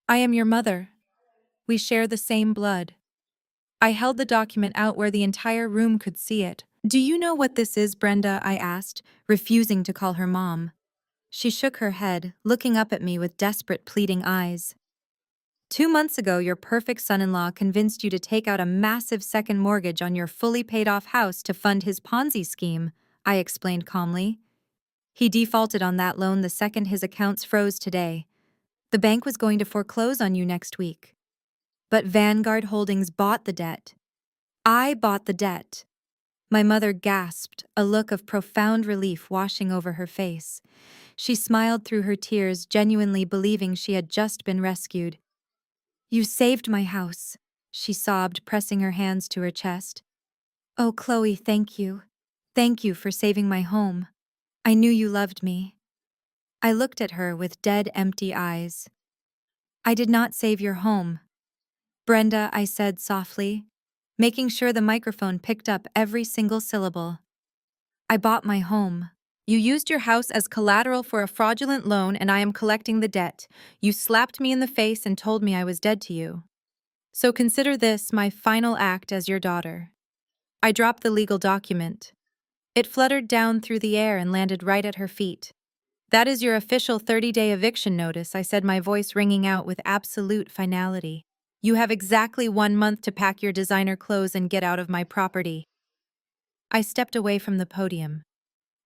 "I am your mother. We share the same blood." I held the document out where the entire room could see it. "Do you know what this is, Brenda?" I asked, refusing to call her mom. She shook her head, looking up at me with desperate, pleading eyes. "2 months ago, your perfect son-in-law convinced you to take out a massive second mortgage on your fully paid-off house to fund his Ponzi scheme," I explained calmly. "He defaulted on that loan the second his accounts froze today. The bank was going to foreclose on you next week. But Vanguard Holdings bought the debt. I bought the debt. My mother gasped, a look of profound relief washing over her face. She smiled through her tears, genuinely believing she had just been rescued. You saved my house, she sobbed, pressing her hands to her chest. Oh, Chloe, thank you. Thank you for saving my home. I knew you loved me. I looked at her with dead, empty eyes. I did not save your home. Brenda, I said softly, making sure the microphone picked up every single syllable. I bought my home. You used your house as collateral for a fraudulent loan, and I am collecting the debt. You slapped me in the face and told me I was dead to you. So consider this my final act as your daughter. I dropped the legal document. It fluttered down through the air and landed right at her feet. That is your official 30-day eviction notice, I said, my voice ringing out with absolute finality. You have exactly 1 month to pack your designer clothes and get out of my property. I stepped away from the podium.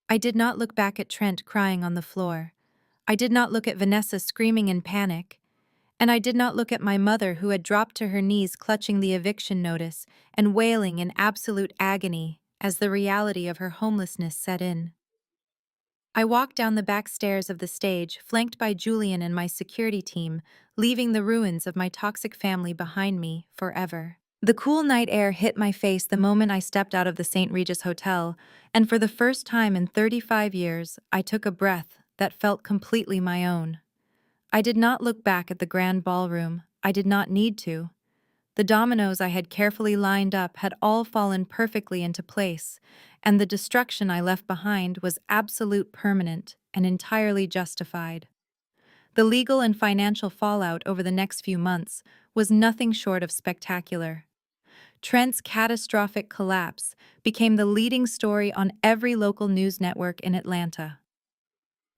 I did not look back at Trent crying on the floor. I did not look at Vanessa screaming in panic. And I did not look at my mother, who had dropped to her knees clutching the eviction notice and wailing in absolute agony as the reality of her homelessness set in. I walked down the back stairs of the stage, flanked by Julian and my security team, leaving the ruins of my toxic family behind me forever. The cool night air hit my face the moment I stepped out of the St. Regis Hotel, and for the first time in 35 years, I took a breath that felt completely my own. I did not look back at the grand ballroom. I did not need to. The dominoes I had carefully lined up had all fallen perfectly into place, and the destruction I left behind was absolute, permanent, and entirely justified. The legal and financial fallout over the next few months was nothing short of spectacular. Trent's catastrophic collapse became the leading story on every local news network in Atlanta.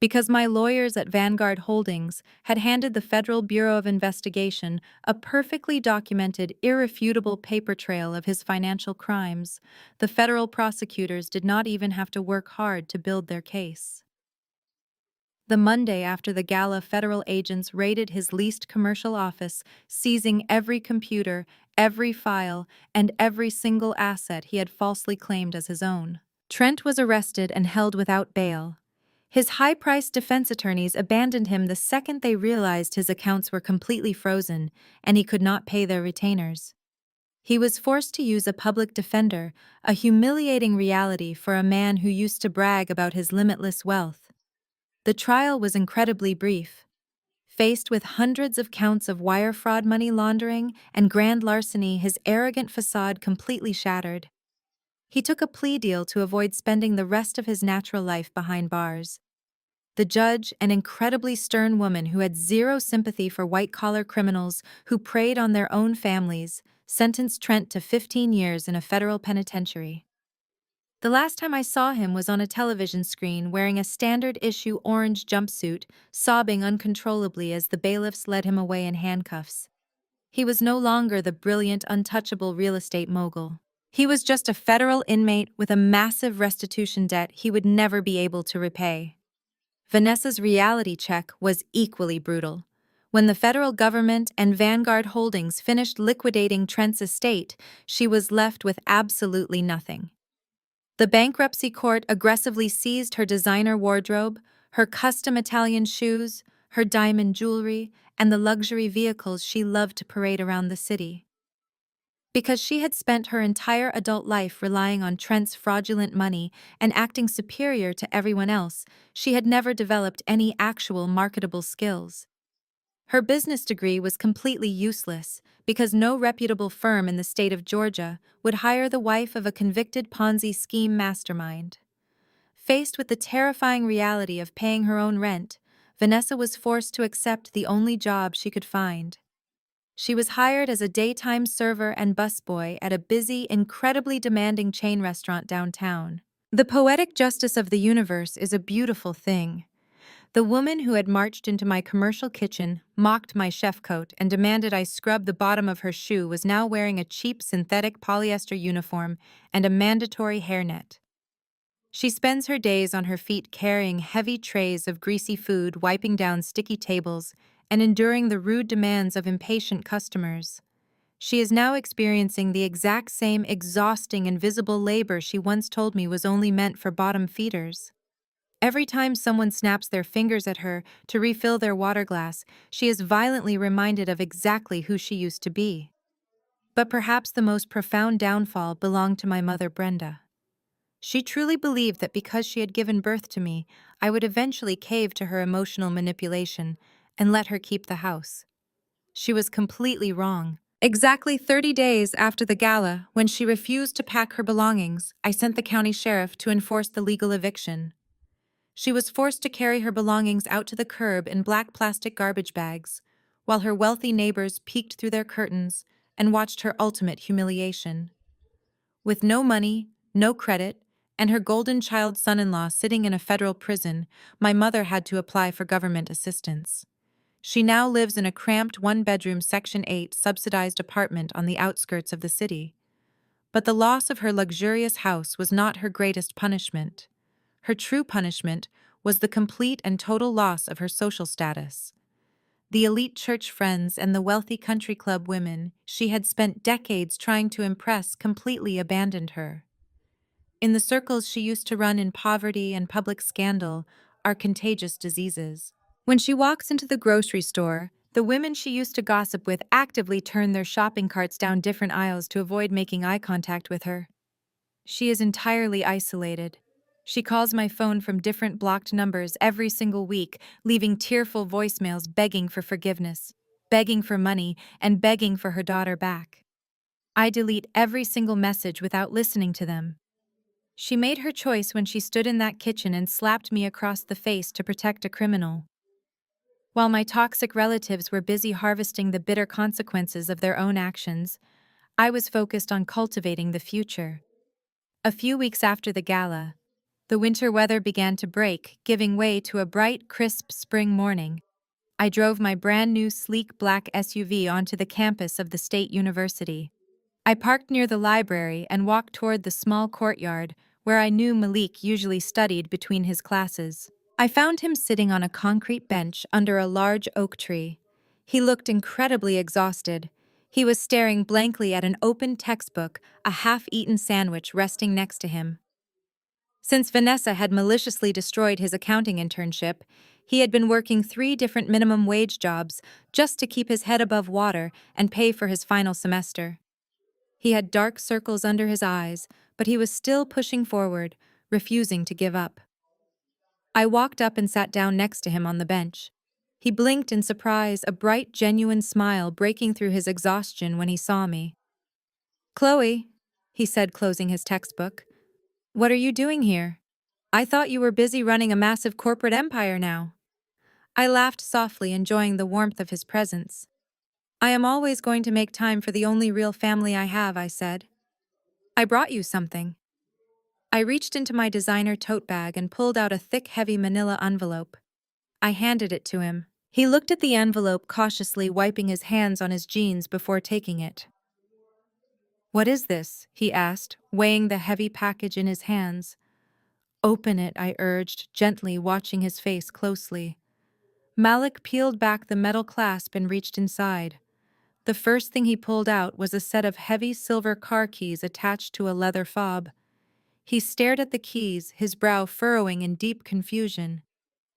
Because my lawyers at Vanguard Holdings had handed the Federal Bureau of Investigation a perfectly documented, irrefutable paper trail of his financial crimes, the federal prosecutors did not even have to work hard to build their case. The Monday after the gala, federal agents raided his leased commercial office, seizing every computer, every file, and every single asset he had falsely claimed as his own. Trent was arrested and held without bail. His high-priced defense attorneys abandoned him the second they realized his accounts were completely frozen and he could not pay their retainers. He was forced to use a public defender, a humiliating reality for a man who used to brag about his limitless wealth. The trial was incredibly brief. Faced with hundreds of counts of wire fraud, money laundering, and grand larceny, his arrogant facade completely shattered. He took a plea deal to avoid spending the rest of his natural life behind bars. The judge, an incredibly stern woman who had zero sympathy for white-collar criminals who preyed on their own families, sentenced Trent to 15 years in a federal penitentiary. The last time I saw him was on a television screen wearing a standard-issue orange jumpsuit, sobbing uncontrollably as the bailiffs led him away in handcuffs. He was no longer the brilliant, untouchable real estate mogul. He was just a federal inmate with a massive restitution debt he would never be able to repay. Vanessa's reality check was equally brutal. When the federal government and Vanguard Holdings finished liquidating Trent's estate, she was left with absolutely nothing. The bankruptcy court aggressively seized her designer wardrobe, her custom Italian shoes, her diamond jewelry, and the luxury vehicles she loved to parade around the city. Because she had spent her entire adult life relying on Trent's fraudulent money and acting superior to everyone else, she had never developed any actual marketable skills. Her business degree was completely useless because no reputable firm in the state of Georgia would hire the wife of a convicted Ponzi scheme mastermind. Faced with the terrifying reality of paying her own rent, Vanessa was forced to accept the only job she could find. She was hired as a daytime server and busboy at a busy, incredibly demanding chain restaurant downtown. The poetic justice of the universe is a beautiful thing. The woman who had marched into my commercial kitchen, mocked my chef coat, and demanded I scrub the bottom of her shoe was now wearing a cheap synthetic polyester uniform and a mandatory hairnet. She spends her days on her feet carrying heavy trays of greasy food, wiping down sticky tables, and enduring the rude demands of impatient customers. She is now experiencing the exact same exhausting invisible labor she once told me was only meant for bottom feeders. Every time someone snaps their fingers at her to refill their water glass, she is violently reminded of exactly who she used to be. But perhaps the most profound downfall belonged to my mother, Brenda. She truly believed that because she had given birth to me, I would eventually cave to her emotional manipulation and let her keep the house. She was completely wrong. Exactly 30 days after the gala, when she refused to pack her belongings, I sent the county sheriff to enforce the legal eviction. She was forced to carry her belongings out to the curb in black plastic garbage bags, while her wealthy neighbors peeked through their curtains and watched her ultimate humiliation. With no money, no credit, and her golden child son-in-law sitting in a federal prison, my mother had to apply for government assistance. She now lives in a cramped one-bedroom Section 8 subsidized apartment on the outskirts of the city. But the loss of her luxurious house was not her greatest punishment. Her true punishment was the complete and total loss of her social status. The elite church friends and the wealthy country club women she had spent decades trying to impress completely abandoned her. In the circles she used to run in poverty and public scandal are contagious diseases. When she walks into the grocery store, the women she used to gossip with actively turn their shopping carts down different aisles to avoid making eye contact with her. She is entirely isolated. She calls my phone from different blocked numbers every single week, leaving tearful voicemails begging for forgiveness, begging for money, and begging for her daughter back. I delete every single message without listening to them. She made her choice when she stood in that kitchen and slapped me across the face to protect a criminal. While my toxic relatives were busy harvesting the bitter consequences of their own actions, I was focused on cultivating the future. A few weeks after the gala, the winter weather began to break, giving way to a bright, crisp spring morning. I drove my brand new sleek black SUV onto the campus of the State University. I parked near the library and walked toward the small courtyard where I knew Malik usually studied between his classes. I found him sitting on a concrete bench under a large oak tree. He looked incredibly exhausted. He was staring blankly at an open textbook, a half-eaten sandwich resting next to him. Since Vanessa had maliciously destroyed his accounting internship, he had been working 3 different minimum wage jobs just to keep his head above water and pay for his final semester. He had dark circles under his eyes, but he was still pushing forward, refusing to give up. I walked up and sat down next to him on the bench. He blinked in surprise, a bright, genuine smile breaking through his exhaustion when he saw me. "Chloe," he said, closing his textbook, "what are you doing here? I thought you were busy running a massive corporate empire now." I laughed softly, enjoying the warmth of his presence. "I am always going to make time for the only real family I have," I said. "I brought you something." I reached into my designer tote bag and pulled out a thick, heavy manila envelope. I handed it to him. He looked at the envelope cautiously, wiping his hands on his jeans before taking it. "What is this?" he asked, weighing the heavy package in his hands. "Open it," I urged, gently, watching his face closely. Malik peeled back the metal clasp and reached inside. The first thing he pulled out was a set of heavy silver car keys attached to a leather fob. He stared at the keys, his brow furrowing in deep confusion.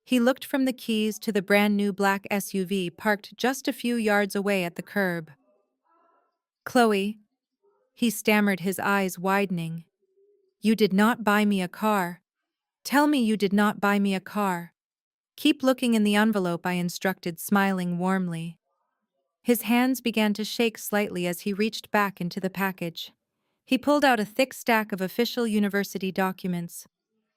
He looked from the keys to the brand-new black SUV parked just a few yards away at the curb. "Chloe," he stammered, his eyes widening. "You did not buy me a car. Tell me you did not buy me a car." "Keep looking in the envelope," I instructed, smiling warmly. His hands began to shake slightly as he reached back into the package. He pulled out a thick stack of official university documents.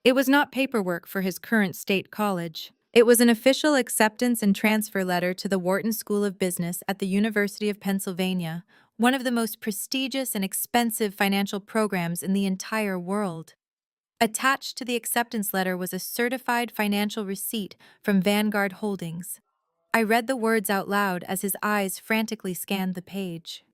It was not paperwork for his current state college. It was an official acceptance and transfer letter to the Wharton School of Business at the University of Pennsylvania, one of the most prestigious and expensive financial programs in the entire world. Attached to the acceptance letter was a certified financial receipt from Vanguard Holdings. I read the words out loud as his eyes frantically scanned the page.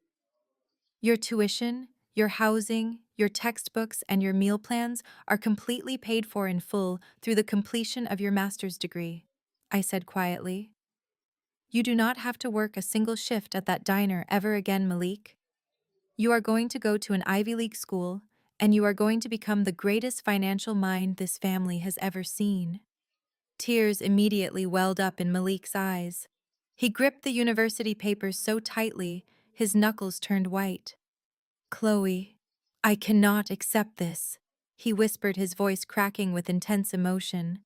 "Your tuition, your housing, your textbooks, and your meal plans are completely paid for in full through the completion of your master's degree," I said quietly. You do not have to work a single shift at that diner ever again, Malik. You are going to go to an Ivy League school, and you are going to become the greatest financial mind this family has ever seen. Tears immediately welled up in Malik's eyes. He gripped the university papers so tightly, his knuckles turned white. Chloe, I cannot accept this, he whispered, his voice cracking with intense emotion.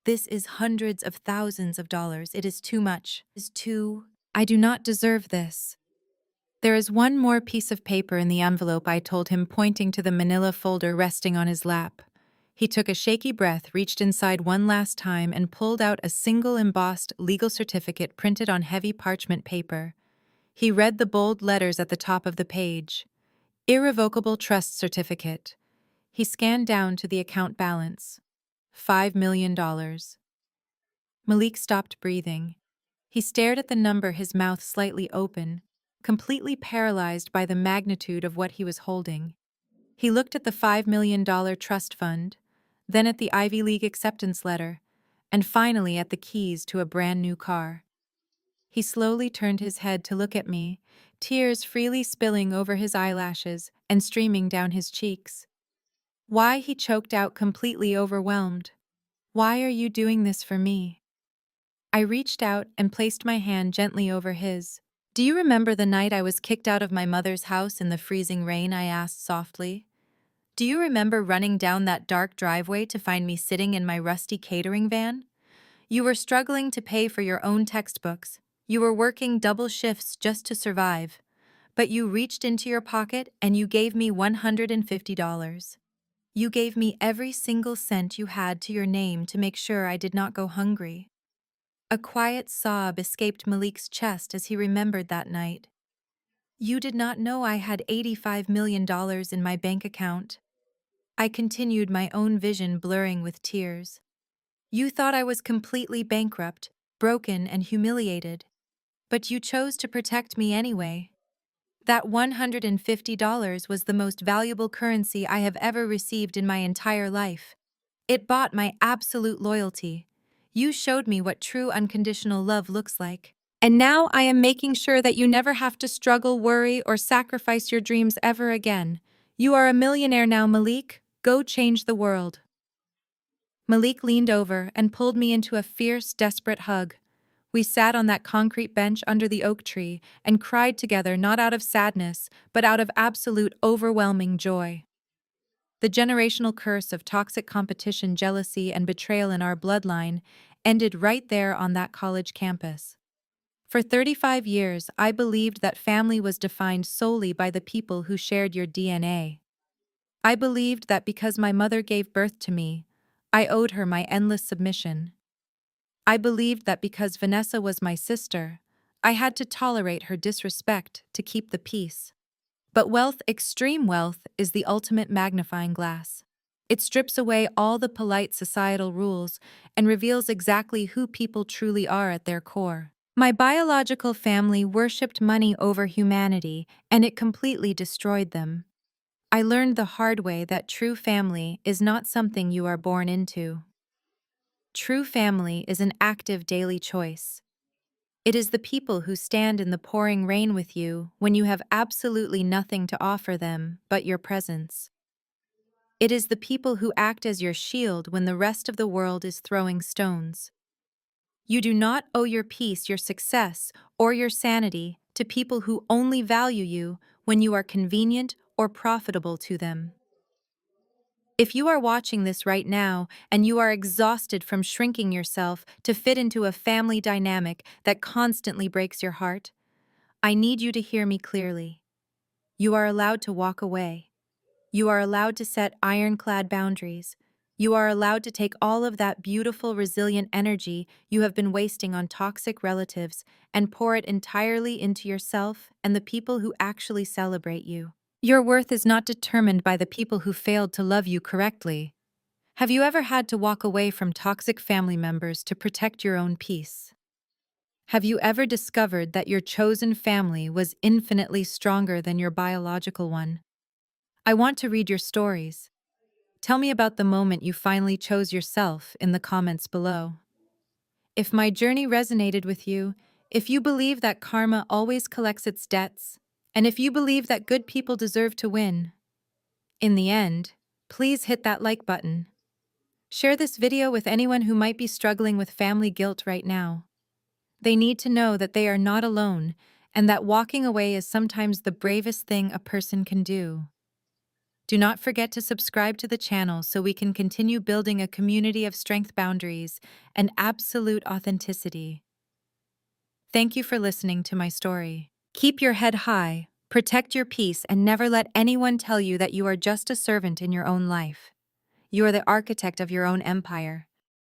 This is hundreds of thousands of dollars. It is too much. It is too. I do not deserve this. There is one more piece of paper in the envelope, I told him, pointing to the manila folder resting on his lap. He took a shaky breath, reached inside one last time, and pulled out a single embossed legal certificate printed on heavy parchment paper. He read the bold letters at the top of the page. Irrevocable trust certificate. He scanned down to the account balance. $5 million. Malik stopped breathing. He stared at the number, his mouth slightly open, completely paralyzed by the magnitude of what he was holding. He looked at the $5 million trust fund, then at the Ivy League acceptance letter, and finally at the keys to a brand new car. He slowly turned his head to look at me, tears freely spilling over his eyelashes and streaming down his cheeks. Why, he choked out, completely overwhelmed. Why are you doing this for me? I reached out and placed my hand gently over his. Do you remember the night I was kicked out of my mother's house in the freezing rain? I asked softly. Do you remember running down that dark driveway to find me sitting in my rusty catering van? You were struggling to pay for your own textbooks. You were working double shifts just to survive. But you reached into your pocket and you gave me $150. You gave me every single cent you had to your name to make sure I did not go hungry. A quiet sob escaped Malik's chest as he remembered that night. You did not know I had $85 million in my bank account. I continued, my own vision blurring with tears. You thought I was completely bankrupt, broken, and humiliated. But you chose to protect me anyway. That $150 was the most valuable currency I have ever received in my entire life. It bought my absolute loyalty. You showed me what true unconditional love looks like. And now I am making sure that you never have to struggle, worry, or sacrifice your dreams ever again. You are a millionaire now, Malik. Go change the world. Malik leaned over and pulled me into a fierce, desperate hug. We sat on that concrete bench under the oak tree and cried together, not out of sadness, but out of absolute, overwhelming joy. The generational curse of toxic competition, jealousy, and betrayal in our bloodline ended right there on that college campus. For 35 years, I believed that family was defined solely by the people who shared your DNA. I believed that because my mother gave birth to me, I owed her my endless submission. I believed that because Vanessa was my sister, I had to tolerate her disrespect to keep the peace. But wealth, extreme wealth, is the ultimate magnifying glass. It strips away all the polite societal rules and reveals exactly who people truly are at their core. My biological family worshipped money over humanity, and it completely destroyed them. I learned the hard way that true family is not something you are born into. True family is an active daily choice. It is the people who stand in the pouring rain with you when you have absolutely nothing to offer them but your presence. It is the people who act as your shield when the rest of the world is throwing stones. You do not owe your peace, your success, or your sanity to people who only value you when you are convenient or profitable to them. If you are watching this right now and you are exhausted from shrinking yourself to fit into a family dynamic that constantly breaks your heart, I need you to hear me clearly. You are allowed to walk away. You are allowed to set ironclad boundaries. You are allowed to take all of that beautiful, resilient energy you have been wasting on toxic relatives and pour it entirely into yourself and the people who actually celebrate you. Your worth is not determined by the people who failed to love you correctly. Have you ever had to walk away from toxic family members to protect your own peace? Have you ever discovered that your chosen family was infinitely stronger than your biological one? I want to read your stories. Tell me about the moment you finally chose yourself in the comments below. If my journey resonated with you, If you believe that karma always collects its debts, and if you believe that good people deserve to win, in the end, please hit that like button. Share this video with anyone who might be struggling with family guilt right now. They need to know that they are not alone and that walking away is sometimes the bravest thing a person can do. Do not forget to subscribe to the channel so we can continue building a community of strength, boundaries, and absolute authenticity. Thank you for listening to my story. Keep your head high, protect your peace, and never let anyone tell you that you are just a servant in your own life. You are the architect of your own empire.